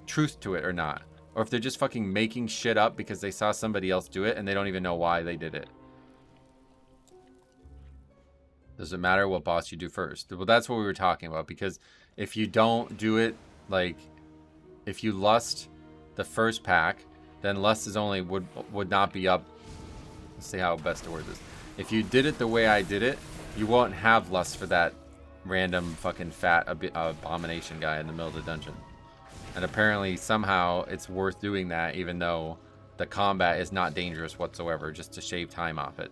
truth to it or not. Or if they're just fucking making shit up because they saw somebody else do it and they don't even know why they did it. Does it matter what boss you do first? Well, that's what we were talking about. Because if you don't do it, like, if you lust the first pack, then lust is only would not be up. Let's see how best to word this. If you did it the way I did it, you won't have lust for that random fucking fat abomination guy in the middle of the dungeon. And apparently, somehow, it's worth doing that, even though the combat is not dangerous whatsoever, just to shave time off it.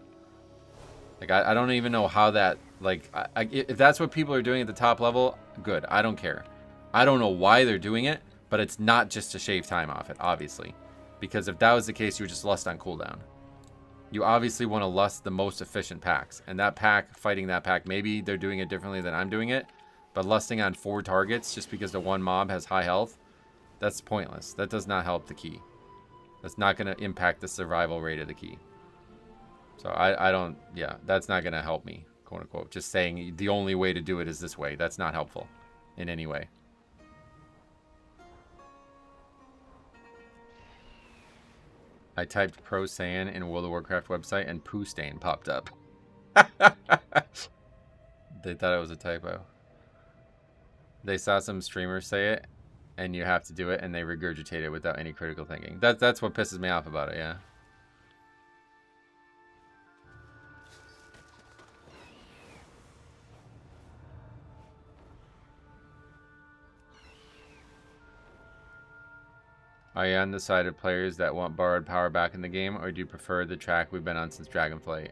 Like, I don't even know how that, like, if that's what people are doing at the top level, good. I don't care. I don't know why they're doing it, but it's not just to shave time off it, obviously. Because if that was the case, you would just lust on cooldown. You obviously want to lust the most efficient packs. And that pack, fighting that pack, maybe they're doing it differently than I'm doing it. But lusting on 4 targets just because the one mob has high health, that's pointless. That does not help the key. That's not going to impact the survival rate of the key. So I don't, yeah, that's not going to help me, quote unquote. Just saying the only way to do it is this way. That's not helpful in any way. I typed Pro Saiyan in World of Warcraft website and Poo Stain popped up. They thought it was a typo. They saw some streamers say it, and you have to do it, and they regurgitate it without any critical thinking. That's what pisses me off about it, yeah. Are you on the side of players that want borrowed power back in the game, or do you prefer the track we've been on since Dragonflight?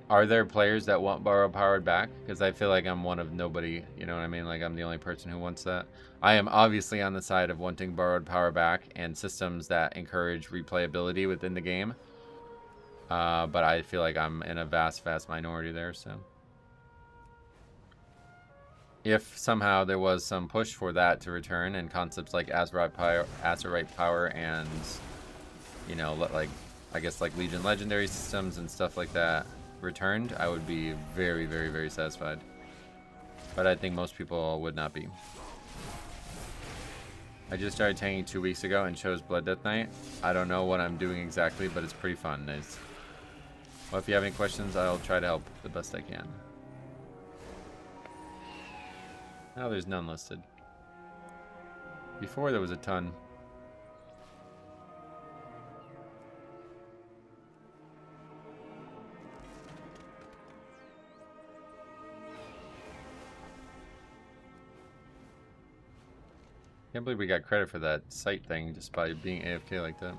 Are there players that want borrowed power back? Because I feel like I'm one of nobody, you know what I mean? Like, I'm the only person who wants that. I am obviously on the side of wanting borrowed power back and systems that encourage replayability within the game. But I feel like I'm in a vast minority there, so. If somehow there was some push for that to return and concepts like Azerite power and, you know, like, I guess like Legion legendary systems and stuff like that returned, I would be very, very, very satisfied. But I think most people would not be. I just started tanking 2 weeks ago and chose Blood Death Knight. I don't know what I'm doing exactly, but it's pretty fun. Well, if you have any questions, I'll try to help the best I can. Now there's none listed. Before there was a ton. Can't believe we got credit for that site thing just by being AFK like that.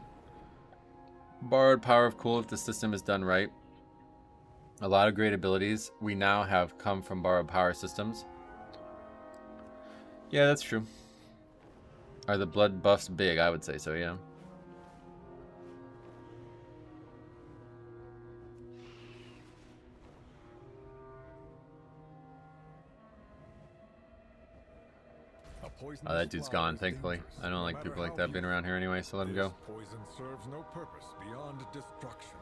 Borrowed power of cool if the system is done right. A lot of great abilities we now have come from borrowed power systems. Yeah, that's true. Are the blood buffs big? I would say so, yeah. Oh, that dude's gone, thankfully. I don't like people like that being around here anyway, so let him go. Poison serves no purpose beyond destruction.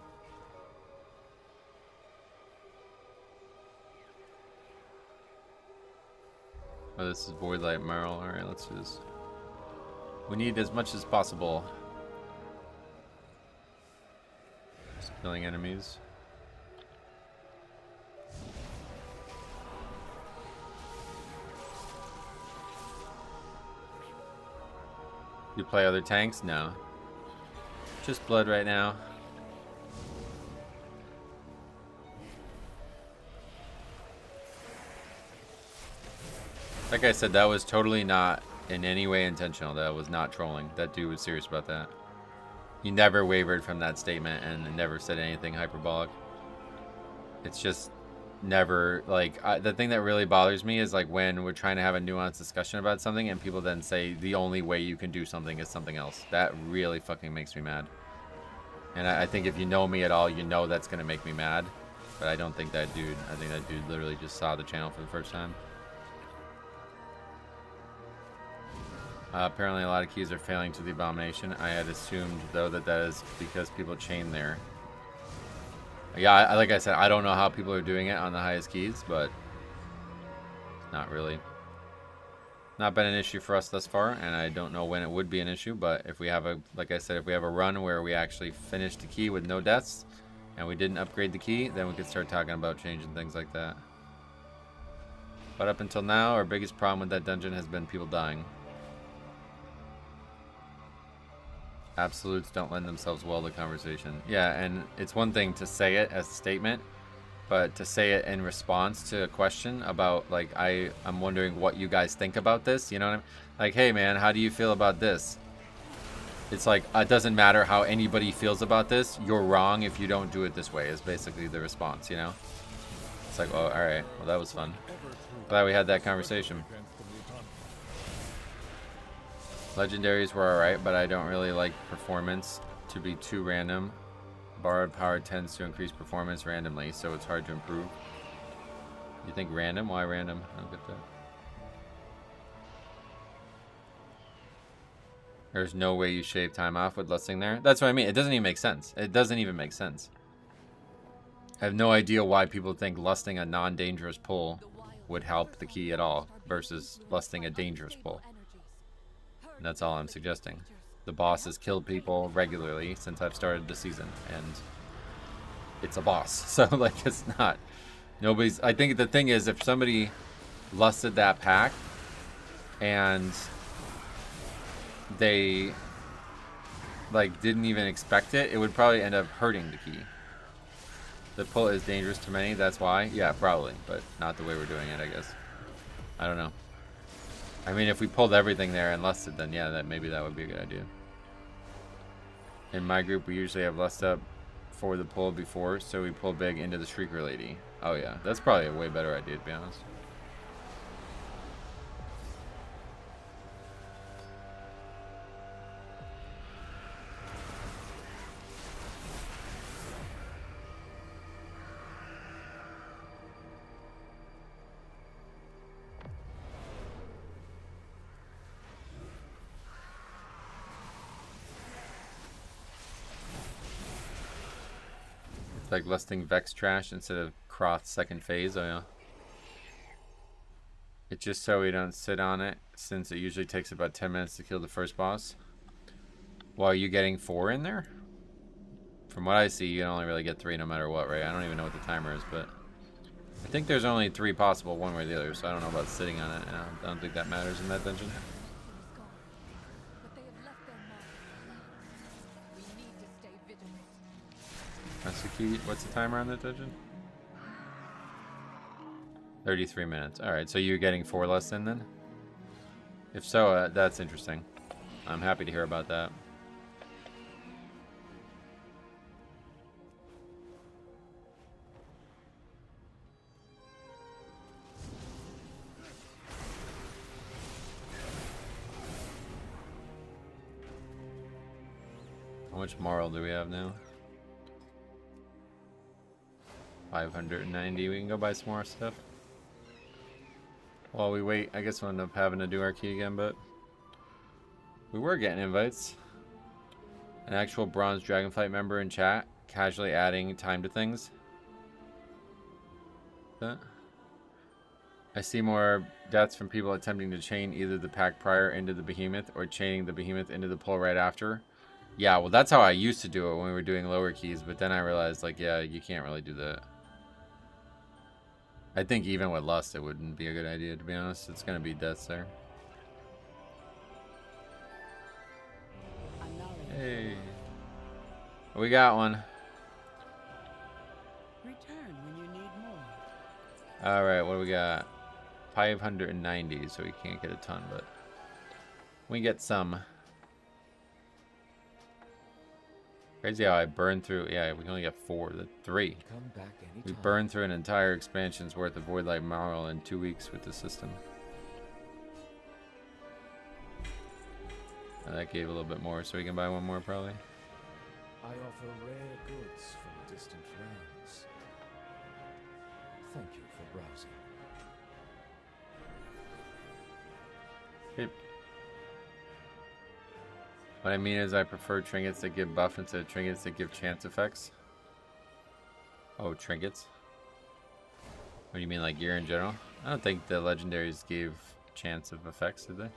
Oh, this is Voidlight Merle. Alright, let's do this. We need as much as possible. Just killing enemies. You play other tanks? No. Just blood right now. Like I said, that was totally not in any way intentional. That was not trolling. That dude was serious about that. He never wavered from that statement and never said anything hyperbolic. It's just never, like, the thing that really bothers me is like when we're trying to have a nuanced discussion about something and people then say the only way you can do something is something else. That really fucking makes me mad. And I think if you know me at all, you know that's gonna make me mad. But I don't think that dude, I think that dude literally just saw the channel for the first time. Apparently a lot of keys are failing to the abomination. I had assumed though that is because people chain there. Yeah, like I said, I don't know how people are doing it on the highest keys, but not really. Not been an issue for us thus far, and I don't know when it would be an issue, but if we have a, like I said, if we have a run where we actually finish the key with no deaths, and we didn't upgrade the key, then we could start talking about changing things like that. But up until now, our biggest problem with that dungeon has been people dying. Absolutes don't lend themselves well to conversation. Yeah, and it's one thing to say it as a statement, but to say it in response to a question about, like, I'm wondering what you guys think about this, you know what I mean? Like, hey man, how do you feel about this? It's like, it doesn't matter how anybody feels about this, you're wrong if you don't do it this way, is basically the response, you know? It's like, oh, alright, well that was fun. Glad we had that conversation. Legendaries were alright, but I don't really like performance to be too random. Borrowed power tends to increase performance randomly, so it's hard to improve. You think random? Why random? I don't get that. There's no way you shave time off with lusting there. That's what I mean. It doesn't even make sense. It doesn't even make sense. I have no idea why people think lusting a non-dangerous pull would help the key at all versus lusting a dangerous pull. And that's all I'm suggesting. The boss has killed people regularly since I've started the season, and it's a boss. So, like, it's not... Nobody's... I think the thing is, if somebody lusted that pack, and they, like, didn't even expect it, it would probably end up hurting the key. The pull is dangerous to many, that's why? Yeah, probably, but not the way we're doing it, I guess. I don't know. I mean, if we pulled everything there and lusted, then yeah, maybe that would be a good idea. In my group, we usually have lust up for the pull before, so we pull big into the Shrieker Lady. Oh yeah, that's probably a way better idea, to be honest. Like lusting Vex Trash instead of Croth's second phase. Oh yeah. It's just so we don't sit on it, since it usually takes about 10 minutes to kill the first boss. Well, are you getting 4 in there? From what I see, you can only really get 3 no matter what, right? I don't even know what the timer is, but I think there's only 3 possible one way or the other, so I don't know about sitting on it. I don't think that matters in that dungeon. That's the key. What's the timer on that dungeon? 33 minutes. Alright, so you're getting 4 less in then? If so, that's interesting. I'm happy to hear about that. How much moral do we have now? 590. We can go buy some more stuff. While we wait, I guess we'll end up having to do our key again, but we were getting invites. An actual bronze Dragonflight member in chat, casually adding time to things. I see more deaths from people attempting to chain either the pack prior into the behemoth or chaining the behemoth into the pull right after. Yeah, well that's how I used to do it when we were doing lower keys, but then I realized, like, yeah, you can't really do that. I think even with lust, it wouldn't be a good idea, to be honest. It's going to be deaths there. Hey. We got one. Return when you need more. Alright, what do we got? 590, so we can't get a ton, but we get some. Crazy how I burned through. Yeah, we can only get 4. The 3. Come back We anytime. burned through an entire expansion's worth of Void Light Marl in 2 weeks with the system. And that gave a little bit more, so we can buy one more probably. I offer rare goods from distant lands. Thank you for browsing. Yep. What I mean is I prefer trinkets that give buff instead of trinkets that give chance effects. Oh, trinkets? What do you mean, like gear in general? I don't think the legendaries gave chance of effects, did they?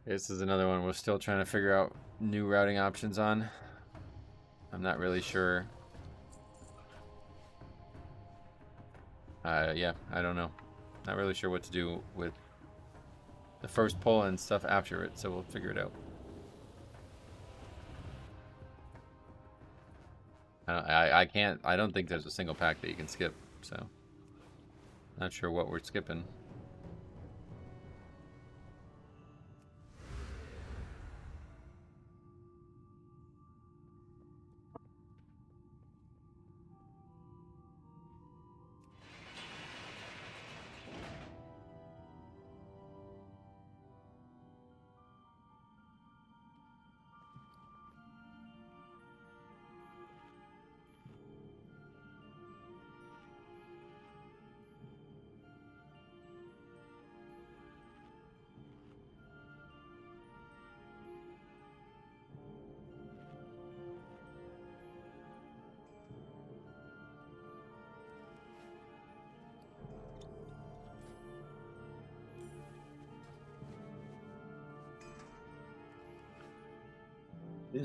This is another one we're still trying to figure out new routing options on. I'm not really sure. Yeah, I don't know. Not really sure what to do with the first pull and stuff after it, so we'll figure it out. I don't think there's a single pack that you can skip, so not sure what we're skipping.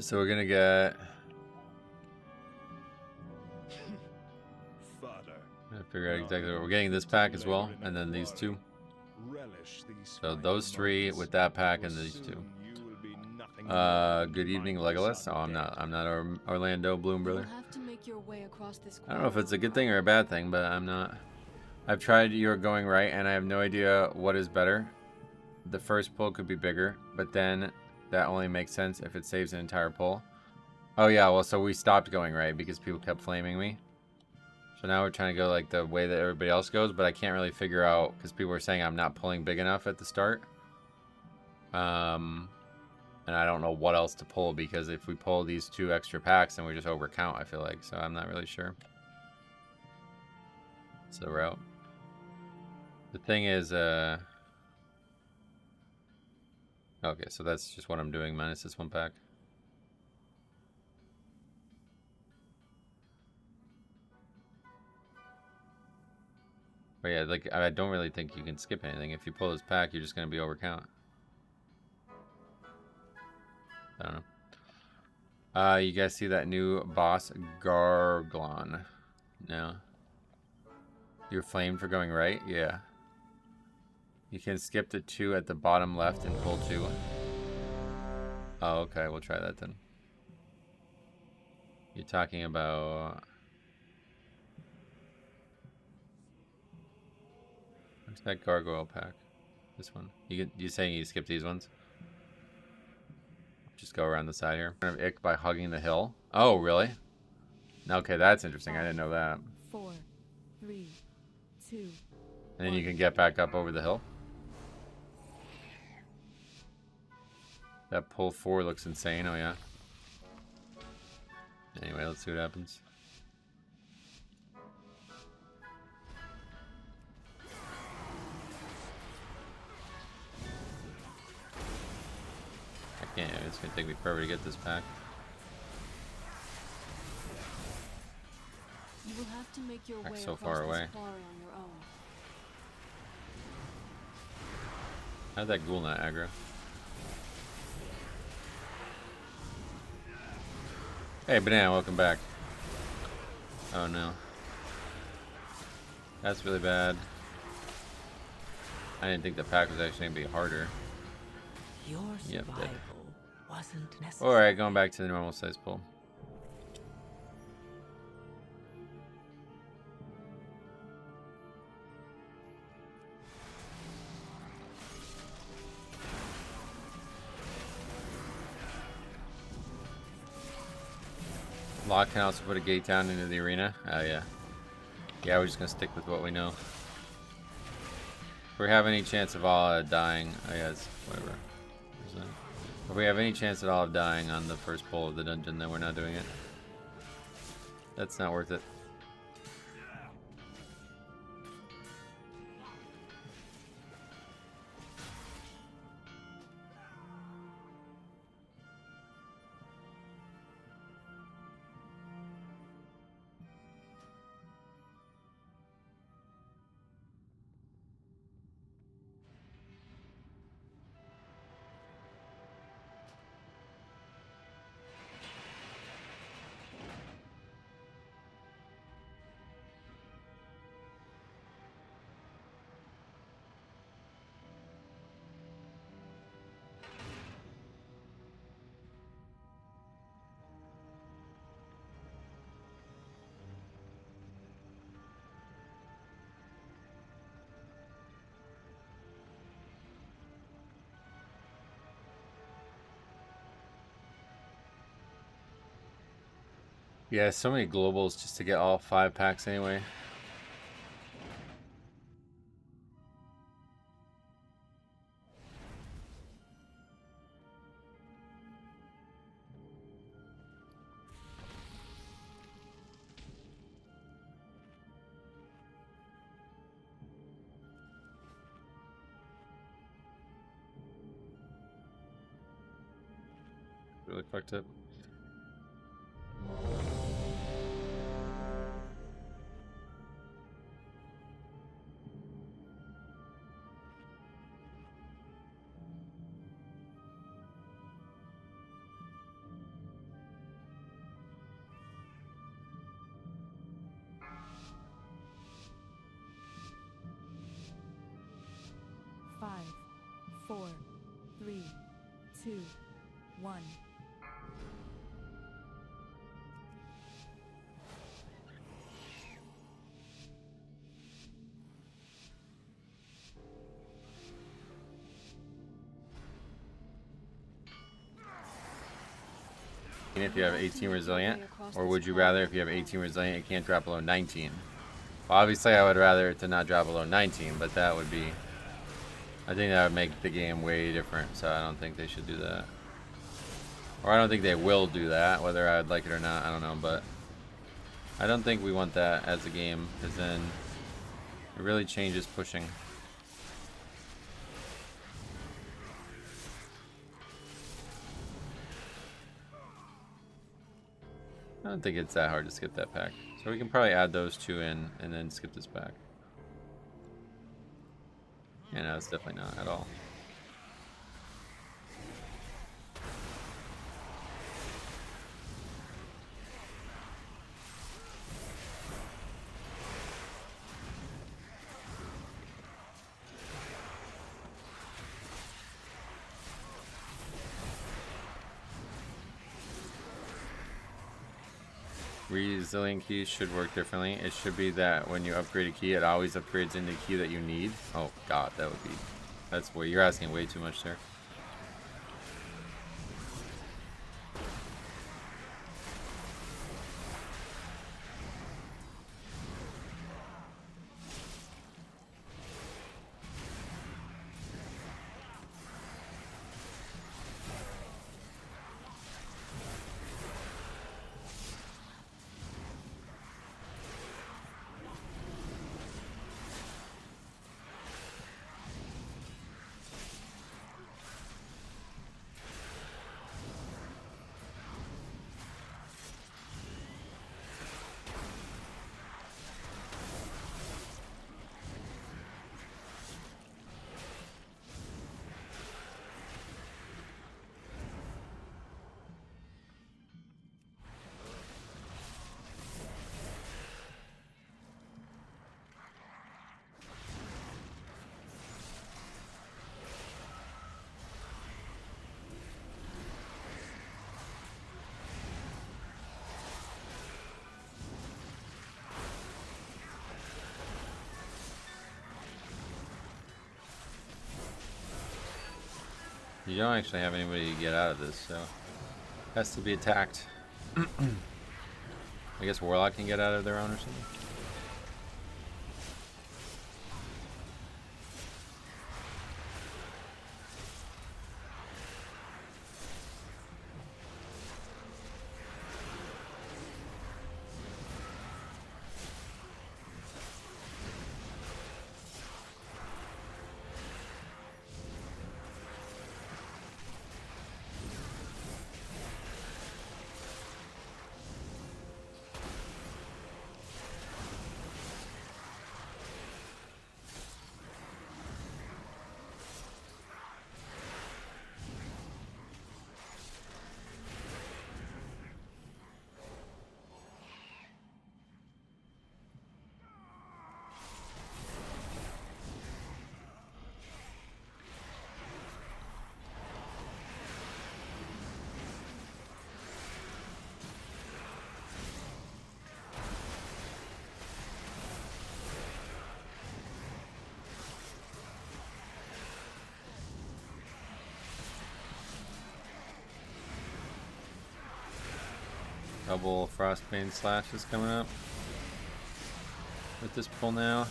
So we're gonna get. I figure out exactly what we're getting. This pack as well, and then these 2. So those 3 with that pack and these 2. Good evening, Legolas. Oh, I'm not Orlando Bloom, brother. I don't know if it's a good thing or a bad thing, but I'm not. I've tried You're Going Right, and I have no idea what is better. The first pull could be bigger, but then that only makes sense if it saves an entire pull. Oh yeah, well, so we stopped going right because people kept flaming me. So now we're trying to go like the way that everybody else goes, but I can't really figure out because people were saying I'm not pulling big enough at the start. And I don't know what else to pull because if we pull these 2 extra packs, then we just overcount, I feel like. So I'm not really sure. It's the route. The thing is, okay, so that's just what I'm doing minus this 1 pack. But yeah, like I don't really think you can skip anything. If you pull this pack, you're just gonna be overcount. I don't know. You guys see that new boss Garglon? No. You're flamed for going right? Yeah. You can skip the 2 at the bottom left and pull 2. Oh, okay. We'll try that then. You're talking about... Where's that gargoyle pack? This one. You saying you skip these ones? Just go around the side here. Kind of ick by hugging the hill. Oh, really? Okay, that's interesting. I didn't know that. 4, 3, 2. And then you can get back up over the hill. That pull 4 looks insane. Oh, yeah. Anyway, let's see what happens. I can't. It's going to take me forever to get this pack. You will have to make your way So across far this away. quarry on your own. How'd that ghoul not aggro? Hey, Banana, welcome back. Oh no. That's really bad. I didn't think the pack was actually going to be harder. Your Yep, survival dead. wasn't necessary. Alright, going back to the normal size pool. Lock can also put a gate down into the arena. Oh yeah. Yeah, we're just gonna stick with what we know. If we have any chance of all dying, oh yeah, it's whatever. Where's that? If we have any chance at all of dying on the first pull of the dungeon, then we're not doing it. That's not worth it. Yeah, so many globals just to get all 5 packs anyway. Really fucked up. Five, 4, 3, 2, 1. If you have 18 resilient, or would you rather if you have 18 resilient it can't drop below 19? Well, obviously I would rather it to not drop below 19, but that would be, I think that would make the game way different, so I don't think they should do that. Or I don't think they will do that, whether I'd like it or not, I don't know, but I don't think we want that as a game, because then it really changes pushing. I don't think it's that hard to skip that pack. So we can probably add those 2 in and then skip this pack. Yeah, no, it's definitely not at all. Resilient keys should work differently. It should be that when you upgrade a key, it always upgrades into the key that you need. Oh god, that would be... That's way... You're asking way too much there. You don't actually have anybody to get out of this, so has to be attacked. I guess Warlock can get out of their own or something. Double Frostbane Slash is coming up with this pull now.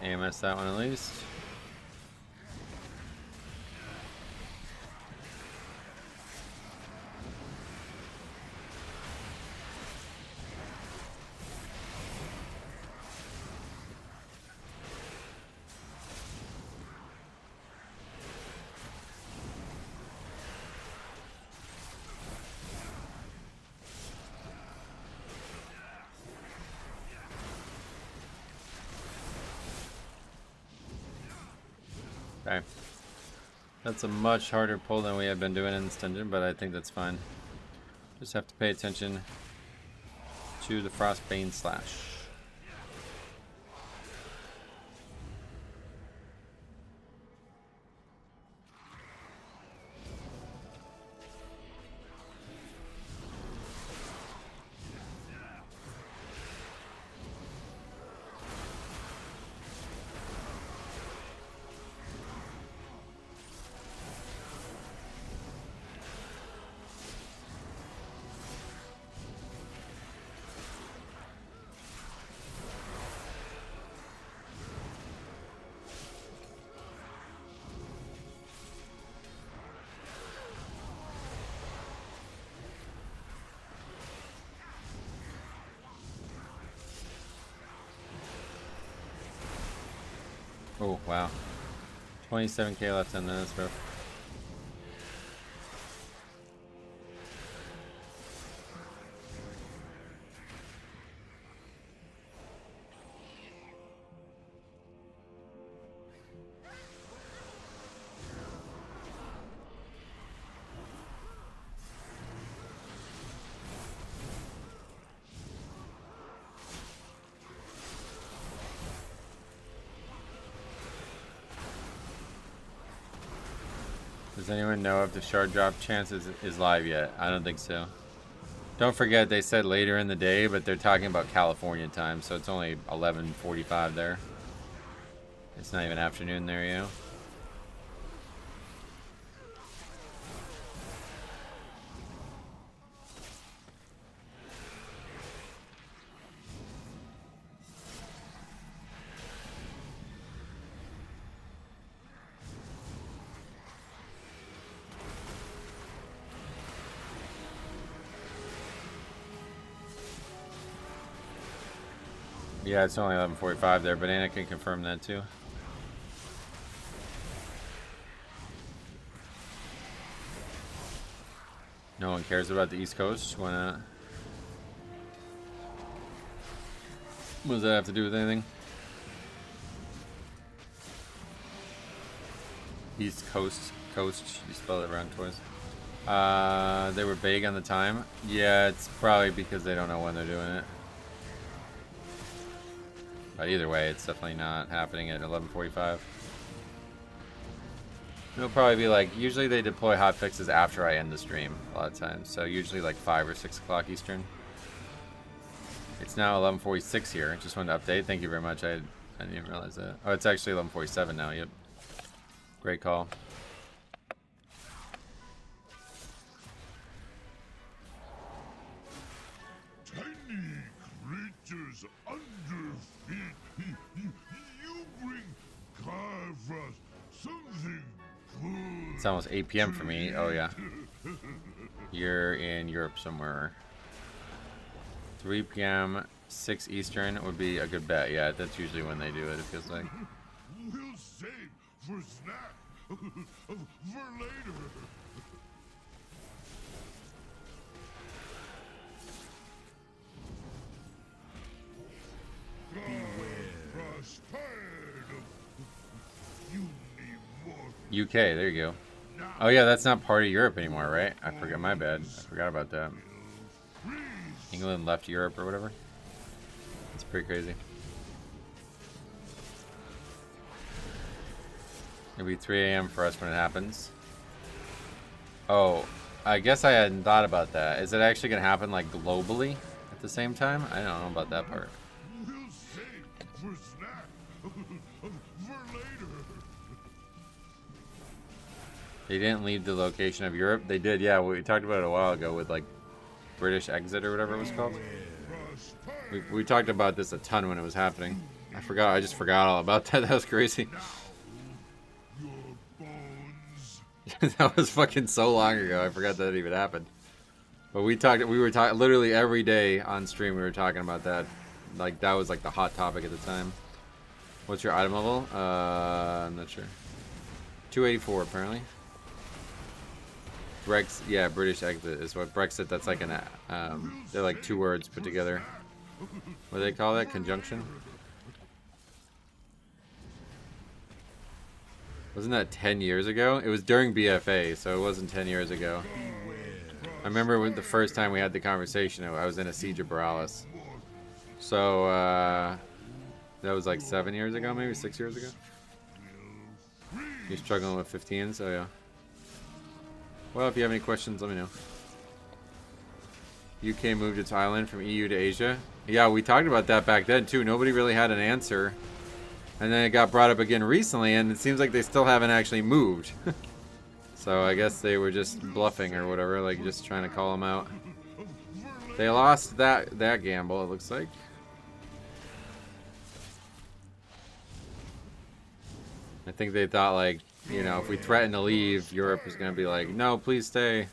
AMS that one at least. Okay. That's a much harder pull than we have been doing in this dungeon, but I think that's fine. Just have to pay attention to the Frostbane Slash. Oh, wow. 27k left in this, bro. Does anyone know if the shard drop chance is live yet? I don't think so. Don't forget they said later in the day, but they're talking about California time, so it's only 11:45 there. It's not even afternoon there, you know? Yeah, it's only 11:45 there, but Anna can confirm that too. No one cares about the East Coast? Why not? What does that have to do with anything? East Coast. Coast. You spelled it wrong twice. They were big on the time. Yeah, it's probably because they don't know when they're doing it. But either way, it's definitely not happening at 11:45. It'll probably be like, usually they deploy hotfixes after I end the stream a lot of times. So usually like 5 or 6 o'clock Eastern. It's now 11:46 here. Just wanted to update. Thank you very much. I didn't even realize that. Oh, it's actually 11:47 now. Yep. Great call. Tiny creatures under feet. You bring Kavras something good. It's almost 8 p.m. for me. Oh, yeah. You're in Europe somewhere. 3 p.m., 6 Eastern would be a good bet. Yeah, that's usually when they do it, it feels like. We'll save for snack. For later. UK, there you go. Oh yeah, that's not part of Europe anymore, right? I forgot, my bad. I forgot about that. England left Europe or whatever. It's pretty crazy. It'll be 3 a.m. for us when it happens. Oh, I guess I hadn't thought about that. Is it actually going to happen like globally at the same time? I don't know about that part. They didn't leave the location of Europe. They did, yeah. We talked about it a while ago with like British exit or whatever it was called. We talked about this a ton when it was happening. I just forgot all about that. That was crazy. That was fucking so long ago. I forgot that even happened. But we were talking literally every day on stream. We were talking about that. Like that was like the hot topic at the time. What's your item level? I'm not sure. 284 apparently. Brexit, yeah, British exit is what Brexit. That's like an they're like 2 words put together. What do they call that? Conjunction. Wasn't that 10 years ago? It was during BFA, so it wasn't 10 years ago. I remember when the first time we had the conversation, I was in a Siege of Borealis. So, that was like 7 years ago, maybe 6 years ago. You're struggling with 15s? Oh, yeah. Well, if you have any questions, let me know. UK moved its island from EU to Asia. Yeah, we talked about that back then, too. Nobody really had an answer. And then it got brought up again recently, and it seems like they still haven't actually moved. So I guess they were just bluffing or whatever, like just trying to call them out. They lost that gamble, it looks like. I think they thought, like, you know, if we threaten to leave, Europe is going to be like, no, please stay.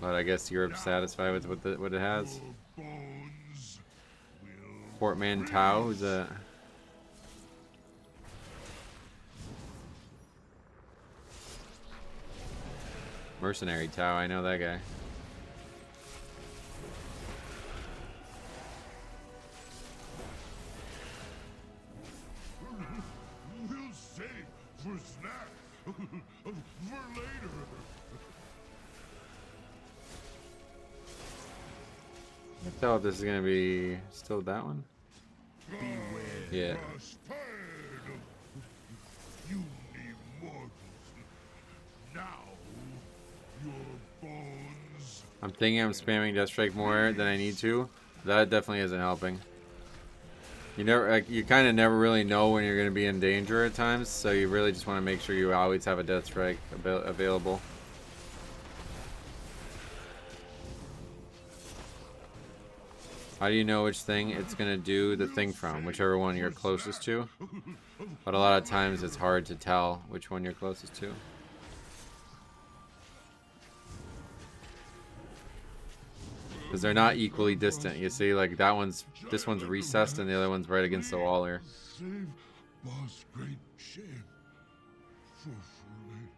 But I guess Europe's satisfied with what it has. Portmanteau, who's a... Mercenary Tau, I know that guy. We'll save for snack. For later. I can't tell if this is gonna be still that one. Yeah. You need mortals. Now, your bones. I'm thinking I'm spamming Death Strike more than I need to. That definitely isn't helping. You never, like, you kind of never really know when you're gonna be in danger at times, so you really just want to make sure you always have a Death Strike available. How do you know which thing it's gonna do the thing from? Whichever one you're closest to. But a lot of times it's hard to tell which one you're closest to. Because they're not equally distant. You see, like this one's recessed and the other one's right against the wall here. Save Boss Great Shame for free.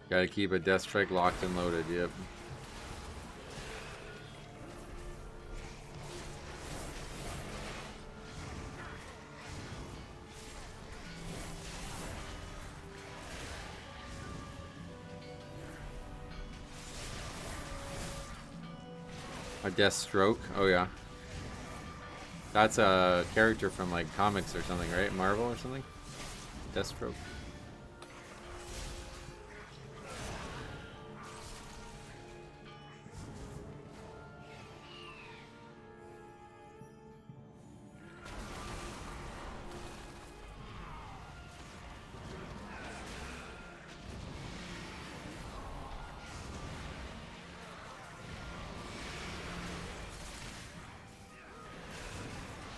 Gotta keep a Death Strike locked and loaded, yep. A Death Stroke? Oh yeah. That's a character from like comics or something, right? Marvel or something? Deathstroke.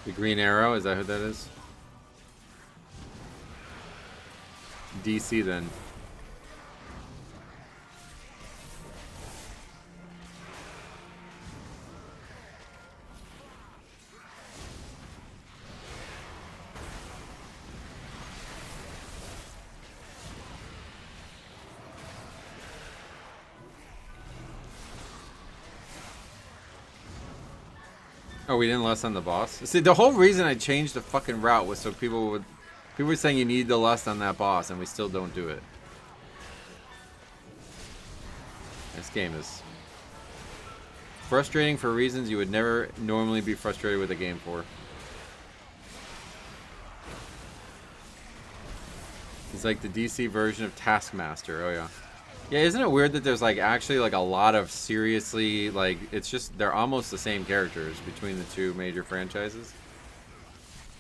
The Green Arrow, is that who that is? DC then. Oh, we didn't lust on the boss? See, the whole reason I changed the fucking route was so people were saying you need the lust on that boss, and we still don't do it. This game is frustrating for reasons you would never normally be frustrated with a game for. It's like the DC version of Taskmaster. Oh yeah. Yeah, isn't it weird that there's like actually like a lot of seriously like it's just they're almost the same characters between the two major franchises?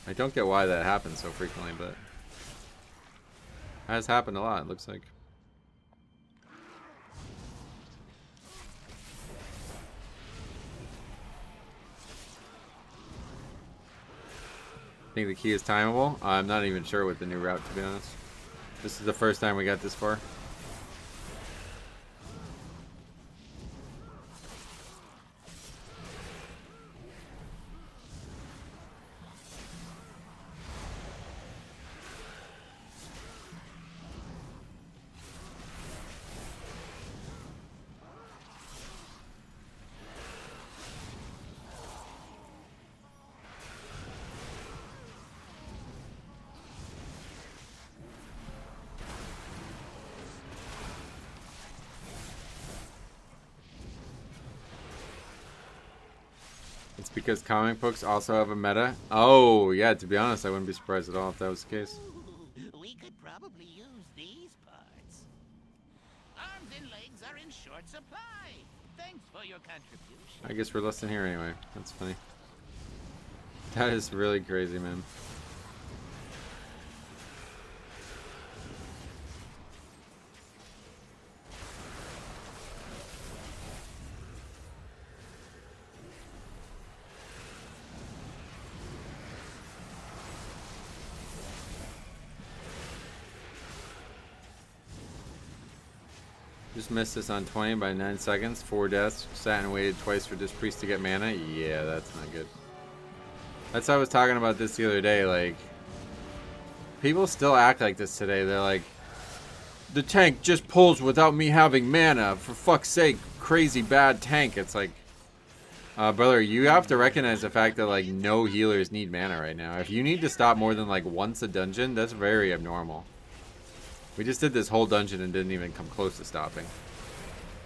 I don't get why that happens so frequently, but it has happened a lot, it looks like. Think the key is timeable? I'm not even sure with the new route, to be honest. This is the first time we got this far. It's because comic books also have a meta? Oh, yeah, to be honest, I wouldn't be surprised at all if that was the case. We could probably use these parts. Arms and legs are in short supply. Thanks for your contribution. I guess we're less than here anyway. That's funny. That is really crazy, man. Just missed this on 20 by 9 seconds. 4 deaths. Sat and waited twice for this priest to get mana. Yeah, that's not good. That's why I was talking about this the other day. Like, people still act like this today. They're like, the tank just pulls without me having mana. For fuck's sake, crazy bad tank. It's like, brother, you have to recognize the fact that like no healers need mana right now. If you need to stop more than like once a dungeon, that's very abnormal. We just did this whole dungeon and didn't even come close to stopping.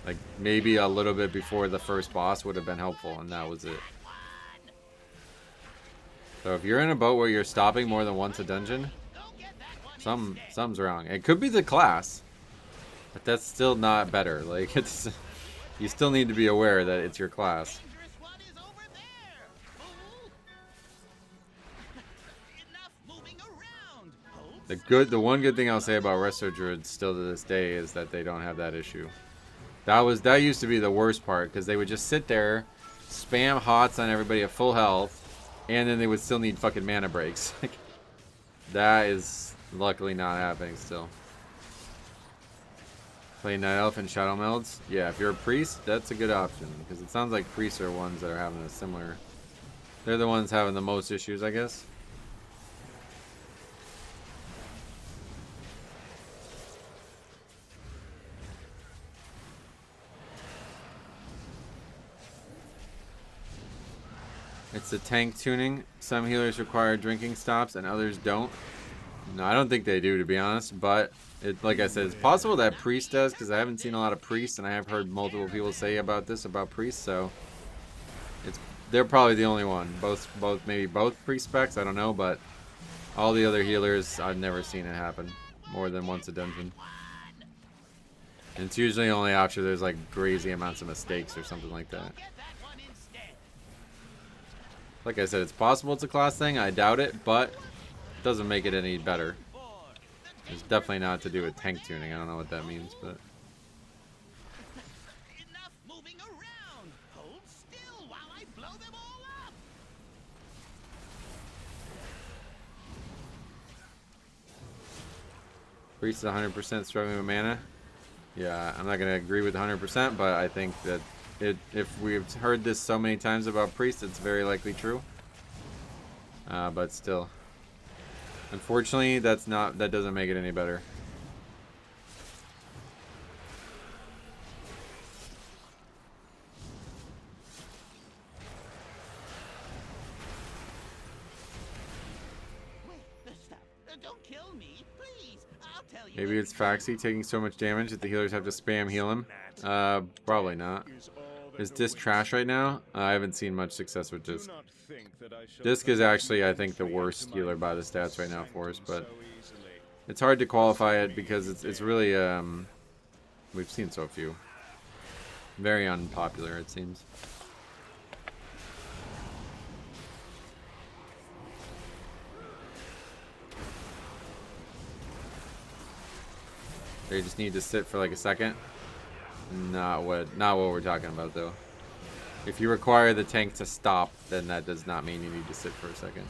Like, maybe a little bit before the first boss would have been helpful, and that was it. So if you're in a boat where you're stopping more than once a dungeon, something's wrong. It could be the class, but that's still not better. Like, it's you still need to be aware that it's your class. The one good thing I'll say about Resto Druids still to this day is that they don't have that issue. That used to be the worst part, because they would just sit there, spam hots on everybody at full health, and then they would still need fucking mana breaks. That is luckily not happening still. Play Night Elf and Shadow Melds? Yeah, if you're a priest, that's a good option, because it sounds like priests are ones that are having a similar... They're the ones having the most issues, I guess. It's the tank tuning. Some healers require drinking stops and others don't. No, I don't think they do, to be honest. But, like I said, it's possible that priest does, because I haven't seen a lot of priests, and I have heard multiple people say about this, about priests. So, it's they're probably the only one. Maybe both pre-specs, I don't know, but all the other healers, I've never seen it happen more than once a dungeon. And it's usually only after there's like crazy amounts of mistakes or something like that. Like I said, it's possible it's a class thing. I doubt it, but it doesn't make it any better. It's definitely not to do with tank tuning. I don't know what that means, but... Enough moving around. Hold still while I blow them all up. Priest is 100% struggling with mana. Yeah, I'm not going to agree with 100%, but I think that if we've heard this so many times about Priest, it's very likely true. But still. Unfortunately, that doesn't make it any better. Wait, stop. Don't kill me, please. I'll tell you. Maybe it's Faxi taking so much damage that the healers have to spam heal him. Probably not. Is Disc trash right now? I haven't seen much success with Disc. Disc is actually, I think, the worst healer by the stats right now for us, but it's hard to qualify it because it's really, we've seen so few. Very unpopular, it seems. They just need to sit for like a second. Not what we're talking about though. If you require the tank to stop, then that does not mean you need to sit for a second.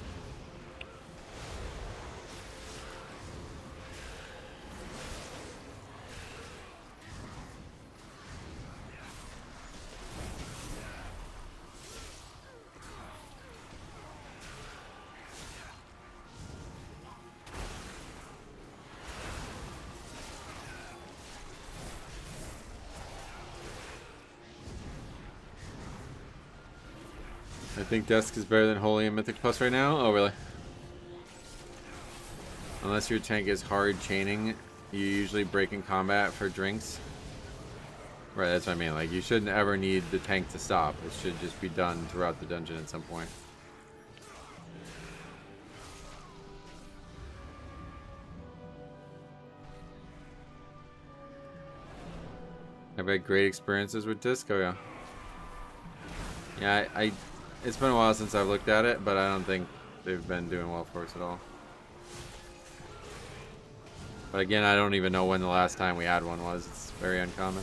I think Desk is better than Holy and Mythic Plus right now. Oh, really? Unless your tank is hard chaining, you usually break in combat for drinks. Right, that's what I mean. Like, you shouldn't ever need the tank to stop. It should just be done throughout the dungeon at some point. I've had great experiences with Disc. Oh, yeah. Yeah, it's been a while since I've looked at it, but I don't think they've been doing well for us at all. But again, I don't even know when the last time we had one was. It's very uncommon.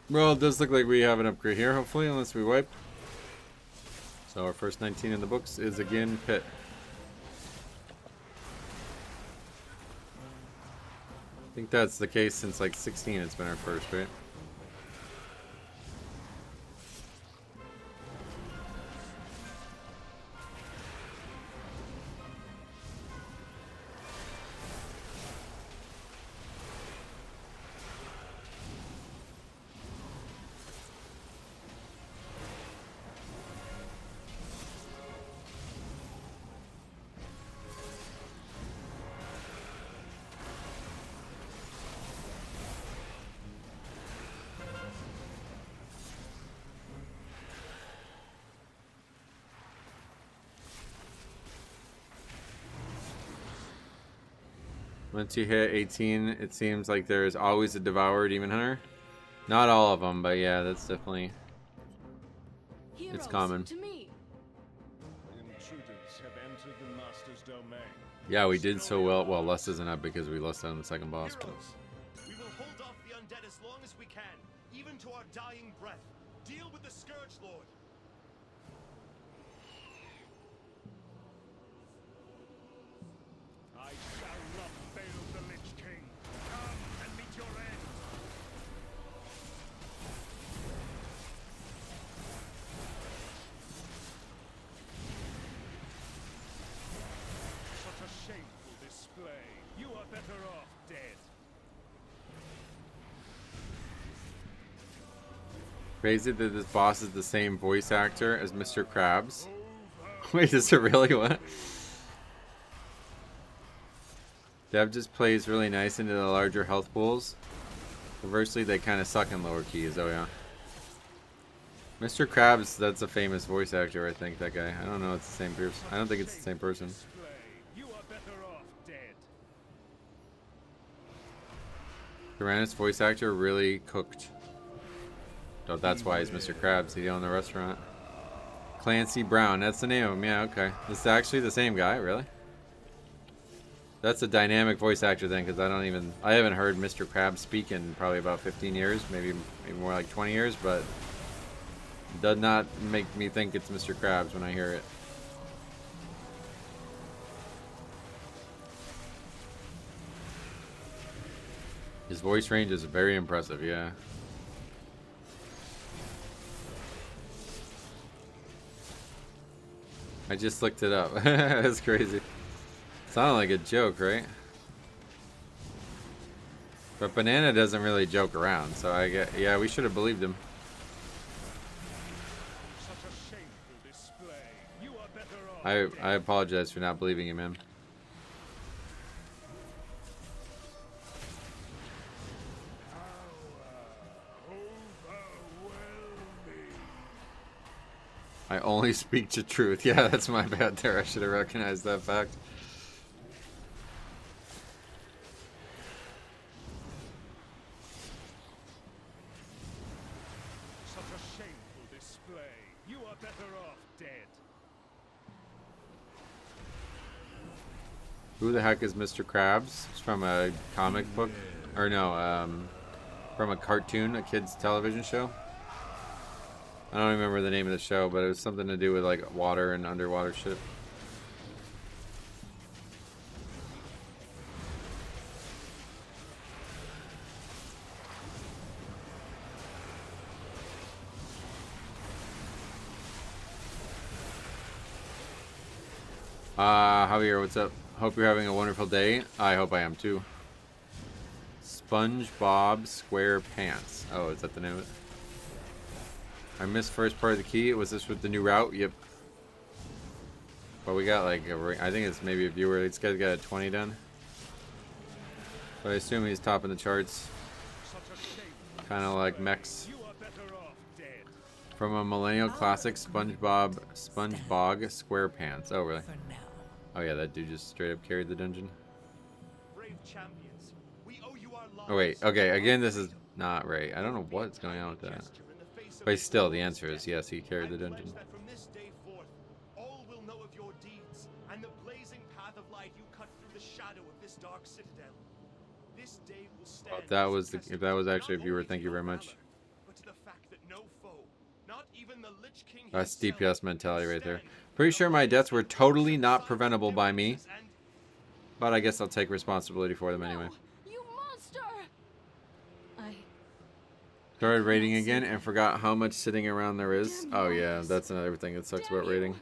Well, it does look like we have an upgrade here, hopefully, unless we wipe. So our first 19 in the books is again Pit. I think that's the case since like 16 it's been our first, right? Once you hit 18, it seems like there's always a Devourer Demon Hunter. Not all of them, but yeah, that's definitely... It's common. Yeah, we did so well. Well, Lust isn't up because we lost on the second boss. But... We will hold off the undead as long as we can, even to our dying breath. Deal with the Scourge Lord. I shall not fail the Lich King. Come and meet your end. Such a shameful display. You are better off dead. Crazy that this boss is the same voice actor as Mr. Krabs. Wait, is it really? What? Dev just plays really nice into the larger health pools. Conversely, they kind of suck in lower keys. Oh yeah. Mr. Krabs, that's a famous voice actor, I think, that guy. I don't know if it's the same person. I don't think it's the same person. Tyrannus voice actor really cooked. Oh, that's why he's Mr. Krabs. He owned the restaurant. Clancy Brown, that's the name of him. Yeah, okay. This is actually the same guy, really? That's a dynamic voice actor then, because I haven't heard Mr. Krabs speak in probably about 15 years, maybe more like 20 years, but it does not make me think it's Mr. Krabs when I hear it. His voice range is very impressive, yeah. I just looked it up. That's crazy. Sounded like a joke, right? But Banana doesn't really joke around, so I get, yeah, we should have believed him. I apologize for not believing him, man. I only speak the truth. Yeah, that's my bad there. I should have recognized that fact. Such a shameful display. You are better off dead. Who the heck is Mr. Krabs? It's from a comic book, or no, from a cartoon, a kid's television show. I don't remember the name of the show, but it was something to do with like water and underwater shit. Javier, what's up? Hope you're having a wonderful day. I hope I am too. SpongeBob SquarePants. Oh, is that the name of it? I missed first part of the key. Was this with the new route? Yep. But we got like I think it's maybe a viewer. This guy's got a 20 done. But I assume he's topping the charts. Kind of like Mex. From a millennial classic, SpongeBob SquarePants. Oh really? Oh yeah, that dude just straight up carried the dungeon. Oh wait, okay. Again, this is not right. I don't know what's going on with that. But still, the answer is yes, he carried the dungeon. From this day forth, all will know of your deeds and the blazing path of light you cut through the shadow of this dark citadel. This day will stand. If that was actually a viewer, thank you very much. But to the fact that no foe, not even the Lich King That's DPS mentality right there. Pretty sure my deaths were totally not preventable by me, but I guess I'll take responsibility for them anyway. Started raiding again and forgot how much sitting around there is. Oh yeah, that's another thing that sucks about raiding.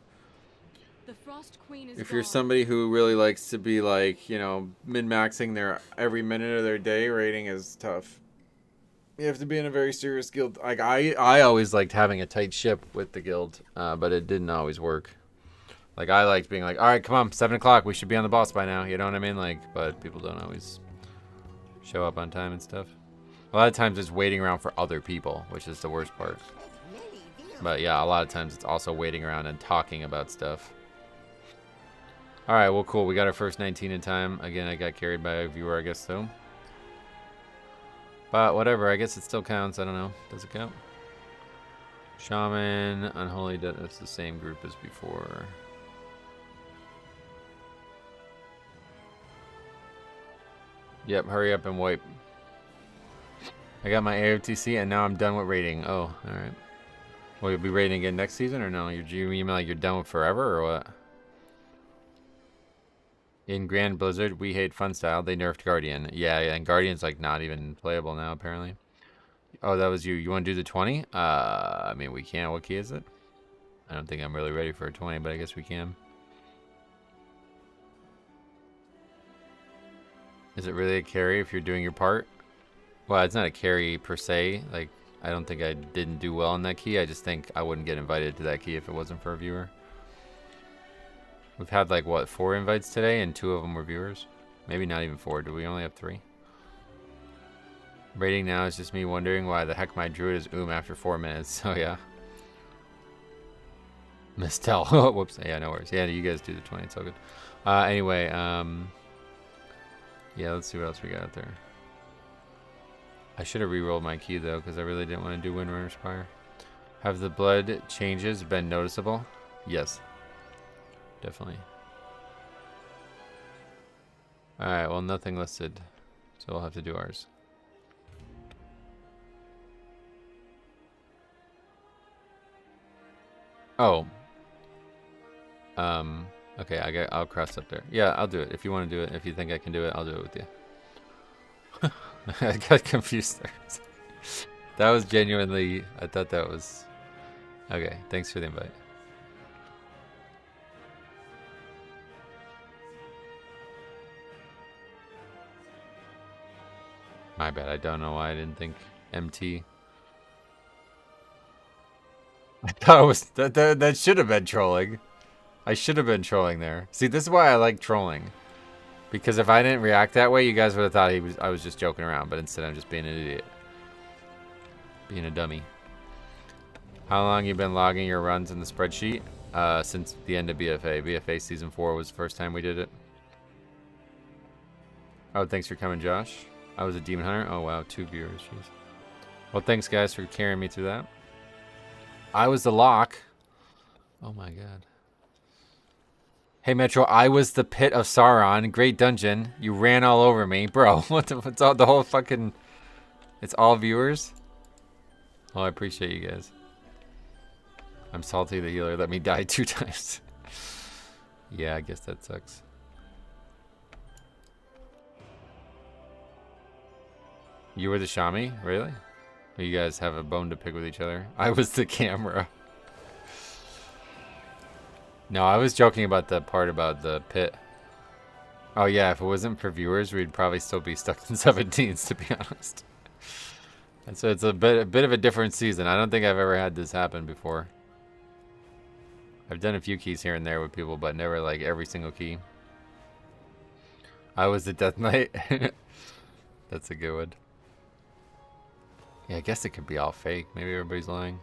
If you're somebody who really likes to be like, you know, min-maxing their every minute of their day, raiding is tough. You have to be in a very serious guild. Like I always liked having a tight ship with the guild, but it didn't always work. Like I liked being like, all right, come on, 7 o'clock, we should be on the boss by now. You know what I mean? Like, but people don't always show up on time and stuff. A lot of times it's waiting around for other people, which is the worst part. But yeah, a lot of times it's also waiting around and talking about stuff. Alright, well, cool. We got our first 19 in time. Again, I got carried by a viewer, I guess, so. But whatever, I guess it still counts. I don't know. Does it count? Shaman, Unholy, that's the same group as before. Yep, hurry up and wipe. I got my AOTC and now I'm done with raiding. Oh, alright. Well, you'll be raiding again next season or no? You mean like you're done with forever or what? In Grand Blizzard, we hate fun style. They nerfed Guardian. Yeah, and Guardian's like not even playable now apparently. Oh, that was you. You want to do the 20? I mean, we can. What key is it? I don't think I'm really ready for a 20, but I guess we can. Is it really a carry if you're doing your part? Well, it's not a carry per se. Like, I don't think I didn't do well on that key. I just think I wouldn't get invited to that key if it wasn't for a viewer. We've had like, what, 4 invites today and 2 of them were viewers? Maybe not even 4. Do we only have 3? Rating now is just me wondering why the heck my druid is after 4 minutes. So yeah. Mistel. Whoops. Yeah, no worries. Yeah, you guys do the 20. It's all good. Anyway, yeah, let's see what else we got out there. I should have re-rolled my key though, because I really didn't want to do Windrunner Spire. Have the blood changes been noticeable? Yes. Definitely. Alright, well, nothing listed. So we'll have to do ours. Oh. Okay, I'll cross up there. Yeah, I'll do it. If you want to do it, if you think I can do it, I'll do it with you. I got confused there. That was genuinely, I thought that was... Okay, thanks for the invite. My bad, I don't know why I didn't think MT. I thought it was, that should have been trolling. I should have been trolling there. See, this is why I like trolling. Because if I didn't react that way, you guys would have thought I was just joking around. But instead, I'm just being an idiot. Being a dummy. How long you been logging your runs in the spreadsheet? Since the end of BFA. BFA Season 4 was the first time we did it. Oh, thanks for coming, Josh. I was a demon hunter. Oh, wow. 2 viewers. Jeez. Well, thanks, guys, for carrying me through that. I was the lock. Oh, my God. Hey, Metro, I was the pit of Sauron. Great dungeon. You ran all over me. Bro, what's all the whole fucking... It's all viewers? Oh, I appreciate you guys. I'm salty the healer let me die 2 times. Yeah, I guess that sucks. You were the Shami? Really? Or you guys have a bone to pick with each other? I was the camera. No, I was joking about the part about the pit. Oh yeah, if it wasn't for viewers, we'd probably still be stuck in 17s, to be honest. And so it's a bit of a different season. I don't think I've ever had this happen before. I've done a few keys here and there with people, but never like every single key. I was the Death Knight. That's a good one. Yeah, I guess it could be all fake. Maybe everybody's lying.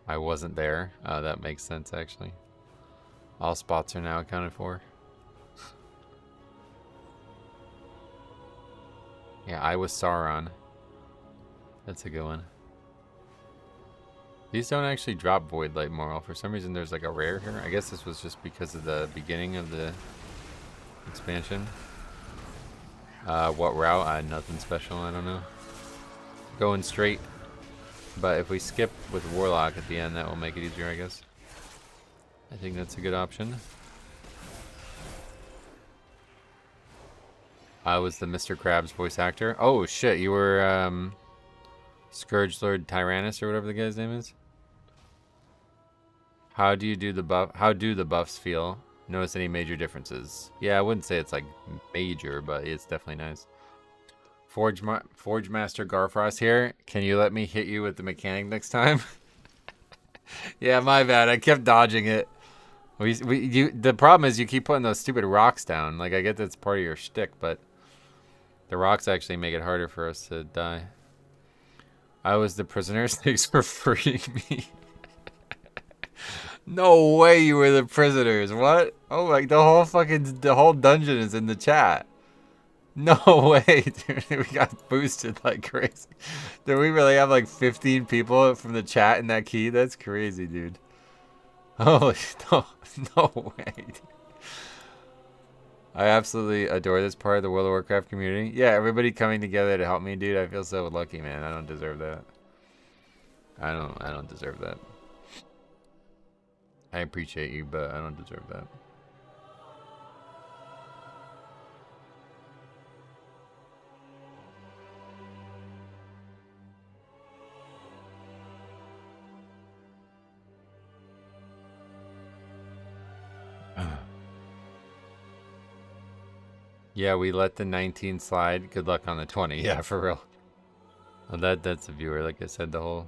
I wasn't there. That makes sense, actually. All spots are now accounted for. Yeah, I was Sauron. That's a good one. These don't actually drop Void Light Moral. For some reason, there's like a rare here. I guess this was just because of the beginning of the expansion. What route? Nothing special. I don't know. Going straight. But if we skip with Warlock at the end, that will make it easier, I guess. I think that's a good option. I was the Mr. Krabs voice actor. Oh shit, you were Scourge Lord Tyrannus or whatever the guy's name is. How do you do the buff? How do the buffs feel? Notice any major differences? Yeah, I wouldn't say it's like major, but it's definitely nice. Forge Master Garfrost here. Can you let me hit you with the mechanic next time? Yeah, my bad. I kept dodging it. The problem is you keep putting those stupid rocks down. Like, I get that's part of your shtick, but the rocks actually make it harder for us to die. I was the prisoner. Thanks for freeing me. No way you were the prisoners. What? Oh my, the whole dungeon is in the chat. No way, dude. We got boosted like crazy. Did we really have like 15 people from the chat in that key? That's crazy, dude. Holy, no way, dude. I absolutely adore this part of the World of Warcraft community. Yeah, everybody coming together to help me, dude. I feel so lucky, man. I don't deserve that. I don't deserve that. I appreciate you, but I don't deserve that. Yeah, we let the 19 slide. Good luck on the 20. Yeah, for real. Well, that's a viewer. Like I said, the whole.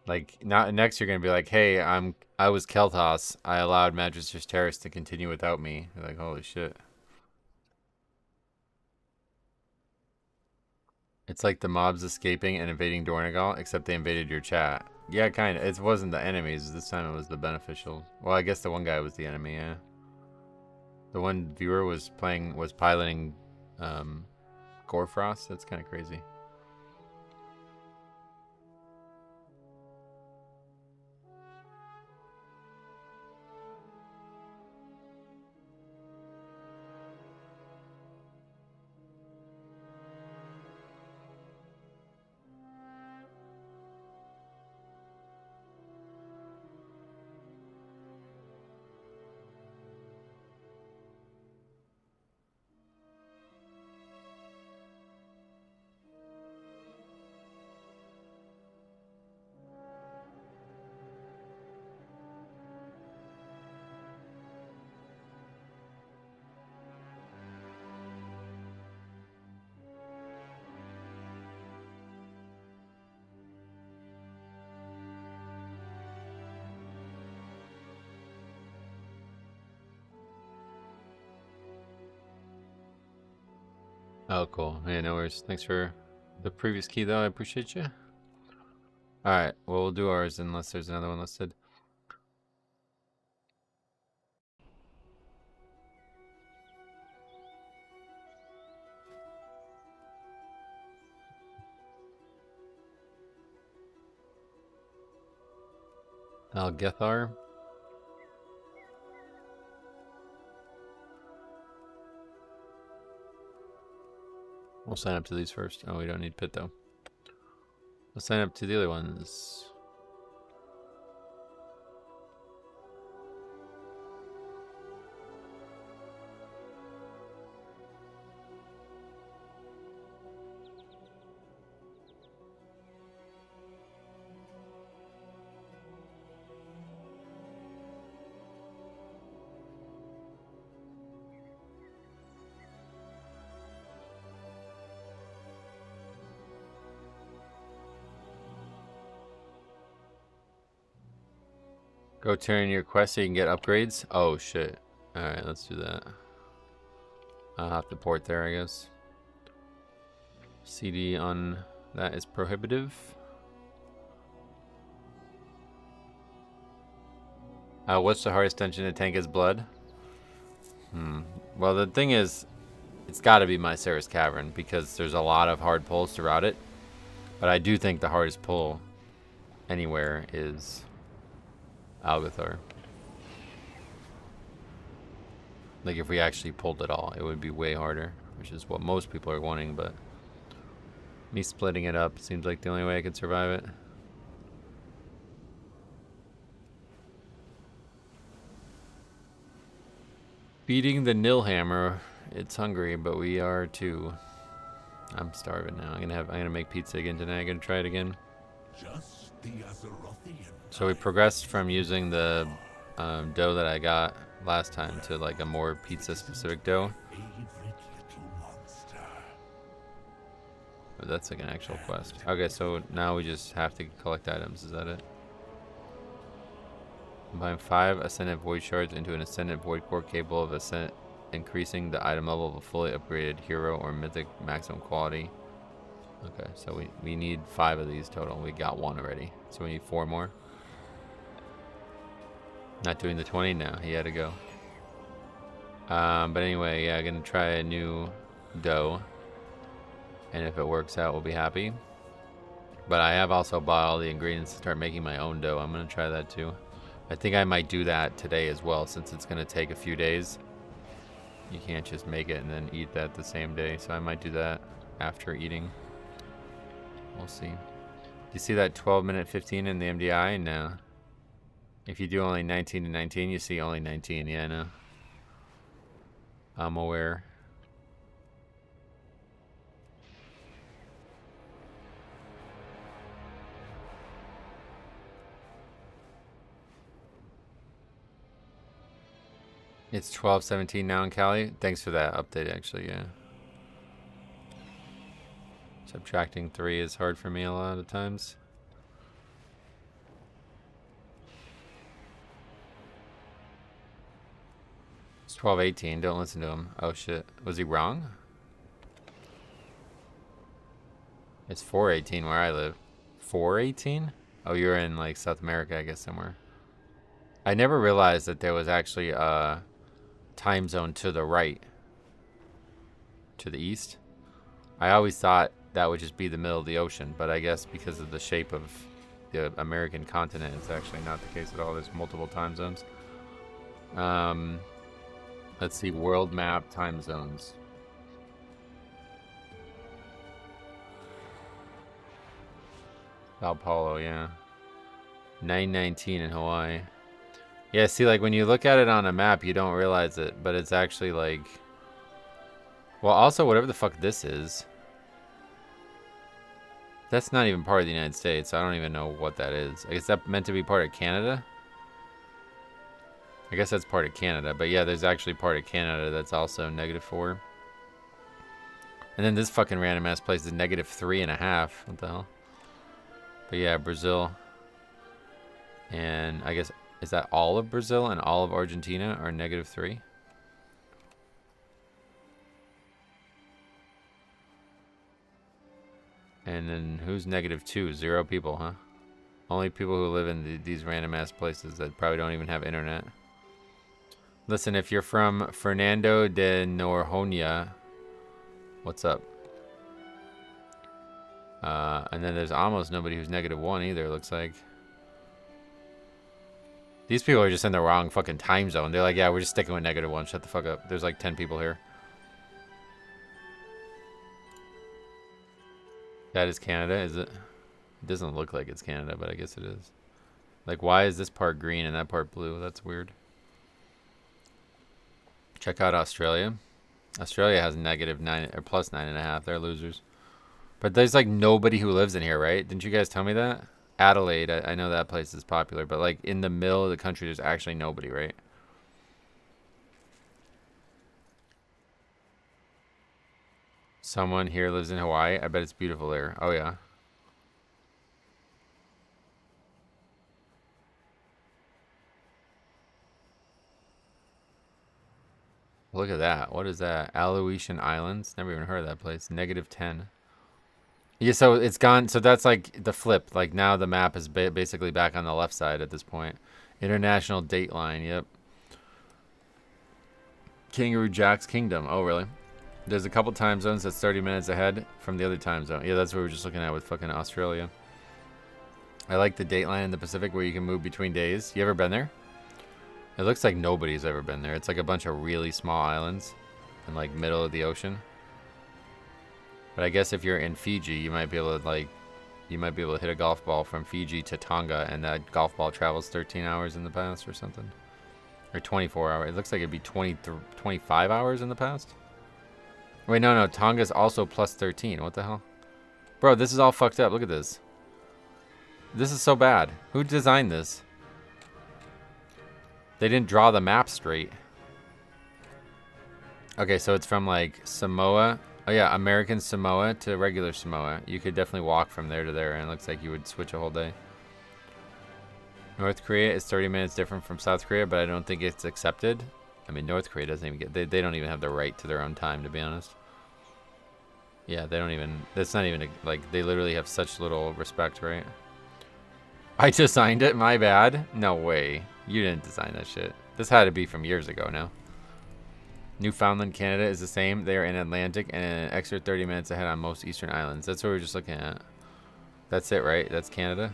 Like next, you're gonna be like, "Hey, I was Kel'Thas. I allowed Magister's Terrace to continue without me." You're like, "Holy shit!" It's like the mobs escaping and invading Dornegal, except they invaded your chat. Yeah, kind of. It wasn't the enemies this time. It was the beneficial. Well, I guess the one guy was the enemy. Yeah. The one viewer was piloting Gorefrost. That's kind of crazy. Oh, cool. Yeah, no worries. Thanks for the previous key, though. I appreciate you. Alright, well, we'll do ours unless there's another one listed. Algathar. We'll sign up to these first. Oh, we don't need Pit, though. We'll sign up to the other ones. Go turn your quest so you can get upgrades. Oh, shit. Alright, let's do that. I'll have to port there, I guess. CD on that is prohibitive. What's the hardest dungeon to tank is blood? Well, the thing is, it's got to be Mycera's Cavern because there's a lot of hard pulls throughout it. But I do think the hardest pull anywhere is Algathar. Like if we actually pulled it all, it would be way harder, which is what most people are wanting, but me splitting it up seems like the only way I could survive it. Feeding the Nilhammer, it's hungry, but we are too. I'm starving now. I'm gonna make pizza again tonight. I'm gonna try it again. Just the Azerothian. So we progressed from using the dough that I got last time to like a more pizza specific dough. Oh, that's like an actual quest. Okay, so now we just have to collect items. Is that it? Combine 5 Ascendant Void Shards into an Ascendant Void Core capable of increasing the item level of a fully upgraded hero or mythic maximum quality. Okay, so we need 5 of these total. We got 1 already. So we need 4 more. Not doing the 20? No, he had to go. But anyway, yeah, I'm gonna try a new dough. And if it works out, we'll be happy. But I have also bought all the ingredients to start making my own dough. I'm gonna try that too. I think I might do that today as well, since it's gonna take a few days. You can't just make it and then eat that the same day. So I might do that after eating. We'll see. You see that 12-minute 15 in the MDI? No. If you do only 19 to 19, you see only 19. Yeah, I know. I'm aware. It's 12:17 now in Cali. Thanks for that update, actually, yeah. Subtracting 3 is hard for me a lot of times. It's 12:18. Don't listen to him. Oh, shit. Was he wrong? It's 4:18 where I live. 4:18? Oh, you're in, like, South America, I guess, somewhere. I never realized that there was actually a time zone to the right. To the east. I always thought that would just be the middle of the ocean, but I guess because of the shape of the American continent, it's actually not the case at all. There's multiple time zones. Let's see, world map time zones. Sao Paulo, yeah. 9:19 in Hawaii. Yeah, see, like, when you look at it on a map, you don't realize it, but it's actually, like... Well, also, whatever the fuck this is... That's not even part of the United States. I don't even know what that is. I guess that's meant to be part of Canada? I guess that's part of Canada. But yeah, there's actually part of Canada that's also -4. And then this fucking random ass place is -3.5. What the hell? But yeah, Brazil. And I guess, is that all of Brazil and all of Argentina are -3? And then who's -2? 0 people, huh? Only people who live in these random ass places that probably don't even have internet. Listen, if you're from Fernando de Noronha, what's up? And then there's almost nobody who's -1 either, it looks like. These people are just in the wrong fucking time zone. They're like, yeah, we're just sticking with -1. Shut the fuck up. There's like 10 people here. That is Canada, is it? It doesn't look like it's Canada, but I guess it is. Like, why is this part green and that part blue? That's weird. Check out Australia. Australia has -9 or +9.5. They're losers. But there's like nobody who lives in here, right? Didn't you guys tell me that? Adelaide, I know that place is popular, but like in the middle of the country, there's actually nobody, right? Someone here lives in Hawaii. I bet it's beautiful there. Oh, yeah. Look at that. What is that? Aleutian Islands? Never even heard of that place. -10. Yeah, so it's gone. So that's like the flip. Like now the map is basically back on the left side at this point. International date line. Yep. Kangaroo Jack's Kingdom. Oh, really? There's a couple time zones that's 30 minutes ahead from the other time zone. Yeah, that's what we were just looking at with fucking Australia. I like the date line in the Pacific where you can move between days. You ever been there? It looks like nobody's ever been there. It's like a bunch of really small islands in like middle of the ocean. But I guess if you're in Fiji, you might be able to hit a golf ball from Fiji to Tonga, and that golf ball travels 13 hours in the past or something. Or 24 hours. It looks like it'd be 25 hours in the past. Wait, no, Tonga's also +13. What the hell? Bro, this is all fucked up. Look at this. This is so bad. Who designed this? They didn't draw the map straight. Okay, so it's from like Samoa. Oh yeah, American Samoa to regular Samoa. You could definitely walk from there to there, and it looks like you would switch a whole day. North Korea is 30 minutes different from South Korea, but I don't think it's accepted. I mean, North Korea doesn't even get... They don't even have the right to their own time, to be honest. Yeah, they don't even... That's not even... Like, they literally have such little respect, right? I just signed it? My bad? No way. You didn't design that shit. This had to be from years ago now. Newfoundland, Canada is the same. They are in Atlantic and an extra 30 minutes ahead on most eastern islands. That's what we were just looking at. That's it, right? That's Canada?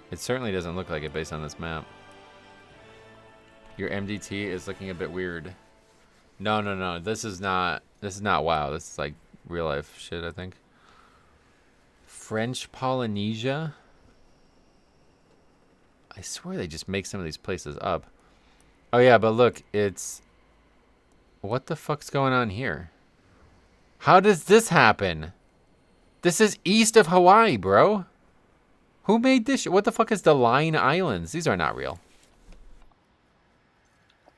It certainly doesn't look like it based on this map. Your MDT is looking a bit weird. No, no, no. This is not WoW. This is like real life shit, I think. French Polynesia? I swear they just make some of these places up. Oh yeah, but look, it's... What the fuck's going on here? How does this happen? This is east of Hawaii, bro. Who made this shit? What the fuck is the Line Islands? These are not real.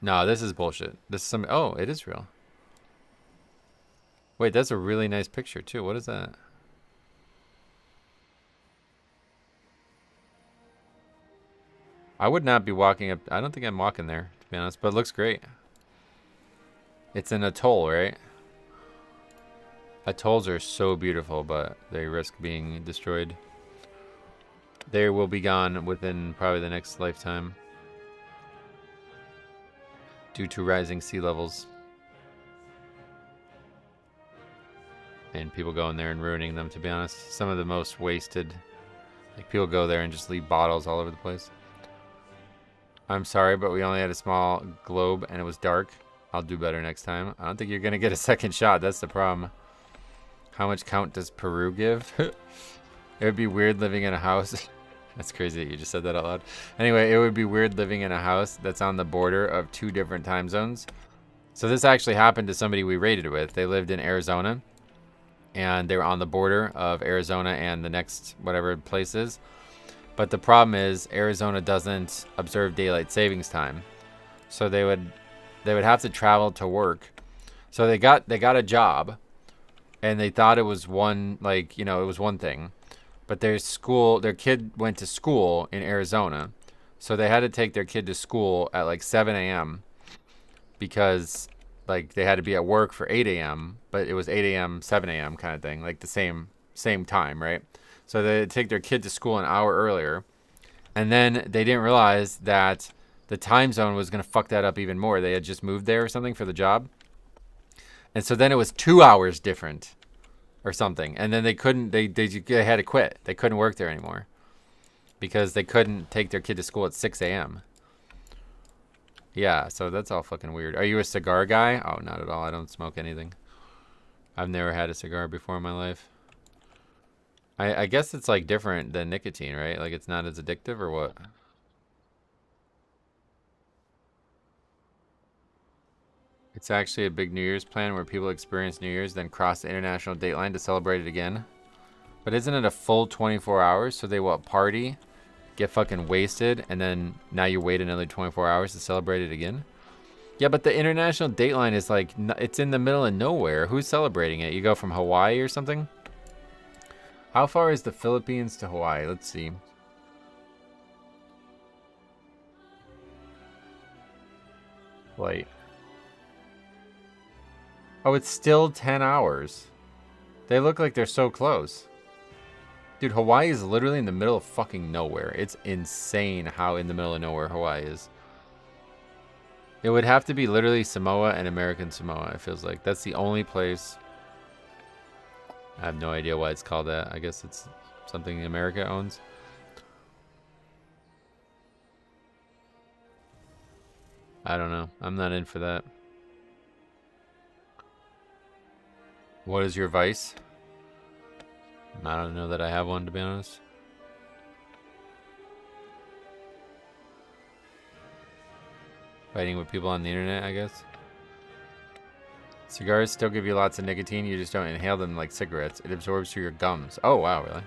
No, this is bullshit. This is some... Oh, it is real. Wait, that's a really nice picture, too. What is that? I would not be walking up... I don't think I'm walking there, to be honest. But it looks great. It's an atoll, right? Atolls are so beautiful, but they risk being destroyed. They will be gone within probably the next lifetime. Due to rising sea levels. And people going there and ruining them, to be honest. Some of the most wasted. Like, people go there and just leave bottles all over the place. I'm sorry, but we only had a small globe and it was dark. I'll do better next time. I don't think you're going to get a second shot. That's the problem. How much count does Peru give? It would be weird living in a house. That's crazy that you just said that out loud. Anyway, it would be weird living in a house that's on the border of 2 different time zones. So this actually happened to somebody we raided with. They lived in Arizona. And they were on the border of Arizona and the next whatever place is. But the problem is Arizona doesn't observe daylight savings time. So they would have to travel to work. So they got a job and they thought it was one, like, you know, it was one thing. But their kid went to school in Arizona. So they had to take their kid to school at like 7 a.m. because like they had to be at work for 8 a.m. But it was 8 a.m., 7 a.m. kind of thing, like the same time, right? So they take their kid to school an hour earlier. And then they didn't realize that the time zone was going to fuck that up even more. They had just moved there or something for the job. And so then it was 2 hours different or something. And then they had to quit. They couldn't work there anymore because they couldn't take their kid to school at 6 a.m. Yeah, so that's all fucking weird. Are you a cigar guy? Oh, not at all. I don't smoke anything. I've never had a cigar before in my life. I guess it's like different than nicotine, right? Like it's not as addictive or what? It's actually a big New Year's plan where people experience New Year's, then cross the international date line to celebrate it again. But isn't it a full 24 hours? So they what, party, get fucking wasted, and then now you wait another 24 hours to celebrate it again? Yeah, but the international date line is like, it's in the middle of nowhere. Who's celebrating it? You go from Hawaii or something? How far is the Philippines to Hawaii? Let's see. Wait. Oh, it's still 10 hours. They look like they're so close. Dude, Hawaii is literally in the middle of fucking nowhere. It's insane how in the middle of nowhere Hawaii is. It would have to be literally Samoa and American Samoa, it feels like. That's the only place. I have no idea why it's called that. I guess it's something America owns. I don't know. I'm not in for that. What is your vice? I don't know that I have one, to be honest. Fighting with people on the internet, I guess. Cigars still give you lots of nicotine. You just don't inhale them like cigarettes. It absorbs through your gums. Oh, wow, really?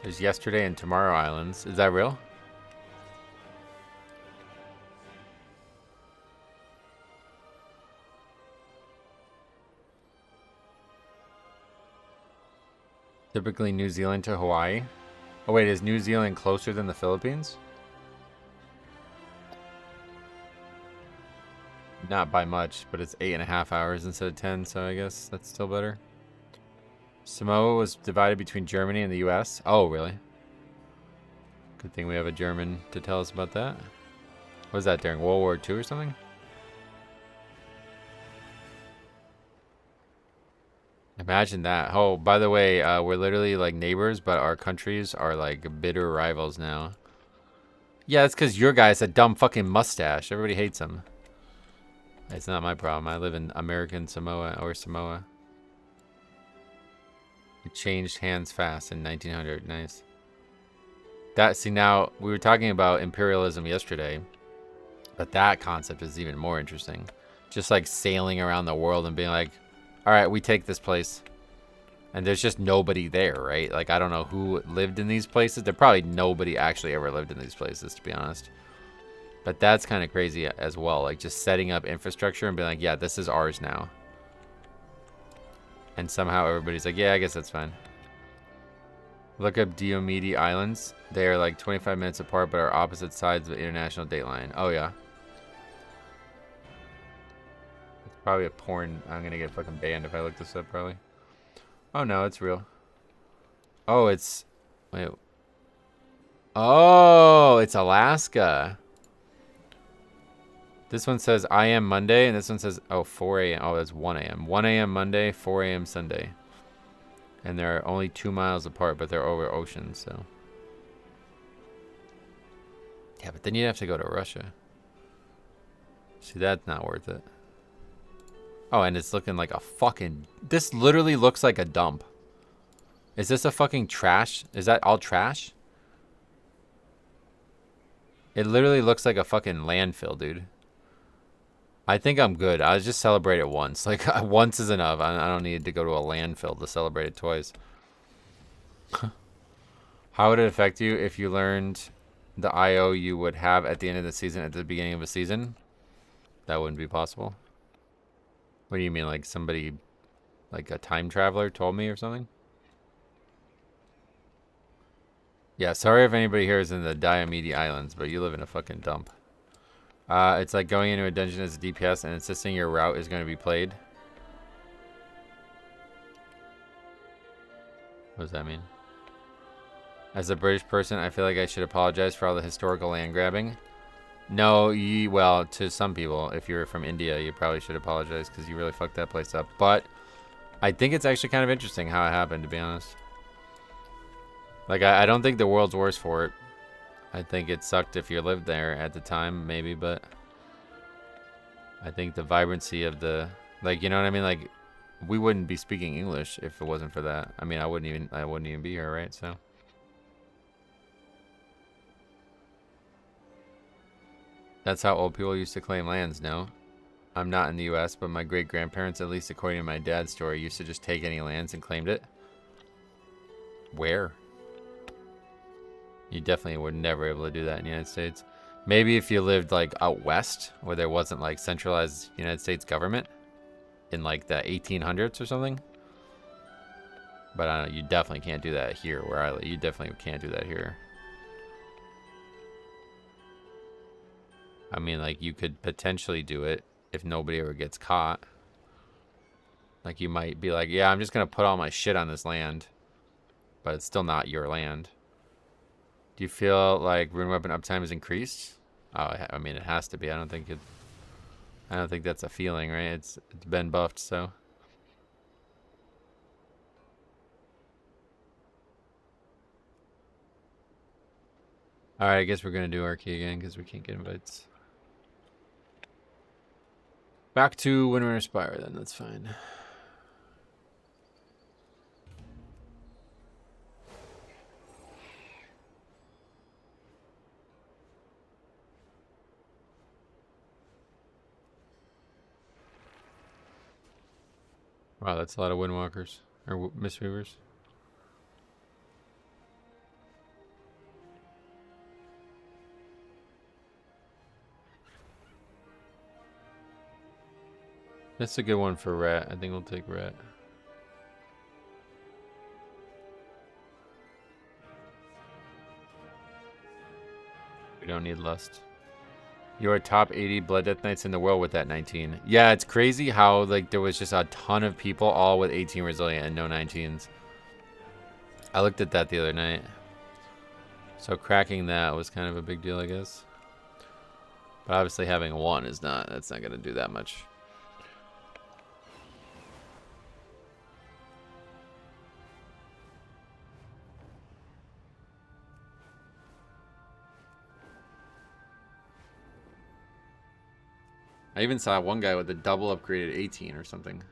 There's yesterday and tomorrow islands. Is that real? Typically New Zealand to Hawaii. Oh wait, is New Zealand closer than the Philippines? Not by much, but it's 8.5 hours instead of 10, so I guess that's still better. Samoa was divided between Germany and the US. Oh, really? Good thing we have a German to tell us about that. Was that during World War II or something? Imagine that. Oh, by the way, we're literally like neighbors, but our countries are like bitter rivals now. Yeah, that's because your guy has a dumb fucking mustache. Everybody hates him. It's not my problem. I live in American Samoa or Samoa. It changed hands fast in 1900. Nice. That, see, now we were talking about imperialism yesterday, but that concept is even more interesting. Just like sailing around the world and being like, all right, we take this place. And there's just nobody there, right? Like, I don't know who lived in these places. There probably nobody actually ever lived in these places, to be honest. But that's kind of crazy as well. Like, just setting up infrastructure and being like, yeah, this is ours now. And somehow everybody's like, yeah, I guess that's fine. Look up Diomede Islands. They are like 25 minutes apart, but are opposite sides of the international date line. Oh, yeah. It's probably a porn. I'm going to get fucking banned if I look this up, probably. Oh, no, it's real. Oh, it's... Wait. Oh, it's Alaska. This one says I am Monday, and this one says, oh, 4 a.m. Oh, that's 1 a.m. 1 a.m. Monday, 4 a.m. Sunday. And they're only 2 miles apart, but they're over oceans, so. Yeah, but then you'd have to go to Russia. See, that's not worth it. Oh, and it's looking like a fucking... This literally looks like a dump. Is this a fucking trash? Is that all trash? It literally looks like a fucking landfill, dude. I think I'm good. I'll just celebrate it once. Like, once is enough. I don't need to go to a landfill to celebrate it twice. How would it affect you if you learned the IO you would have at the end of the season at the beginning of a season? That wouldn't be possible. What do you mean, like somebody, like a time traveler told me or something? Yeah, sorry if anybody here is in the Diomede Islands, but you live in a fucking dump. It's like going into a dungeon as a DPS and insisting your route is going to be played. What does that mean? As a British person, I feel like I should apologize for all the historical land grabbing. No, well, to some people, if you're from India, you probably should apologize because you really fucked that place up. But I think it's actually kind of interesting how it happened, to be honest. Like, I don't think the world's worse for it. I think it sucked if you lived there at the time, maybe, but I think the vibrancy of the, like, you know what I mean? Like, we wouldn't be speaking English if it wasn't for that. I mean, I wouldn't even be here, right? So. That's how old people used to claim lands, no? I'm not in the US, but my great-grandparents, at least according to my dad's story, used to just take any lands and claimed it. Where? You definitely would never be able to do that in the United States. Maybe if you lived, like, out west, where there wasn't, like, centralized United States government in, like, the 1800s or something. But I don't know, you definitely can't do that here where I live. You definitely can't do that here. I mean, like, you could potentially do it if nobody ever gets caught. Like, you might be like, yeah, I'm just going to put all my shit on this land. But it's still not your land. Do you feel like rune weapon uptime is increased? Oh, I mean, it has to be. I don't think that's a feeling, right? It's been buffed, so. Alright, I guess we're going to do our key again because we can't get invites. Back to Winter Spire then, that's fine. Wow, that's a lot of Windwalkers, or Mistweavers. That's a good one for Rat. I think we'll take Rat. We don't need Lust. You're top 80 Blood Death Knights in the world with that 19. Yeah, it's crazy how, like, there was just a ton of people all with 18 Resilient and no 19s. I looked at that the other night. So cracking that was kind of a big deal, I guess. But obviously having one is not, that's not going to do that much. I even saw one guy with a double upgraded 18 or something.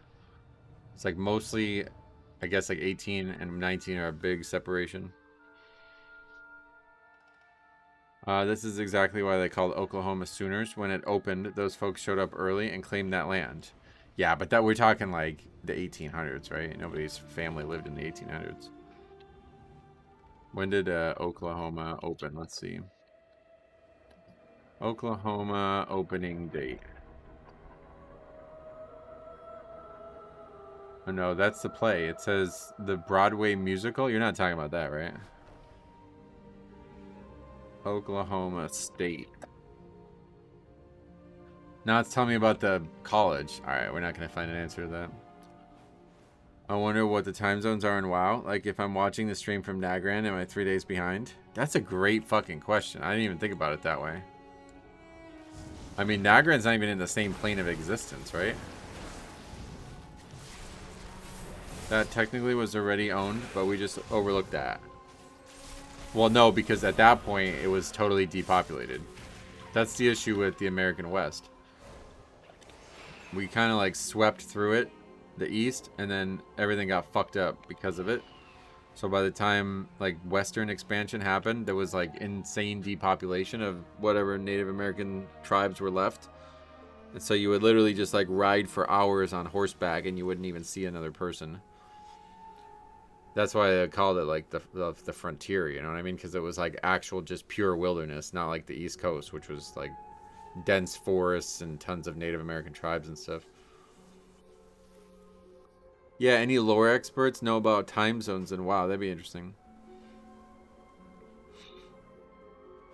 It's like mostly, I guess like 18 and 19 are a big separation. This is exactly why they called Oklahoma Sooners. When it opened, those folks showed up early and claimed that land. Yeah, but that we're talking like the 1800s, right? Nobody's family lived in the 1800s. When did Oklahoma open? Let's see. Oklahoma opening date. Oh no, that's the play. It says the Broadway musical. You're not talking about that, right? Oklahoma State. Now it's telling me about the college. Alright, we're not going to find an answer to that. I wonder what the time zones are in WoW. Like if I'm watching the stream from Nagran, am I 3 days behind? That's a great fucking question. I didn't even think about it that way. I mean, Nagran's not even in the same plane of existence, right? That technically was already owned, but we just overlooked that. Well, no, because at that point, it was totally depopulated. That's the issue with the American West. We kind of like swept through it, the East, and then everything got fucked up because of it. So by the time like Western expansion happened, there was like insane depopulation of whatever Native American tribes were left. And so you would literally just like ride for hours on horseback and you wouldn't even see another person. That's why I called it like the frontier, you know what I mean? Because it was like actual just pure wilderness, not like the East Coast, which was like dense forests and tons of Native American tribes and stuff. Yeah, any lore experts know about time zones and WoW? That'd be interesting.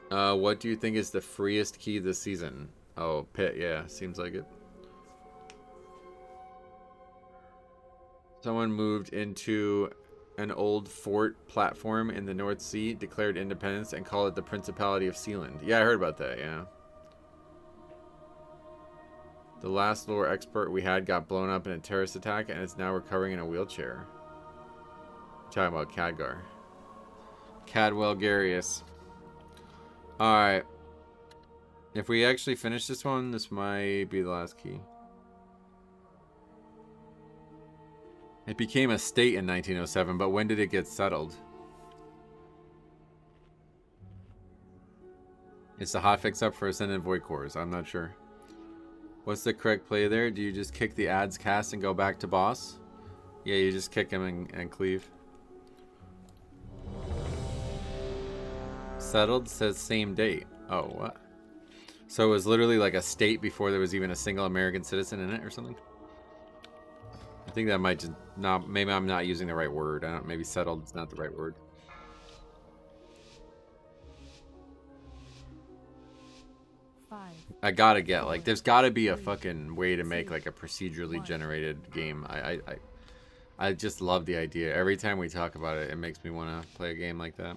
What do you think is the freest key this season? Oh, Pit, yeah, seems like it. Someone moved into an old fort platform in the North Sea, declared independence, and called it the Principality of Sealand. Yeah, I heard about that, yeah. The last lore expert we had got blown up in a terrorist attack and is now recovering in a wheelchair. I'm talking about Khadgar. Cadwell Garius. Alright. If we actually finish this one, this might be the last key. It became a state in 1907, but when did it get settled? Is the hotfix up for Ascendant Void Cores? I'm not sure. What's the correct play there? Do you just kick the ads cast and go back to boss? Yeah, you just kick him and cleave. Settled says same date. Oh, what? So it was literally like a state before there was even a single American citizen in it or something? I think that might just not, maybe I'm not using the right word. I don't, maybe settled is not the right word. I gotta get, like, there's gotta be a fucking way to make like a procedurally generated game. I just love the idea. Every time we talk about it, it makes me want to play a game like that.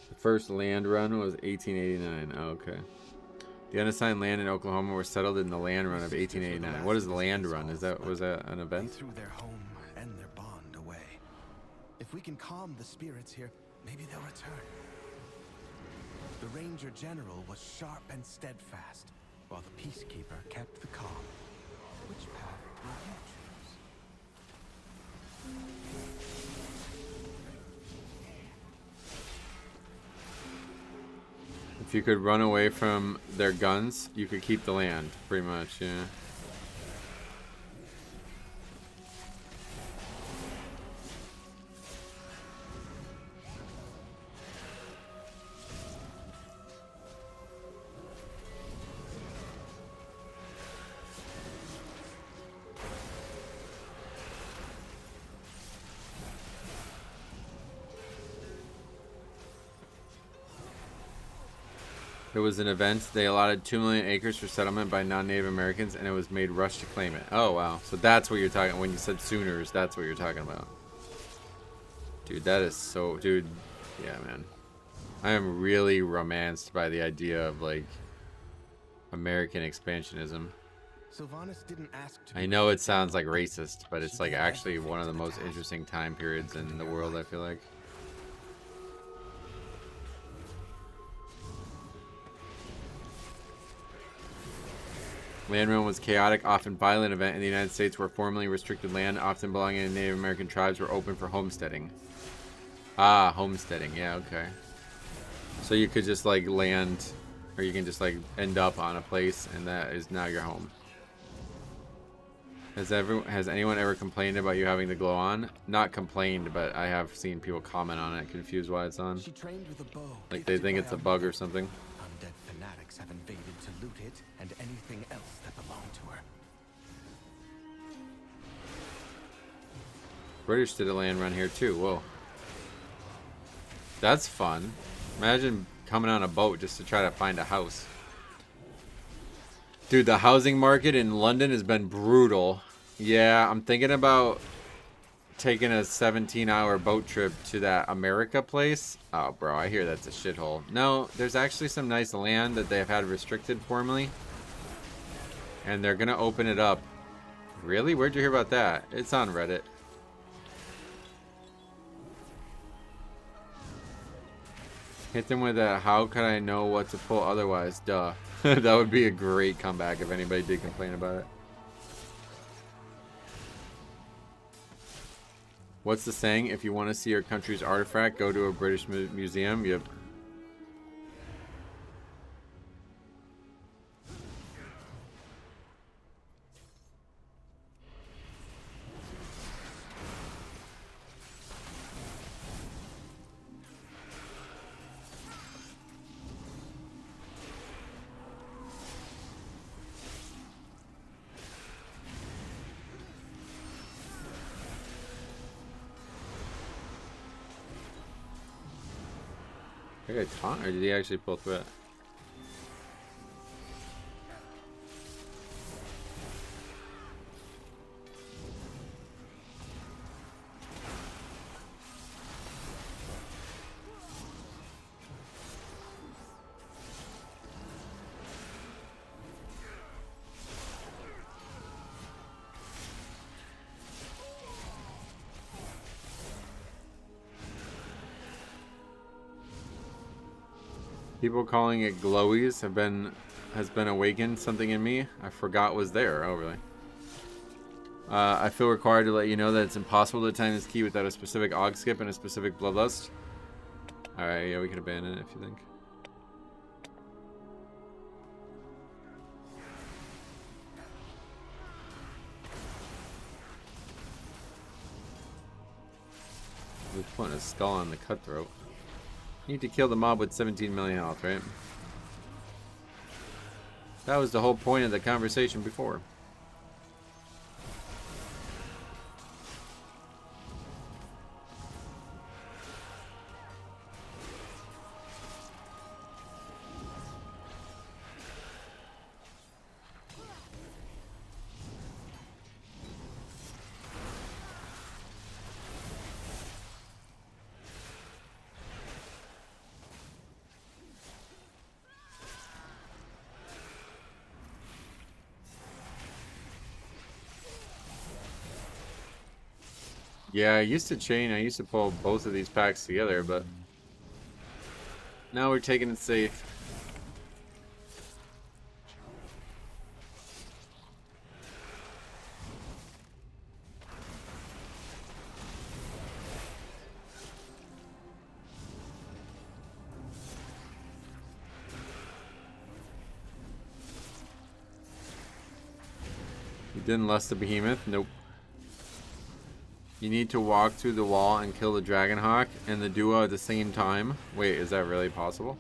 The first land run was 1889. Oh, okay. The unassigned land in Oklahoma were settled in the land run of 1889. What is the land run? Was that an event? They threw their home and their bond away. If we can calm the spirits here, maybe they'll return. The Ranger General was sharp and steadfast, while the Peacekeeper kept the calm. Which path will you choose? If you could run away from their guns, you could keep the land, pretty much, yeah. There was an event. They allotted 2 million acres for settlement by non-Native Americans, and it was made rush to claim it. Oh, wow. So that's what you're talking when you said Sooners. That's what you're talking about. Dude, that is so... Dude, yeah, man. I am really romanced by the idea of like American expansionism. Sylvanas didn't ask to I know it sounds like racist, but it's like actually one of the most interesting time periods in the world, I feel like. Land run was chaotic, often violent event in the United States where formerly restricted land, often belonging to Native American tribes, were open for homesteading. Ah, homesteading. Yeah, okay. So you could just like land, or you can just like end up on a place and that is now your home. Has anyone ever complained about you having the glow on? Not complained, but I have seen people comment on it, confused why it's on. She trained with a bow. Like they think it's a bug or something. Undead fanatics have invaded to loot it and anything else that belonged to her. British did a land run here too. Whoa. That's fun. Imagine coming on a boat just to try to find a house. Dude, the housing market in London has been brutal. Yeah, I'm thinking about taking a 17-hour boat trip to that America place. Oh, bro, I hear that's a shithole. No, there's actually some nice land that they've had restricted formerly. And they're going to open it up. Really? Where'd you hear about that? It's on Reddit. Hit them with a, how could I know what to pull otherwise? Duh. That would be a great comeback if anybody did complain about it. What's the saying? If you want to see your country's artifact, go to a British museum. Yep. I got taunt, or did he actually pull through it? People calling it glowies has been awakened something in me I forgot was there. Oh, really? I feel required to let you know that it's impossible to time this key without a specific Aug skip and a specific bloodlust. Alright, yeah, we can abandon it if you think. We're putting a skull on the cutthroat. Need to kill the mob with 17 million health, right? That was the whole point of the conversation before. Yeah, I used to pull both of these packs together, but now we're taking it safe. You didn't lust the behemoth? Nope. You need to walk through the wall and kill the Dragonhawk and the duo at the same time. Wait, is that really possible?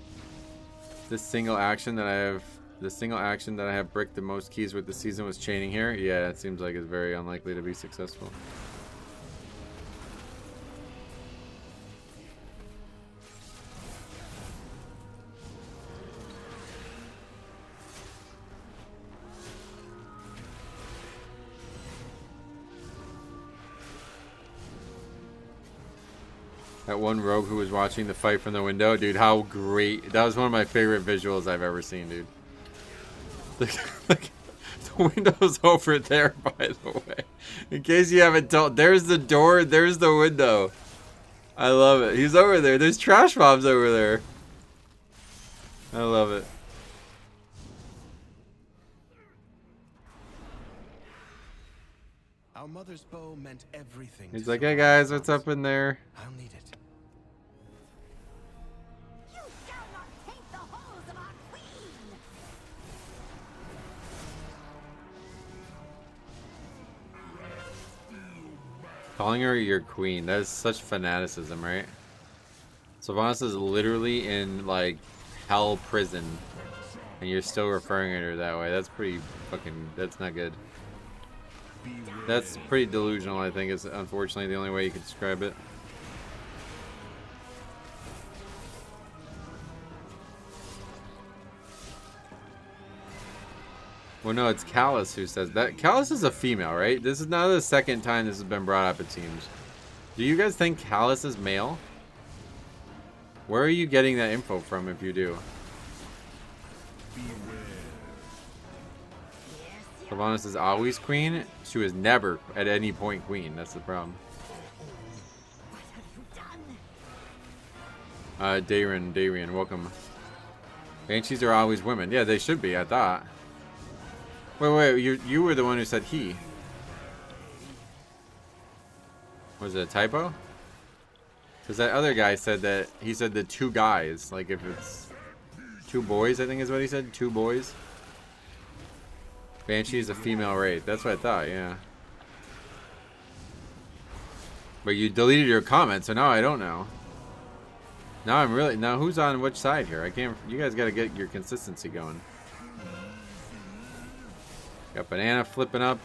The single action that I have bricked the most keys with the season was chaining here. Yeah, it seems like it's very unlikely to be successful. That one rogue who was watching the fight from the window. Dude, how great. That was one of my favorite visuals I've ever seen, dude. The window's over there, by the way. In case you haven't told. There's the door. There's the window. I love it. He's over there. There's trash bombs over there. I love it. Our mother's bow meant everything. He's like, hey guys, what's up in there? I'll need it. You shall not taint the halls of our queen! Calling her your queen. That is such fanaticism, right? Sylvanas is literally in, like, hell prison. And you're still referring to her that way. That's pretty fucking... That's not good. That's pretty delusional, I think, is unfortunately the only way you could describe it. Well, no, it's Callus who says that. Callus is a female, right? This is not the second time this has been brought up, it seems. Do you guys think Callus is male? Where are you getting that info from if you do? Sylvanas is always queen. She was never at any point queen. That's the problem. Darian, welcome. Banshees are always women. Yeah, they should be, I thought. Wait, you were the one who said he. Was it a typo? Because that other guy said that, he said the two guys. Like if it's two boys, I think is what he said. Two boys. Banshee is a female wraith. That's what I thought, yeah. But you deleted your comment, so now I don't know. Now who's on which side here? I can't, you guys gotta get your consistency going. Got banana flipping up.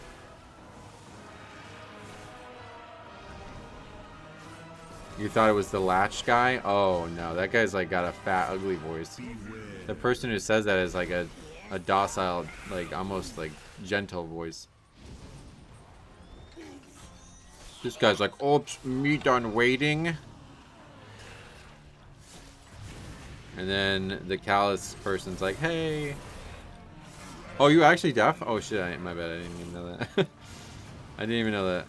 You thought it was the latch guy? Oh no, that guy's like got a fat, ugly voice. The person who says that is like a docile, like almost like gentle voice. This guy's like, oops, me done waiting. And then the Callus person's like, hey. Oh, you actually deaf? Oh shit, my bad, I didn't even know that. I didn't even know that.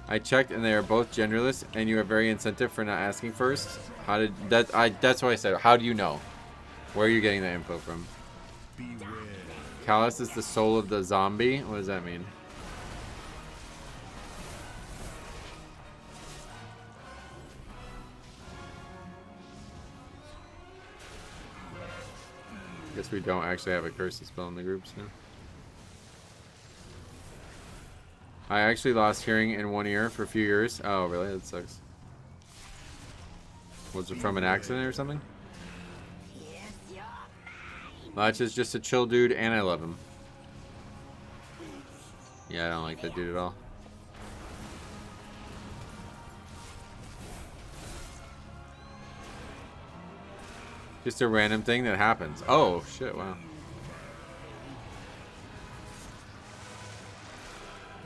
I checked and they are both genderless and you are very incentive for not asking first. How did that, that's what I said. How do you know? Where are you getting that info from? Callus is the soul of the zombie? What does that mean? Guess we don't actually have a curse to spell in the groups now. I actually lost hearing in one ear for a few years. Oh, really? That sucks. Was it from an accident or something? Latch is just a chill dude, and I love him. Yeah, I don't like that dude at all. Just a random thing that happens. Oh, shit, wow.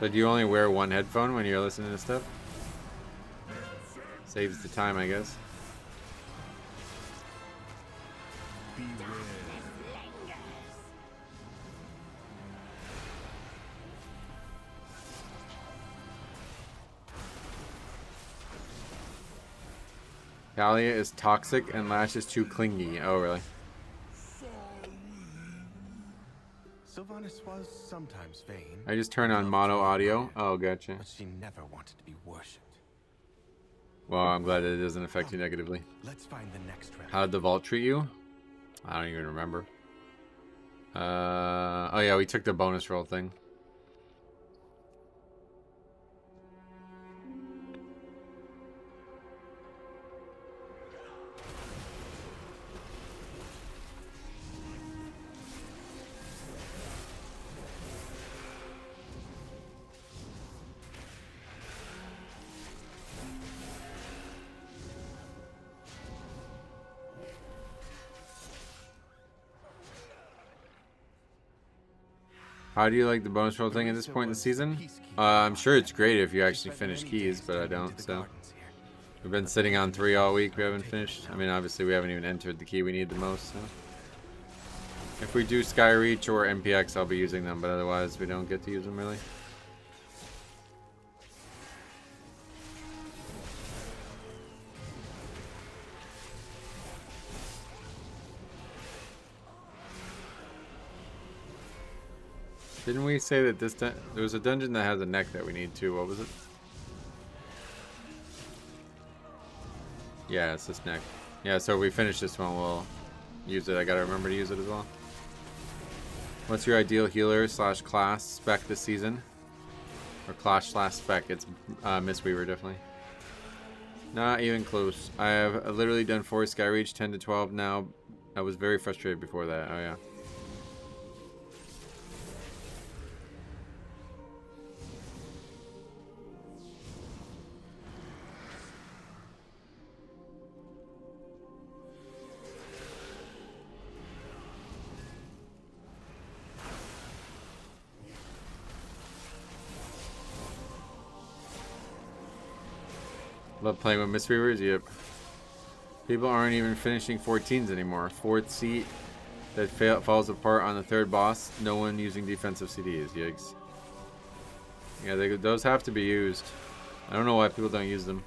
So do you only wear one headphone when you're listening to stuff? Saves the time, I guess. Talia is toxic and Lash is too clingy. Oh, really? Sylvanas was sometimes vain. I just turn on mono audio. Oh, gotcha. But she never wanted to be worshipped. Well, I'm glad that it doesn't affect you negatively. Let's find the next round. How did the vault treat you? I don't even remember. Oh yeah, we took the bonus roll thing. How do you like the bonus roll thing at this point in the season? I'm sure it's great if you actually finish keys, but I don't, so. We've been sitting on 3 all week. We haven't finished. I mean, obviously, we haven't even entered the key we need the most. So. If we do Skyreach or MPX, I'll be using them, but otherwise, we don't get to use them really. Didn't we say that there was a dungeon that has a neck that we need too? What was it? Yeah, it's this neck. Yeah, so if we finish this one, we'll use it. I gotta remember to use it as well. What's your ideal healer / class spec this season? Or class / spec? It's Mistweaver, definitely. Not even close. I have literally done 4 Skyreach, 10 to 12 now. I was very frustrated before that. Oh yeah. Love playing with Mistweavers, yep. People aren't even finishing 14s anymore. 4th seat that falls apart on the 3rd boss. No one using defensive CDs, yikes. Yeah, those have to be used. I don't know why people don't use them.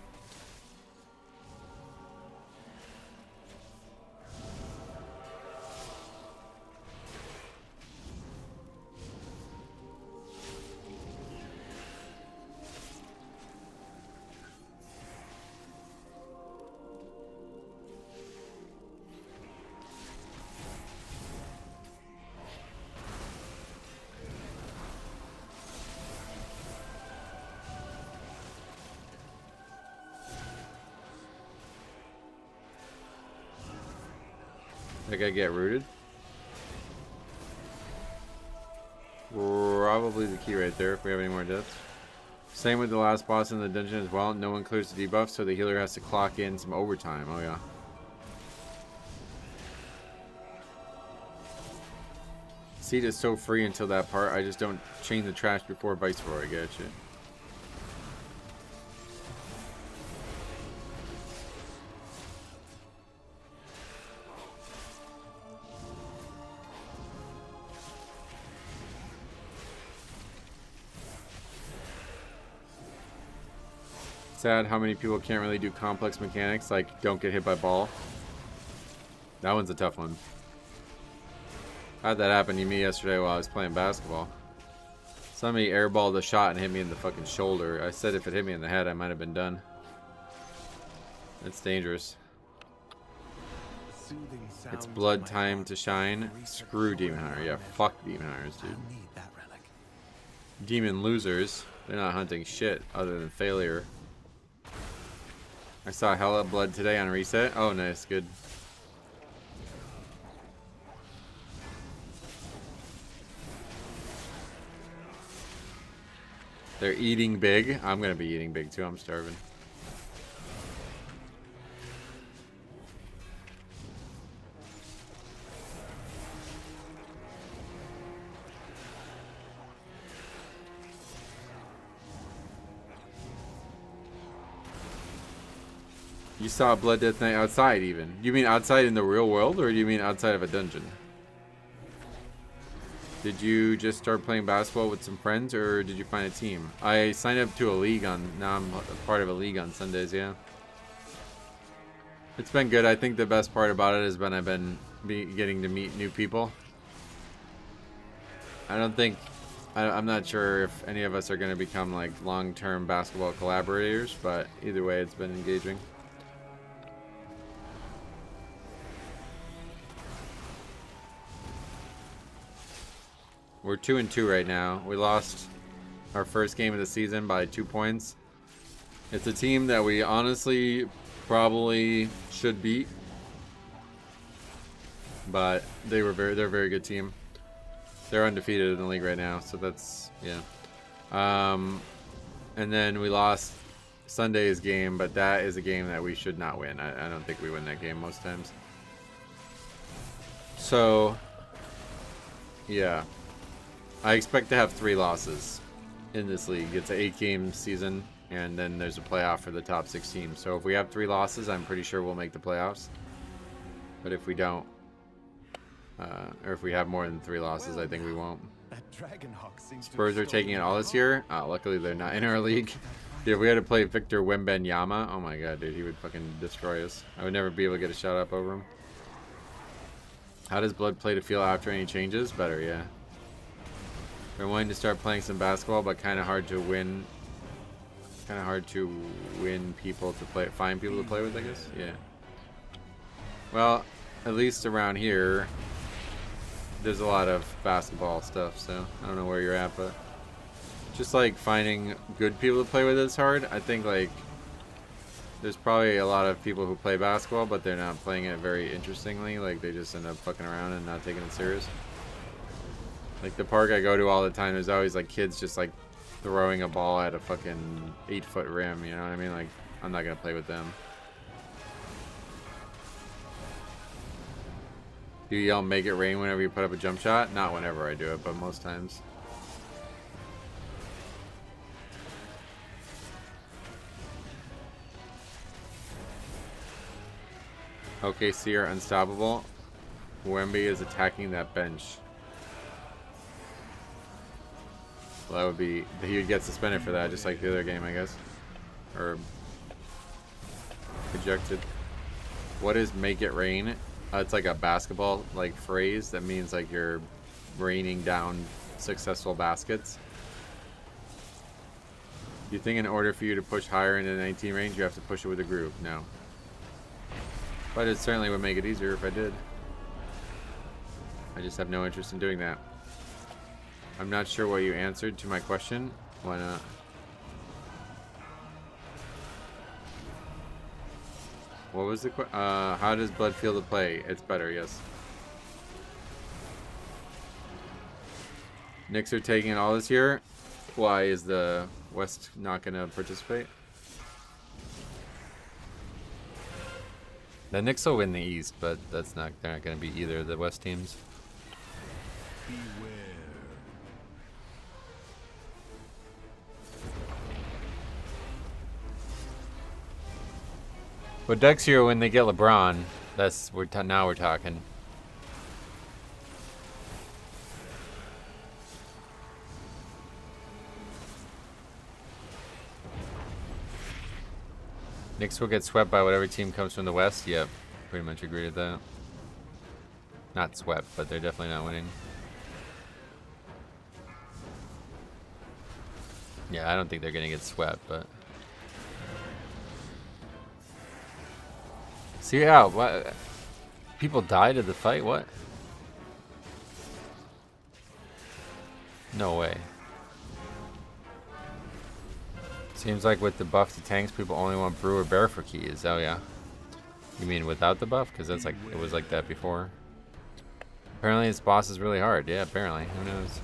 Like I get rooted? Probably the key right there if we have any more deaths. Same with the last boss in the dungeon as well. No one clears the debuff, so the healer has to clock in some overtime. Oh yeah. Seat is so free until that part. I just don't chain the trash before Viceroy. I get you. Sad how many people can't really do complex mechanics, like don't get hit by ball. That one's a tough one. I had that happen to me yesterday while I was playing basketball. Somebody airballed a shot and hit me in the fucking shoulder. I said if it hit me in the head, I might have been done. It's dangerous. It's blood time to shine. Screw Demon Hunter. Yeah, fuck Demon Hunters, dude. Demon losers. They're not hunting shit other than failure. I saw hella blood today on reset. Oh, nice. Good. They're eating big. I'm going to be eating big, too. I'm starving. You saw Blood Death Knight outside even. You mean outside in the real world, or do you mean outside of a dungeon? Did you just start playing basketball with some friends, or did you find a team? I signed up to a league now I'm a part of a league on Sundays, yeah. It's been good. I think the best part about it is when I've been getting to meet new people. I'm not sure if any of us are going to become like long-term basketball collaborators, but either way, it's been engaging. We're 2-2 right now. We lost our first game of the season by 2 points. It's a team that we honestly probably should beat, but they're a very good team. They're undefeated in the league right now, so that's yeah. And then we lost Sunday's game, but that is a game that we should not win. I don't think we win that game most times. So yeah. I expect to have 3 losses in this league. It's an 8-game season. and then there's a playoff for the top 6 teams. So if we have 3 losses, I'm pretty sure we'll make the playoffs. But if we don't, or if we have more than 3 losses, I think we won't. Spurs are taking it all this year. Luckily, they're not in our league. Dude, if we had to play Victor Wembanyama, oh my god, dude, he would fucking destroy us. I would never be able to get a shot up over him. How does Blood play to feel after any changes? Better, yeah. Been wanting to start playing some basketball, but kind of hard to win. Kind of hard to win people to play, find people to play with, I guess. Yeah. Well, at least around here, there's a lot of basketball stuff. So I don't know where you're at, but just like finding good people to play with is hard. I think like there's probably a lot of people who play basketball, but they're not playing it very interestingly. Like they just end up fucking around and not taking it serious. Like the park I go to all the time, there's always like kids just like throwing a ball at a fucking 8-foot rim. You know what I mean? Like I'm not gonna play with them. Do you yell "make it rain" whenever you put up a jump shot? Not whenever I do it, but most times. OKC are unstoppable. Wemby is attacking that bench. Well, that would be... he would get suspended for that, just like the other game, I guess. Or... ejected. What is "make it rain"? It's like a basketball like phrase that means like you're raining down successful baskets. You think in order for you to push higher into the 19 range, you have to push it with a group? No. But it certainly would make it easier if I did. I just have no interest in doing that. I'm not sure what you answered to my question. Why not? What was the question? How does Blood feel to play? It's better, yes. Knicks are taking it all this year. Why is the West not going to participate? The Knicks will win the East, but that's not. They're not going to be either of the West teams. Beware. But next year when they get LeBron, that's now we're talking. Knicks will get swept by whatever team comes from the West. Yep, pretty much agree with that. Not swept, but they're definitely not winning. Yeah, I don't think they're gonna get swept, but. See how what people died of the fight? What? No way. Seems like with the buff to tanks, people only want brew or bear for keys. Oh yeah. You mean without the buff? Because that's like it was like that before. Apparently this boss is really hard. Yeah, apparently. Who knows?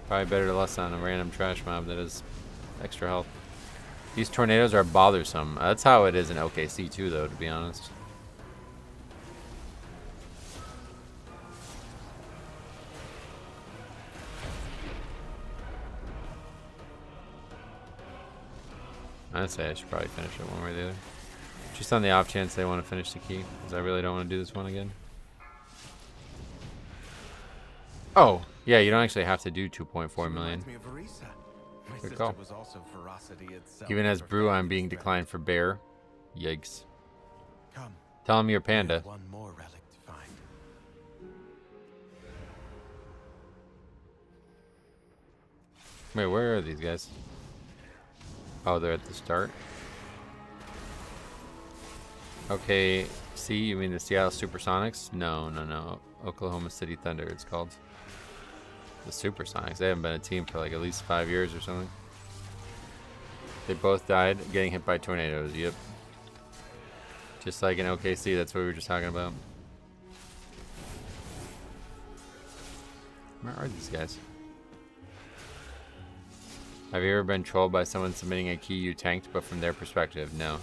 Probably better to less on a random trash mob that is extra health. These tornadoes are bothersome. That's how it is in OKC too, though, to be honest. I'd say I should probably finish it one way or the other. Just on the off chance they want to finish the key, because I really don't want to do this one again. Oh, yeah, you don't actually have to do 2.4 million. Good call. Even as brew, I'm being declined for bear. Yikes. Tell him you're panda. One more relic to find. Wait, where are these guys? Oh, they're at the start. Okay, see, you mean the Seattle Supersonics? No. Oklahoma City Thunder, it's called. The Supersonics. They haven't been a team for like at least 5 years or something. They both died getting hit by tornadoes. Yep. Just like in OKC, that's what we were just talking about. Where are these guys? Have you ever been trolled by someone submitting a key you tanked, but from their perspective? No.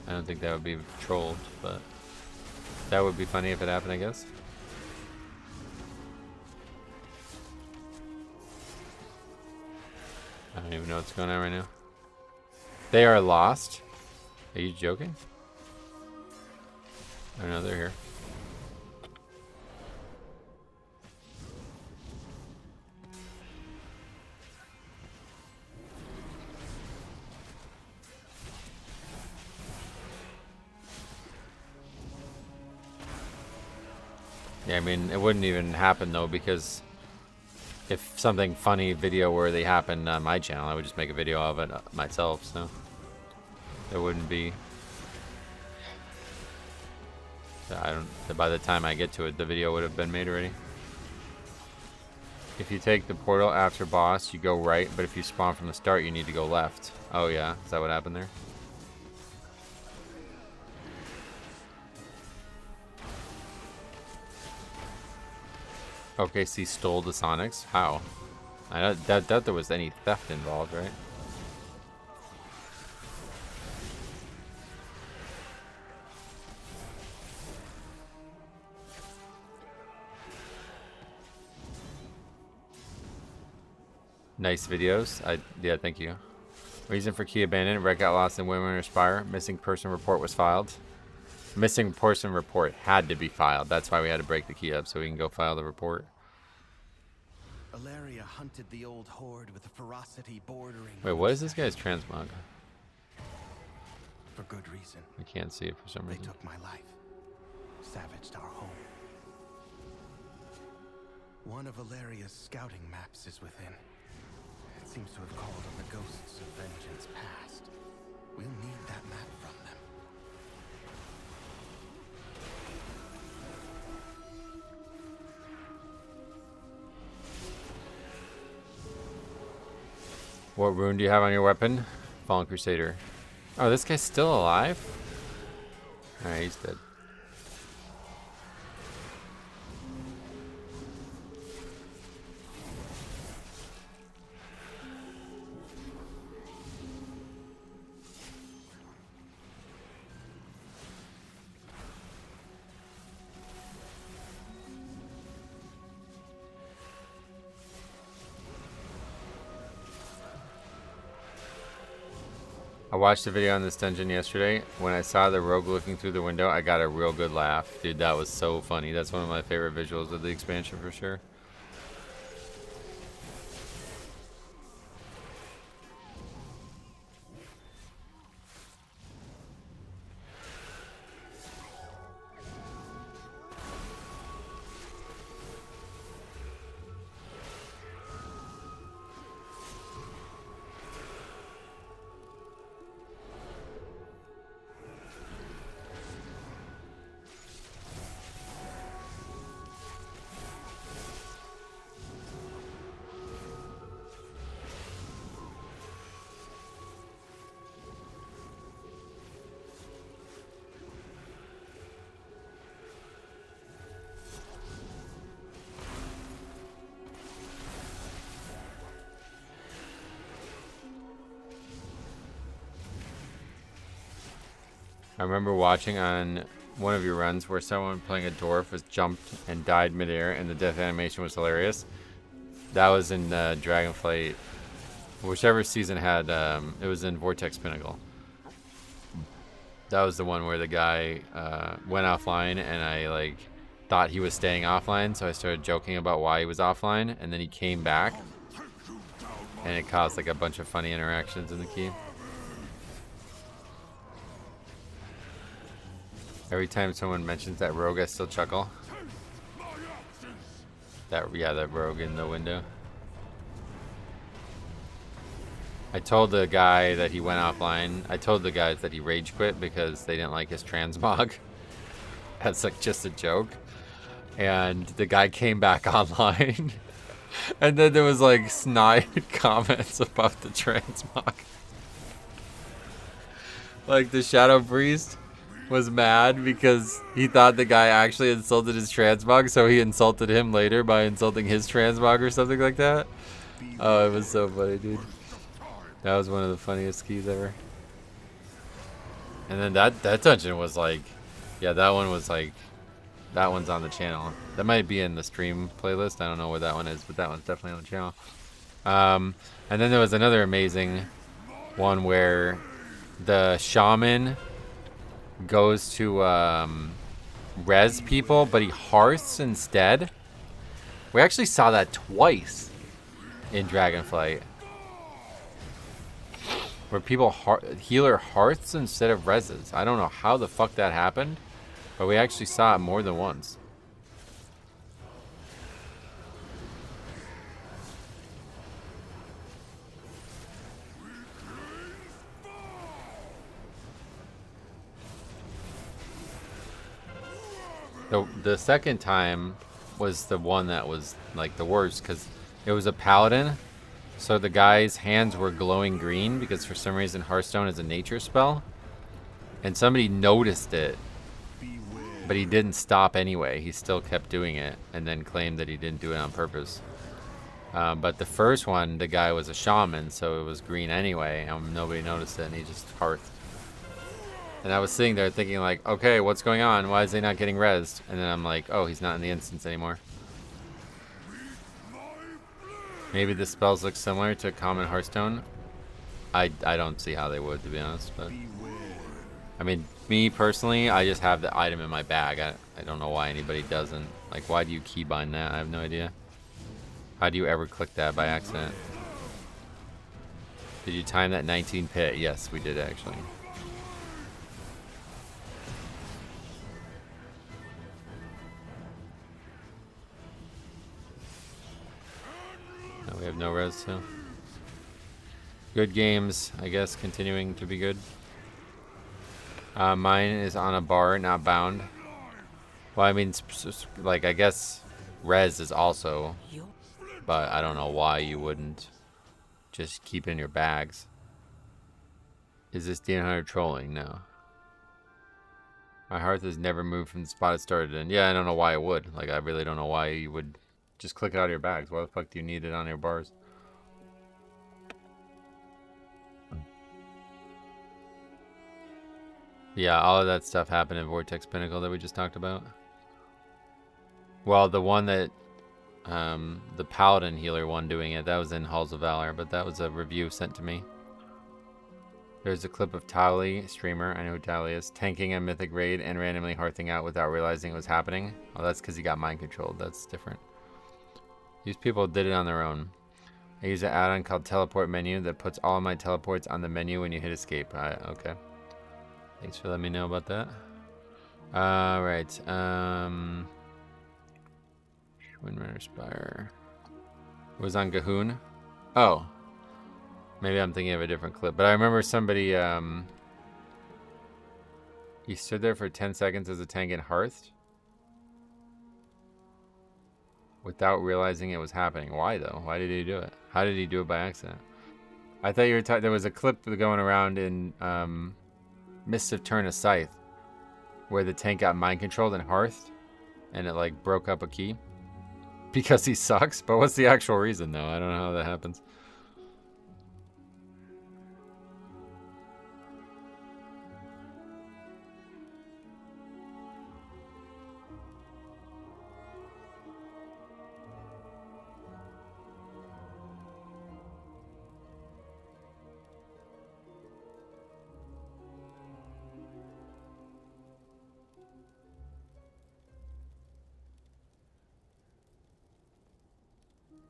I don't think that would be trolled, but that would be funny if it happened, I guess. I don't even know what's going on right now. They are lost. Are you joking? Oh no, they're here. Yeah, I mean, it wouldn't even happen though, because if something funny video worthy happened on my channel, I would just make a video of it myself, so there wouldn't be. I don't, by the time I get to it, the video would have been made already. If you take the portal after boss, you go right, but if you spawn from the start, you need to go left. Oh yeah, is that what happened there? OKC stole the Sonics? How? I doubt there was any theft involved, right? Nice videos. Yeah, thank you. Reason for key abandoned. Wreck got lost in Windrunner Spire. Missing person report was filed. Missing person report had to be filed. That's why we had to break the key up so we can go file the report. Alaria hunted the old horde with a ferocity bordering. Wait, what is this guy's transmog? For good reason. I can't see it for some reason. They took my life. Savaged our home. One of Alaria's scouting maps is within. It seems to have called on the ghosts of vengeance past. We'll need that map from them. What rune do you have on your weapon? Fallen Crusader. Oh, this guy's still alive? Alright, he's dead. I watched a video on this dungeon yesterday. When I saw the rogue looking through the window, I got a real good laugh. Dude, that was so funny. That's one of my favorite visuals of the expansion for sure. I remember watching on one of your runs where someone playing a dwarf was jumped and died midair, and the death animation was hilarious. That was in Dragonflight, whichever season had, it was in Vortex Pinnacle. That was the one where the guy went offline, and I thought he was staying offline, so I started joking about why he was offline, and then he came back, and it caused a bunch of funny interactions in the key. Every time someone mentions that rogue, I still chuckle. That rogue in the window. I told the guy that he went offline. I told the guys that he rage quit because they didn't like his transmog. That's just a joke. And the guy came back online. And then there was snide comments about the transmog. The Shadow Priest was mad because he thought the guy actually insulted his transmog, so he insulted him later by insulting his transmog or something like that. Oh, it was so funny, dude. That was one of the funniest keys ever. And then that dungeon was yeah, that one was that one's on the channel. That might be in the stream playlist. I don't know where that one is, but that one's definitely on the channel. And then there was another amazing one where the shaman goes to res people, but he hearths instead. We actually saw that twice in Dragonflight, where people healer hearths instead of reses. I don't know how the fuck that happened, but we actually saw it more than once. The second time was the one that was like the worst, because it was a paladin, so the guy's hands were glowing green because for some reason Hearthstone is a nature spell, and somebody noticed it, but he didn't stop anyway. He still kept doing it and then claimed that he didn't do it on purpose. But the first one, the guy was a shaman, so it was green anyway, and nobody noticed it, and he just hearthed. And I was sitting there thinking like, okay, what's going on? Why is he not getting rezzed? And then I'm like, oh, he's not in the instance anymore. Maybe the spells look similar to common Hearthstone. I don't see how they would, to be honest. But I mean, me personally, I just have the item in my bag. I don't know why anybody doesn't. Like, why do you keybind that? I have no idea. How do you ever click that by accident? Did you time that 19 pit? Yes, we did actually. We have no res, so good games, I guess, continuing to be good. Mine is on a bar, not bound. Well, I mean, like, I guess res is also, but I don't know why you wouldn't just keep it in your bags. Is this D100 trolling? No. My hearth has never moved from the spot it started in. Yeah, I don't know why it would. Like, I really don't know why you would just click it out of your bags. Why the fuck do you need it on your bars? Yeah, all of that stuff happened in Vortex Pinnacle that we just talked about. Well, the one that, the Paladin healer one doing it, that was in Halls of Valor, but that was a review sent to me. There's a clip of Tally, streamer, I know who Tally is, tanking a Mythic raid and randomly hearthing out without realizing it was happening. Oh, that's because he got mind controlled. That's different. These people did it on their own. I use an add-on called Teleport Menu that puts all of my teleports on the menu when you hit escape. Okay. Thanks for letting me know about that. Right. Windrunner Spire. It was on Gahoon. Oh. Maybe I'm thinking of a different clip. But I remember somebody, he stood there for 10 seconds as a tank and hearthed without realizing it was happening. Why, though? Why did he do it? How did he do it by accident? I thought you were talking... There was a clip going around in Mists of Turn of Scythe where the tank got mind-controlled and hearthed, and it, like, broke up a key. Because he sucks? But what's the actual reason, though? I don't know how that happens.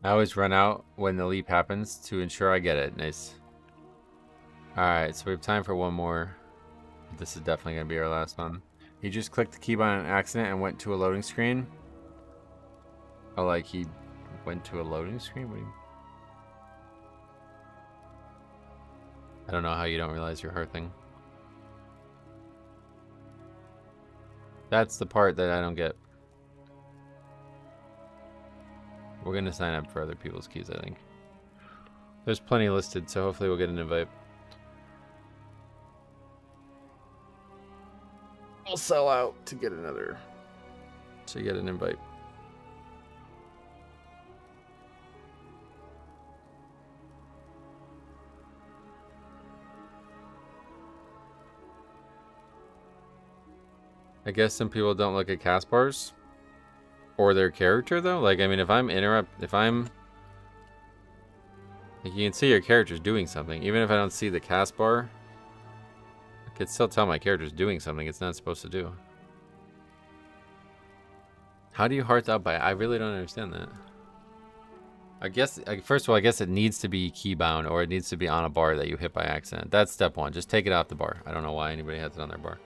I always run out when the leap happens to ensure I get it. Nice. Alright, so we have time for one more. This is definitely going to be our last one. He just clicked the keybind on accident and went to a loading screen. Oh, like he went to a loading screen? What do you... I don't know how you don't realize you're hearthing. That's the part that I don't get. We're going to sign up for other people's keys, I think. There's plenty listed, so hopefully we'll get an invite. I'll sell out to get another... to get an invite. I guess some people don't look at cast bars. Or their character, though? Like, I mean, if I'm like, you can see your character's doing something. Even if I don't see the cast bar, can still tell my character's doing something it's not supposed to do. How do you heart out by? I really don't understand that. I guess, first of all, I guess it needs to be keybound or it needs to be on a bar that you hit by accident. That's step one. Just take it off the bar. I don't know why anybody has it on their bar.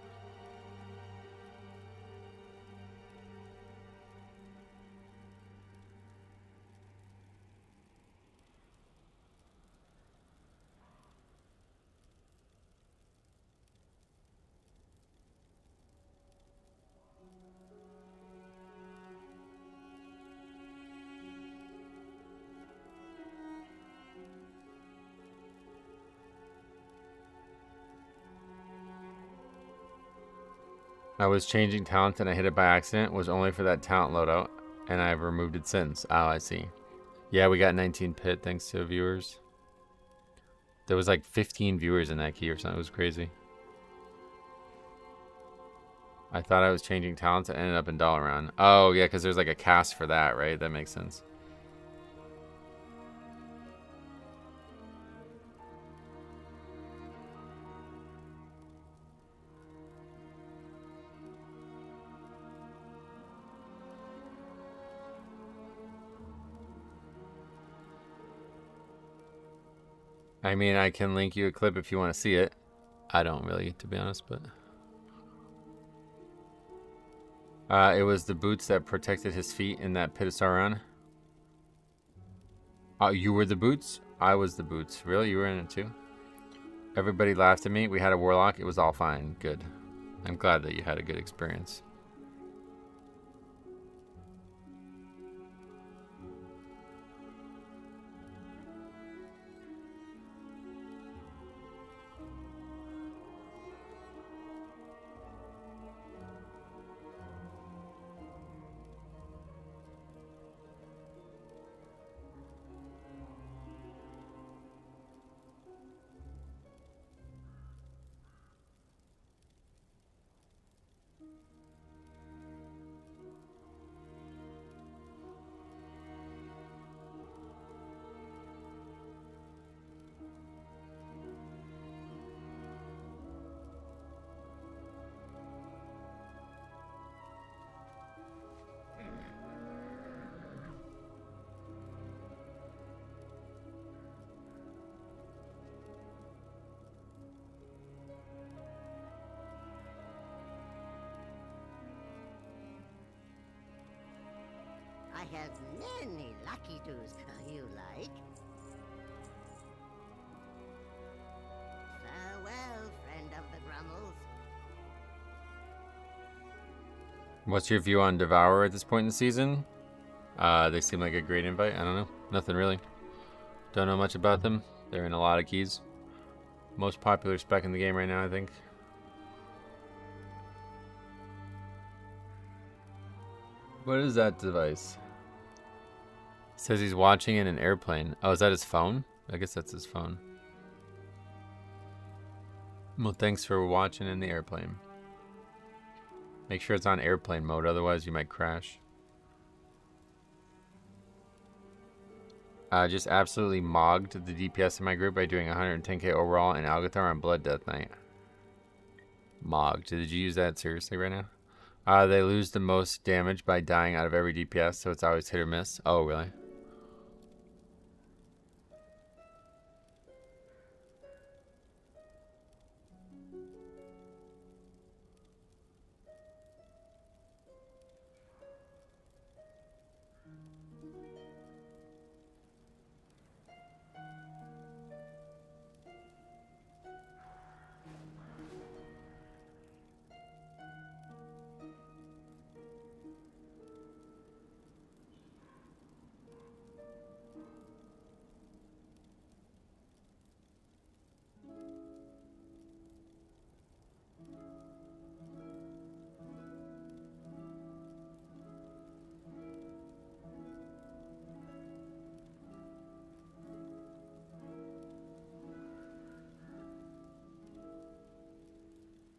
I was changing talent and I hit it by accident. Was only for that talent loadout, and I've removed it since. Oh, I see. Yeah, we got 19 pit thanks to viewers. There was like 15 viewers in that key or something. It was crazy. I thought I was changing talents. I ended up in Dalaran. Oh, yeah, because there's like a cast for that, right? That makes sense. I mean, I can link you a clip if you want to see it. I don't really, to be honest, but... it was the boots that protected his feet in that pit of Sauron. You were the boots? I was the boots. Really? You were in it too? Everybody laughed at me. We had a warlock. It was all fine. Good. I'm glad that you had a good experience. I have many lucky doos you like. Farewell, friend of the Grummels. What's your view on Devourer at this point in the season? They seem like a great invite. I don't know. Nothing really. Don't know much about them. They're in a lot of keys. Most popular spec in the game right now, I think. What is that device? Says he's watching in an airplane. Oh, is that his phone? I guess that's his phone. Well, thanks for watching in the airplane. Make sure it's on airplane mode, otherwise you might crash. Just absolutely mogged the DPS in my group by doing 110k overall in Algathar on Blood Death Night. Mogged. Did you use that seriously right now? They lose the most damage by dying out of every DPS, so it's always hit or miss. Oh, really?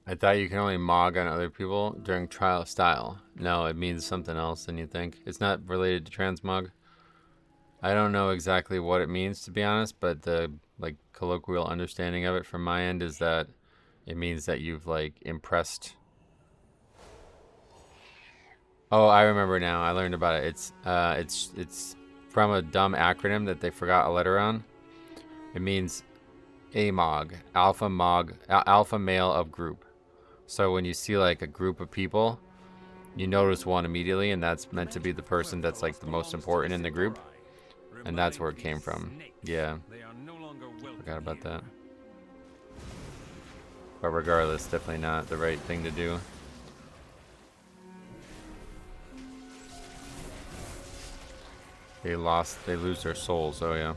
I thought you can only mog on other people during trial of style. No, it means something else than you think. It's not related to transmog. I don't know exactly what it means, to be honest, but the colloquial understanding of it from my end is that It means that you've like impressed. Oh, I remember now. I learned about it. It's from a dumb acronym that they forgot a letter on. It means AMOG, alpha male of group. So when you see like a group of people, you notice one immediately, and that's meant to be the person that's like the most important in the group. And that's where it came from. Yeah. Forgot about that. But regardless, definitely not the right thing to do. They lose their souls, oh yeah.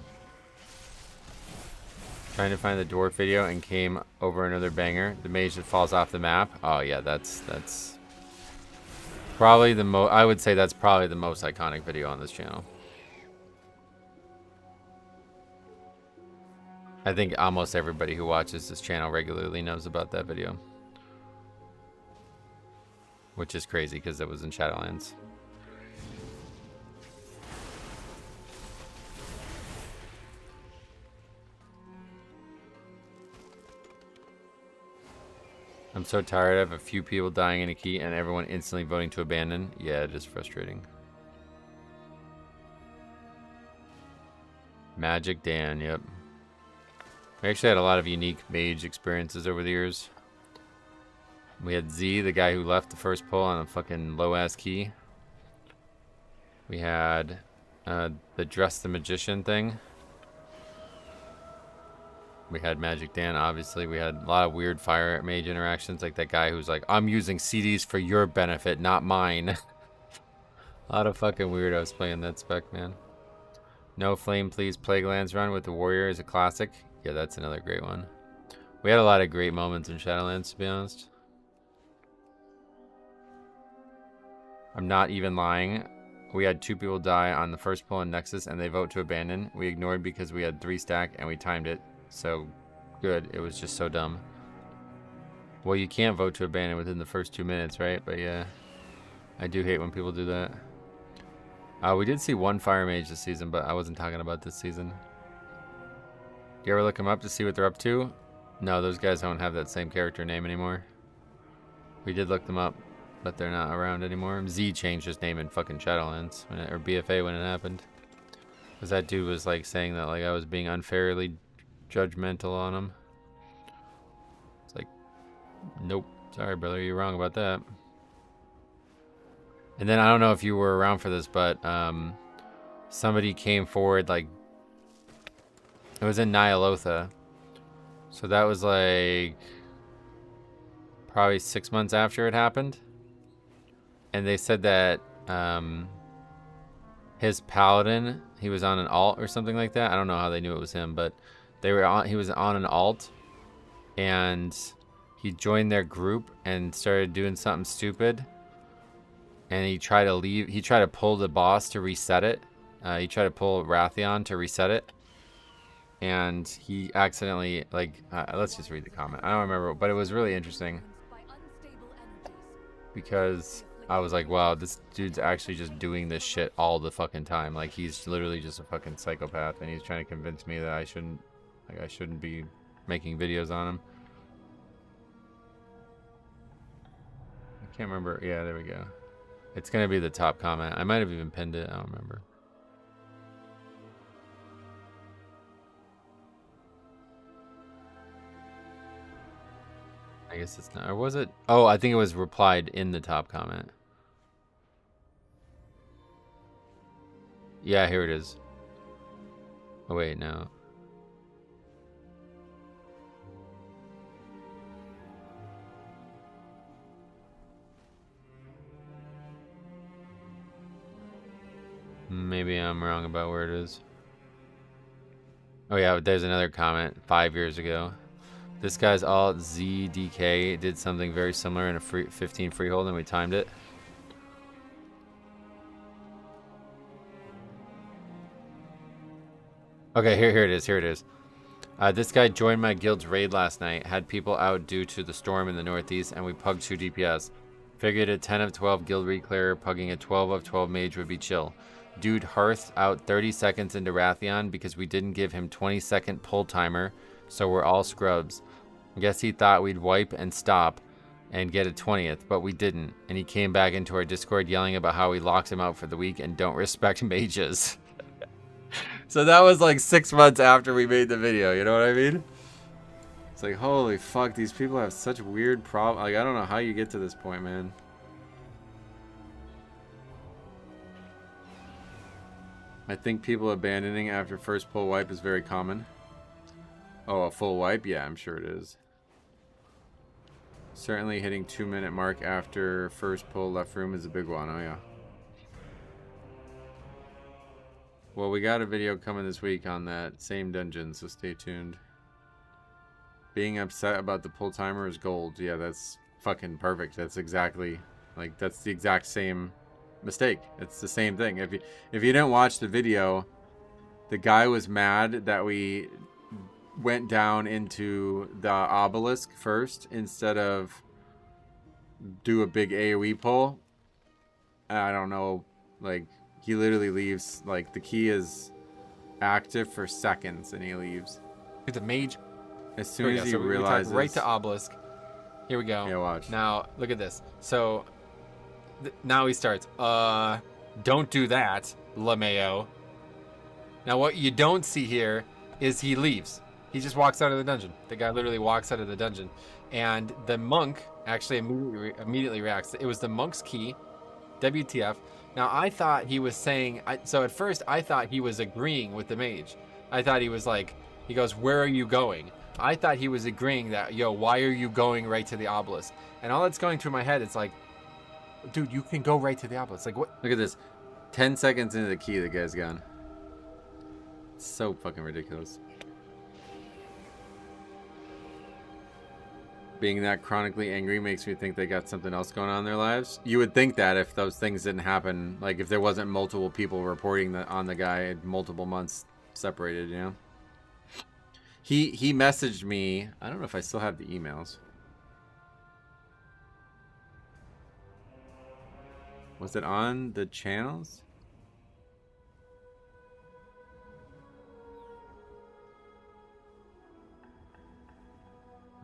Trying to find the dwarf video and came over another banger. The mage that falls off the map. Oh yeah, that's probably the most, I would say that's probably the most iconic video on this channel. I think almost everybody who watches this channel regularly knows about that video. Which is crazy because it was in Shadowlands. I'm so tired of a few people dying in a key and everyone instantly voting to abandon. Yeah, it is frustrating. Magic Dan, yep. We actually had a lot of unique mage experiences over the years. We had Z, the guy who left the first pull on a fucking low-ass key. We had the Dress the Magician thing. We had Magic Dan, obviously. We had a lot of weird fire mage interactions, like that guy who's like, I'm using CDs for your benefit, not mine. A lot of fucking weirdos playing that spec, man. No Flame Please Plaguelands run with the Warrior is a classic. Yeah, that's another great one. We had a lot of great moments in Shadowlands, to be honest. I'm not even lying. We had 2 people die on the first pull in Nexus and they vote to abandon. We ignored because we had 3 stack and we timed it. So good. It was just so dumb. Well, you can't vote to abandon within the first 2 minutes, right? But yeah, I do hate when people do that. We did see 1 fire mage this season, but I wasn't talking about this season. You ever look them up to see what they're up to? No, those guys don't have that same character name anymore. We did look them up, but they're not around anymore. Z changed his name in fucking Shadowlands, or BFA when it happened. Because that dude was like saying that like I was being unfairly judgmental on him. It's like, nope, sorry brother, you're wrong about that. And then I don't know if you were around for this, but somebody came forward, like it was in Nyalotha, so that was like probably 6 months after it happened, and they said that his paladin, he was on an alt or something like that. I don't know how they knew it was him, but he was on an alt, and he joined their group and started doing something stupid, and he tried to leave. He tried to pull the boss to reset it. He tried to pull Wrathion to reset it, and he accidentally, like, let's just read the comment. I don't remember, but it was really interesting because I was like, wow, this dude's actually just doing this shit all the fucking time. Like, he's literally just a fucking psychopath, and he's trying to convince me that I shouldn't be making videos on him. I can't remember. Yeah, there we go. It's gonna be the top comment. I might have even pinned it. I don't remember. I guess it's not. Or was it? Oh, I think it was replied in the top comment. Yeah, here it is. Oh, wait, no. Maybe I'm wrong about where it is. Oh yeah, there's another comment 5 years ago. This guy's alt ZDK did something very similar in a 15 freehold and we timed it. Okay, here it is. Here it is. This guy joined my guild's raid last night. Had people out due to the storm in the northeast, and we pugged 2 DPS. Figured a 10 of 12 guild raid clearer pugging a 12 of 12 mage would be chill. Dude hearthed out 30 seconds into Wrathion because we didn't give him 20-second pull timer, so we're all scrubs. I guess he thought we'd wipe and stop and get a 20th, but we didn't. And he came back into our Discord yelling about how we locked him out for the week and don't respect mages. So that was like 6 months after we made the video, you know what I mean? It's like, holy fuck, these people have such weird problems. Like, I don't know how you get to this point, man. I think people abandoning after first pull wipe is very common. Oh, a full wipe? Yeah, I'm sure it is. Certainly hitting 2-minute mark after first pull left room is a big one. Oh, yeah. Well, we got a video coming this week on that same dungeon, so stay tuned. Being upset about the pull timer is gold. Yeah, that's fucking perfect. That's exactly, like, that's the exact same mistake. It's the same thing. If you didn't watch the video, the guy was mad that we went down into the obelisk first instead of do a big AoE pull. I don't know, like, he literally leaves, like, the key is active for seconds and he leaves. The mage, as soon as he realizes, right to obelisk. Here we go. Yeah, watch. Now look at this. So now he starts. Don't do that, LeMayo. Now what you don't see here is he leaves. He just walks out of the dungeon. The guy literally walks out of the dungeon, and the monk actually immediately reacts. It was the monk's key. WTF. Now I thought he was saying. So at first I thought he was agreeing with the mage. I thought he was like, he goes, "Where are you going?" I thought he was agreeing that, yo, why are you going right to the obelisk? And all that's going through my head, it's like, dude, you can go right to the obelisk. Like, what? Look at this. 10 seconds into the key, the guy's gone. It's so fucking ridiculous. Being that chronically angry makes me think they got something else going on in their lives. You would think that if those things didn't happen, like if there wasn't multiple people reporting on the guy multiple months separated, you know? He messaged me. I don't know if I still have the emails. Was it on the channels?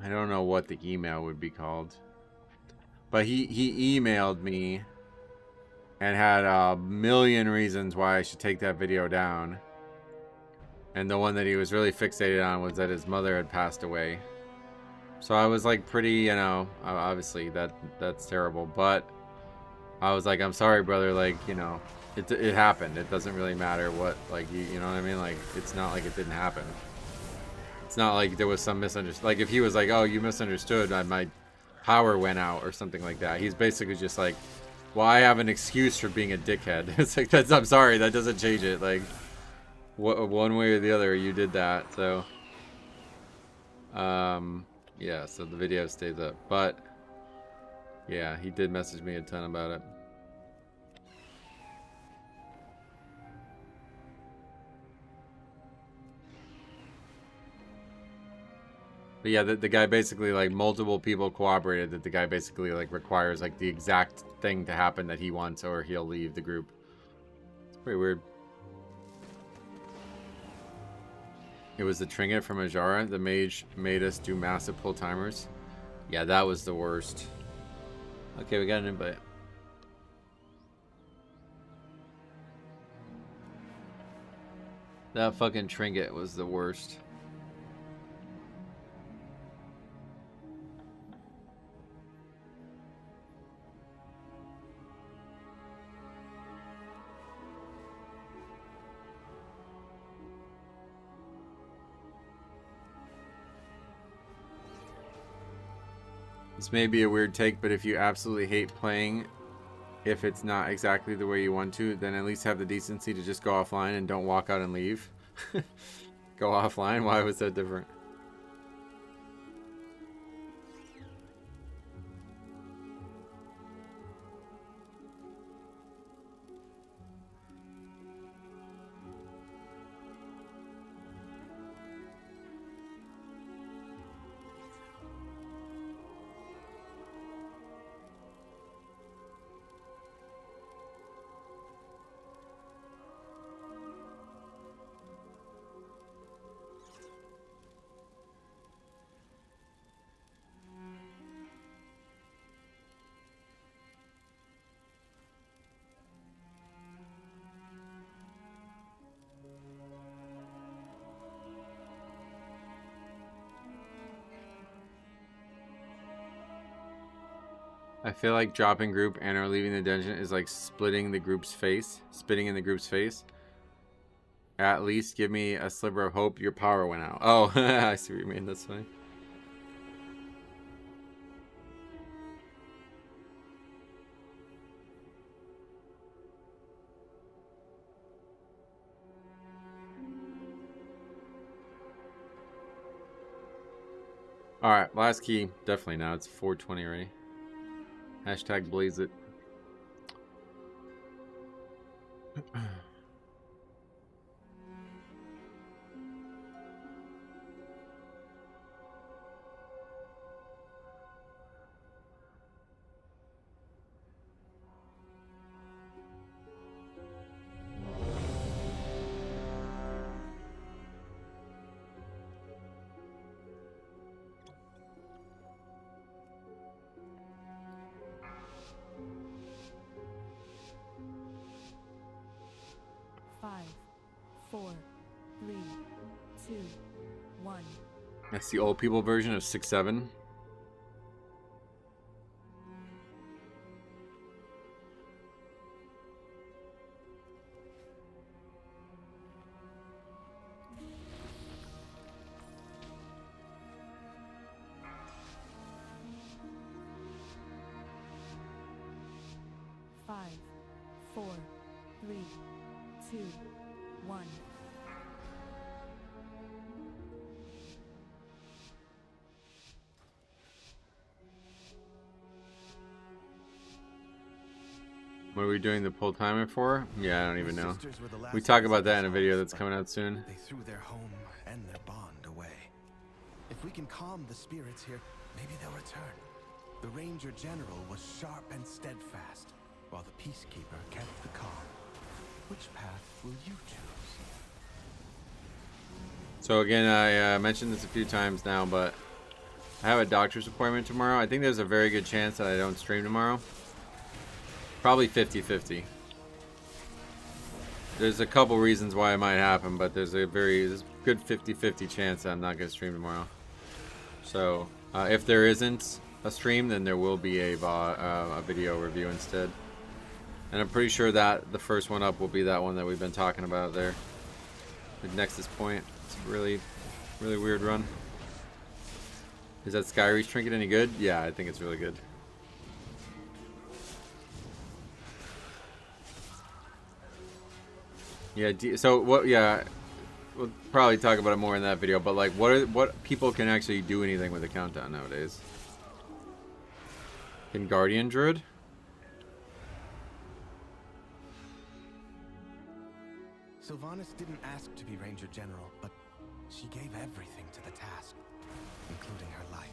I don't know what the email would be called. But he emailed me and had a million reasons why I should take that video down. And the one that he was really fixated on was that his mother had passed away. So I was like pretty, you know, obviously that's terrible. But I was like, I'm sorry, brother. Like, you know, it happened. It doesn't really matter what, like, you know what I mean? Like, it's not like it didn't happen. It's not like there was some misunderstanding. Like, if he was like, oh, you misunderstood, my power went out or something like that. He's basically just like, well, I have an excuse for being a dickhead. It's like, I'm sorry, that doesn't change it. Like, one way or the other, you did that. So, yeah, so the video stays up. But, yeah, he did message me a ton about it. But yeah, the guy basically, like, multiple people cooperated that the guy basically, like, requires, like, the exact thing to happen that he wants or he'll leave the group. It's pretty weird. It was the trinket from Ajara. The mage made us do massive pull timers. Yeah, that was the worst. Okay, we got an invite. That fucking trinket was the worst. This may be a weird take, but if you absolutely hate playing, if it's not exactly the way you want to, then at least have the decency to just go offline and don't walk out and leave. Go offline? Why was that different? I feel like dropping group and or leaving the dungeon is like spitting in the group's face. At least give me a sliver of hope your power went out. Oh, I see what you mean. That's funny. Alright, last key. Definitely now. It's 420 already. Hashtag blaze it. That's the old people version of 6-7. What are we doing the pull timer for? Yeah, I don't even know. We talk about that in a video that's coming out soon. They threw their home and their bond away. If we can calm the spirits here, maybe they'll return. The Ranger General was sharp and steadfast, while the Peacekeeper kept the calm. Which path will you choose? So again, I mentioned this a few times now, but I have a doctor's appointment tomorrow. I think there's a very good chance that I don't stream tomorrow. Probably 50-50. There's a couple reasons why it might happen, but there's a good 50-50 chance that I'm not going to stream tomorrow. So if there isn't a stream, then there will be a video review instead. And I'm pretty sure that the first one up will be that one that we've been talking about there. The Nexus Point. It's a really, really weird run. Is that Sky Reach trinket any good? Yeah, I think it's really good. Yeah, so what? Yeah, we'll probably talk about it more in that video. But like, what people can actually do anything with a countdown nowadays? Can Guardian Druid? Sylvanas didn't ask to be Ranger General, but she gave everything to the task, including her life.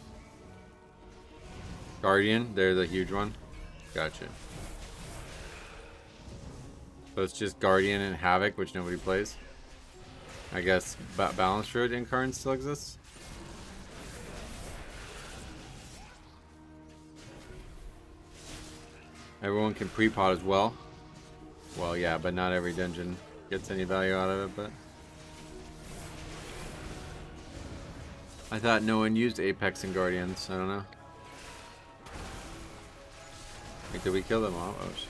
Guardian, they're the huge one. Gotcha. So it's just Guardian and Havoc, which nobody plays. I guess Balanced Druid Incarn still exists. Everyone can pre-pot as well. Well, yeah, but not every dungeon gets any value out of it, but... I thought no one used Apex and Guardians. I don't know. Like, did we kill them all? Oh, shit.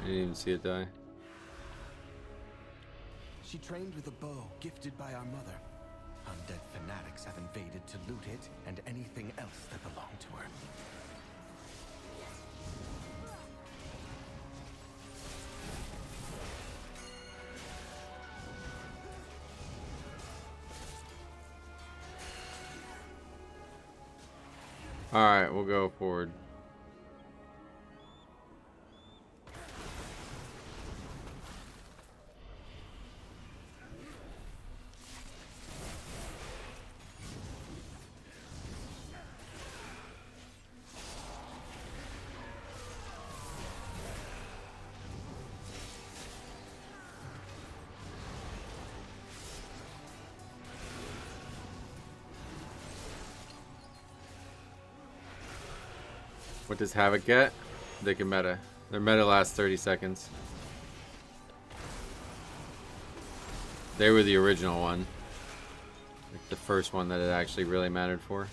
I didn't even see it die. She trained with a bow gifted by our mother. Undead fanatics have invaded to loot it and anything else that belonged to her. Alright, we'll go forward. What does Havoc get? They can meta. Their meta lasts 30 seconds. They were the original one. Like the first one that it actually really mattered for.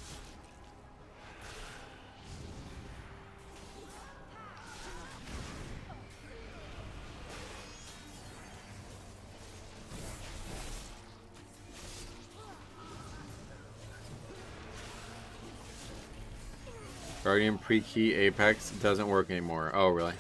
Guardian pre-key Apex doesn't work anymore. Oh, really?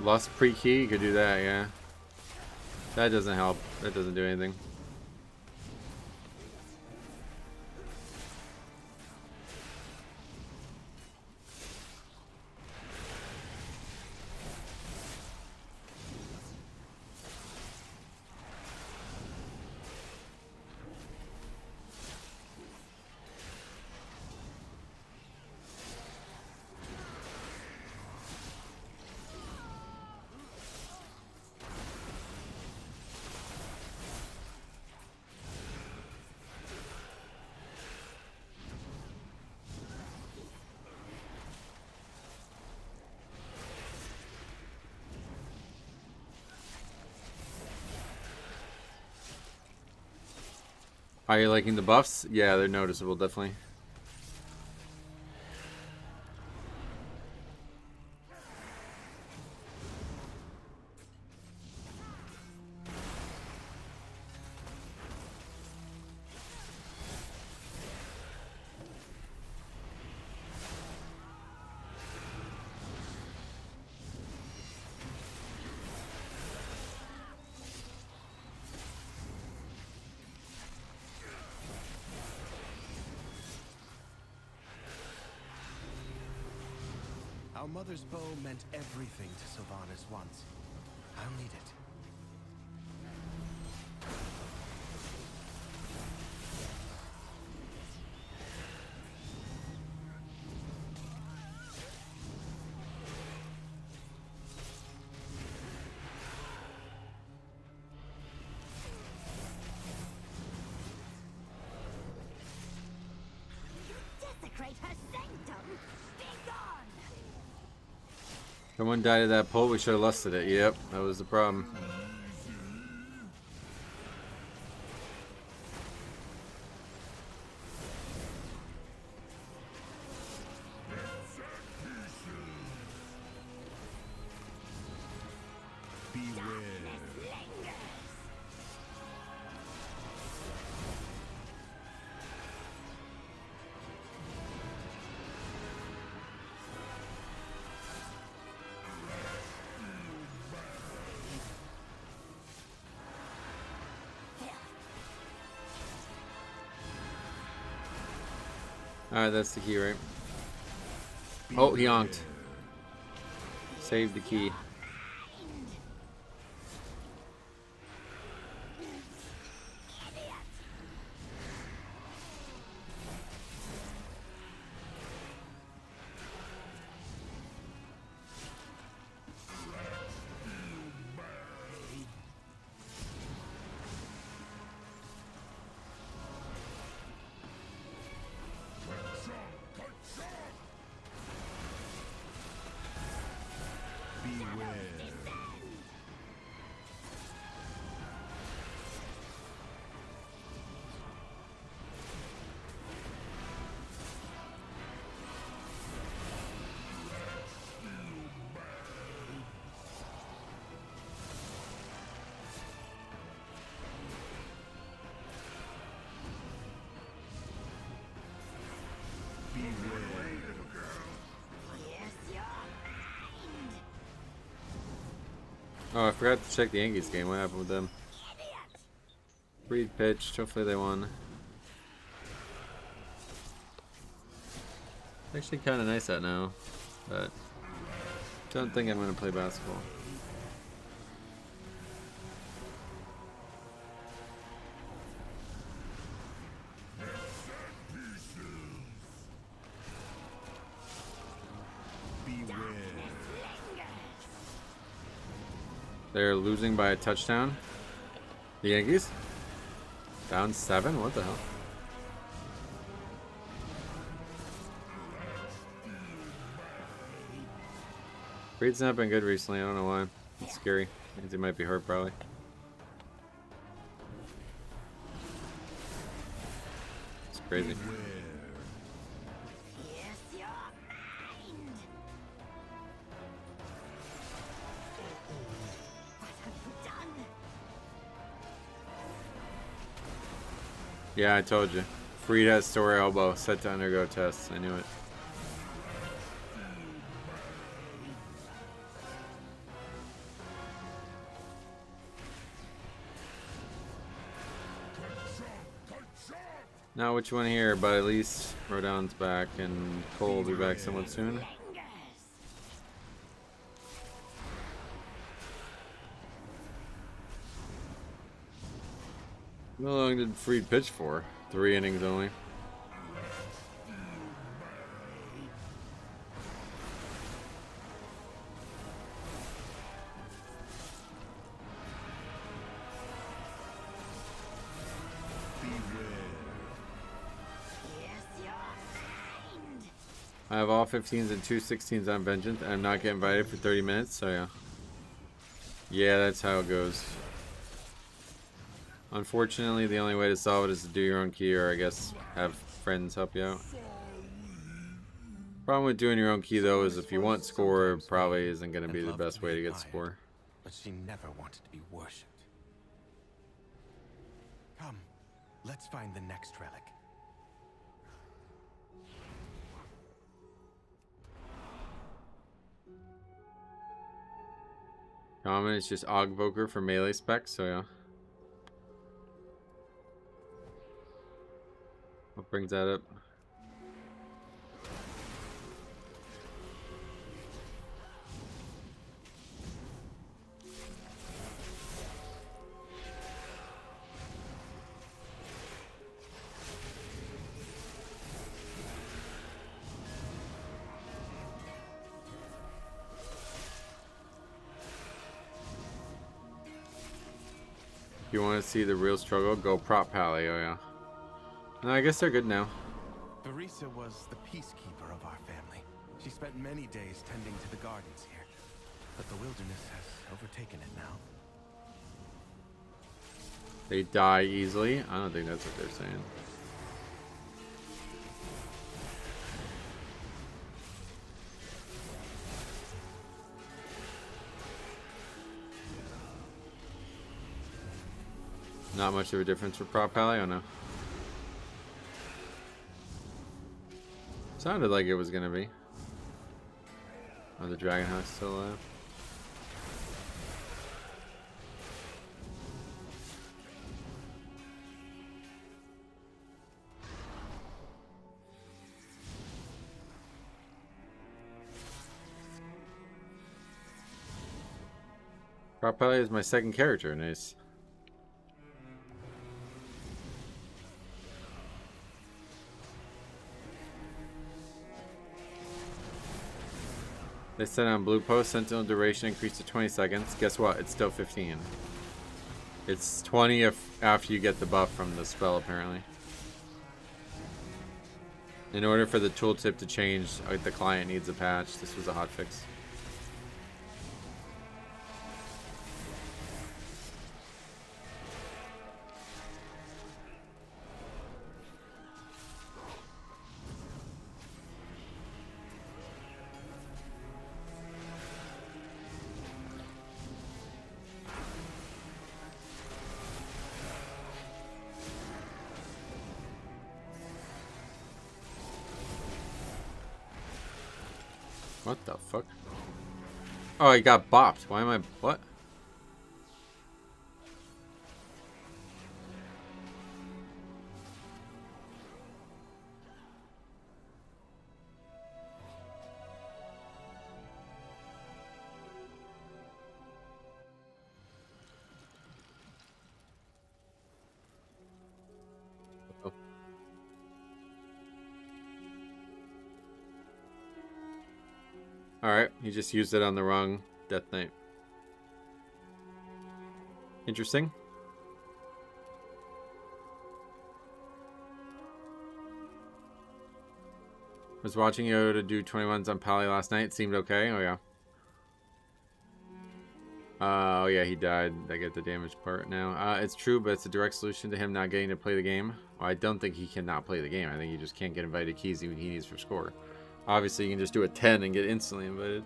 Lost pre-key, you could do that, yeah. That doesn't help. That doesn't do anything. Are you liking the buffs? Yeah, they're noticeable, definitely. Our mother's bow meant everything to Sylvanas once. I'll need it. Desecrate her sanctum! Be gone! Someone died at that pole, we should have lusted it. Yep, that was the problem. Alright, that's the key, right? Oh, he honked. Save the key. Oh, I forgot to check the Yankees game. What happened with them? Reed pitched. Hopefully they won. Actually kind of nice out now, but don't think I'm going to play basketball. They're losing by a touchdown. The Yankees? Down 7? What the hell? Breed's not been good recently. I don't know why. It's scary. Means he might be hurt probably. It's crazy. Yeah, I told you. Freed has story elbow, set to undergo tests. I knew it. Not what you want to hear, but at least Rodon's back and Cole will be back somewhat soon. How long did Freed pitch for? 3 innings only. I have all 15s and 2 16s on Vengeance, and I'm not getting invited for 30 minutes, so yeah. Yeah, that's how it goes. Unfortunately, the only way to solve it is to do your own key, or I guess have friends help you out. Problem with doing your own key, though, is if you want score, it probably isn't going to be the best way to get score. But she never wanted to be worshipped. Come, let's find the next relic. Common is just Ogvoker for melee specs, so yeah. What brings that up? If you want to see the real struggle, go prop pally, oh yeah. No, I guess they're good now. Barisa was the peacekeeper of our family. She spent many days tending to the gardens here, but the wilderness has overtaken it now. They die easily? I don't think that's what they're saying. Not much of a difference for prop pally, oh no. Sounded like it was gonna be. Oh, the Dragon House still alive. Prop pally is my second character, nice. They said on blue post, sentinel duration increased to 20 seconds. Guess what? It's still 15. It's 20 if after you get the buff from the spell, apparently. In order for the tooltip to change, the client needs a patch. This was a hotfix. What the fuck? Oh, I got bopped. Why am I... What? Oh. Alright, he just used it on the wrong Death Knight. Interesting. Was watching Yoda do 21s on Pally last night. Seemed okay. Oh, yeah. Oh, yeah, he died. I get the damage part now. It's true, but it's a direct solution to him not getting to play the game. Well, I don't think he cannot play the game. I think he just can't get invited keys even he needs for score. Obviously, you can just do a 10 and get instantly invited.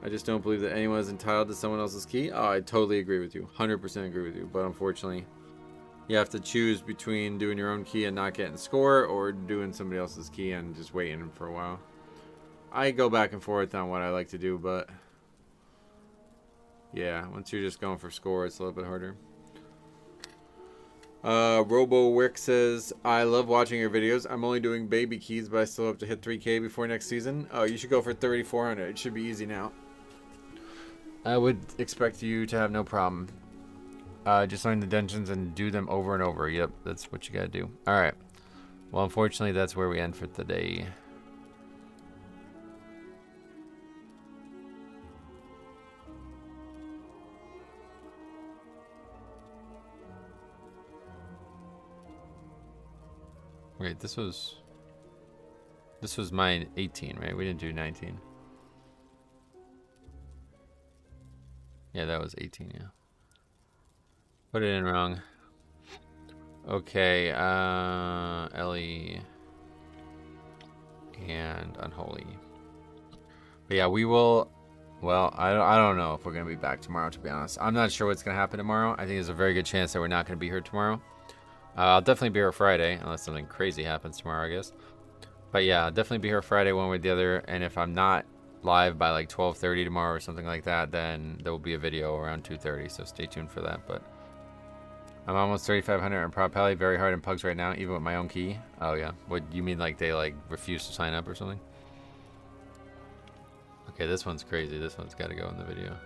I just don't believe that anyone is entitled to someone else's key. Oh, I totally agree with you. 100% agree with you. But unfortunately, you have to choose between doing your own key and not getting score or doing somebody else's key and just waiting for a while. I go back and forth on what I like to do, but yeah, once you're just going for score, it's a little bit harder. Robo Wick says, I love watching your videos. I'm only doing baby keys, but I still have to hit 3K before next season. Oh, you should go for 3,400. It should be easy now. I would expect you to have no problem. Just learn the dungeons and do them over and over. Yep, that's what you gotta do. Alright. Well, unfortunately, that's where we end for today. Wait, this was my 18, right? We didn't do 19. Yeah, that was 18, yeah. Put it in wrong. Okay, Ellie and Unholy. But yeah, we will. Well, I don't know if we're gonna be back tomorrow, to be honest. I'm not sure what's gonna happen tomorrow. I think there's a very good chance that we're not gonna be here tomorrow. I'll definitely be here Friday, unless something crazy happens tomorrow, I guess. But yeah, I'll definitely be here Friday one way or the other. And if I'm not live by like 12:30 tomorrow or something like that, then there will be a video around 2:30. So stay tuned for that. But I'm almost 3,500 on Prop Pally, very hard in Pugs right now, even with my own key. Oh yeah, what you mean, like they like refuse to sign up or something? Okay, this one's crazy. This one's got to go in the video.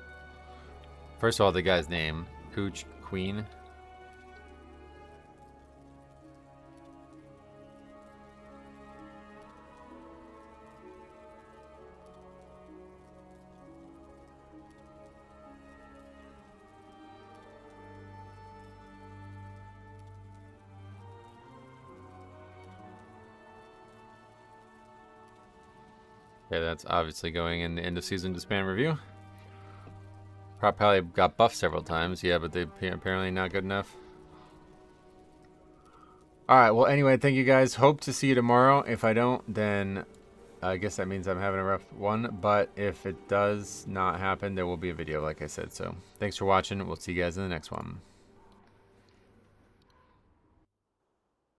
First of all, the guy's name, Cooch Queen. Okay, that's obviously going in the end of season Disband review. Prop Pally got buffed several times, yeah, but they apparently not good enough. Alright, well anyway, thank you guys. Hope to see you tomorrow. If I don't, then I guess that means I'm having a rough one. But if it does not happen, there will be a video, like I said. So thanks for watching. We'll see you guys in the next one.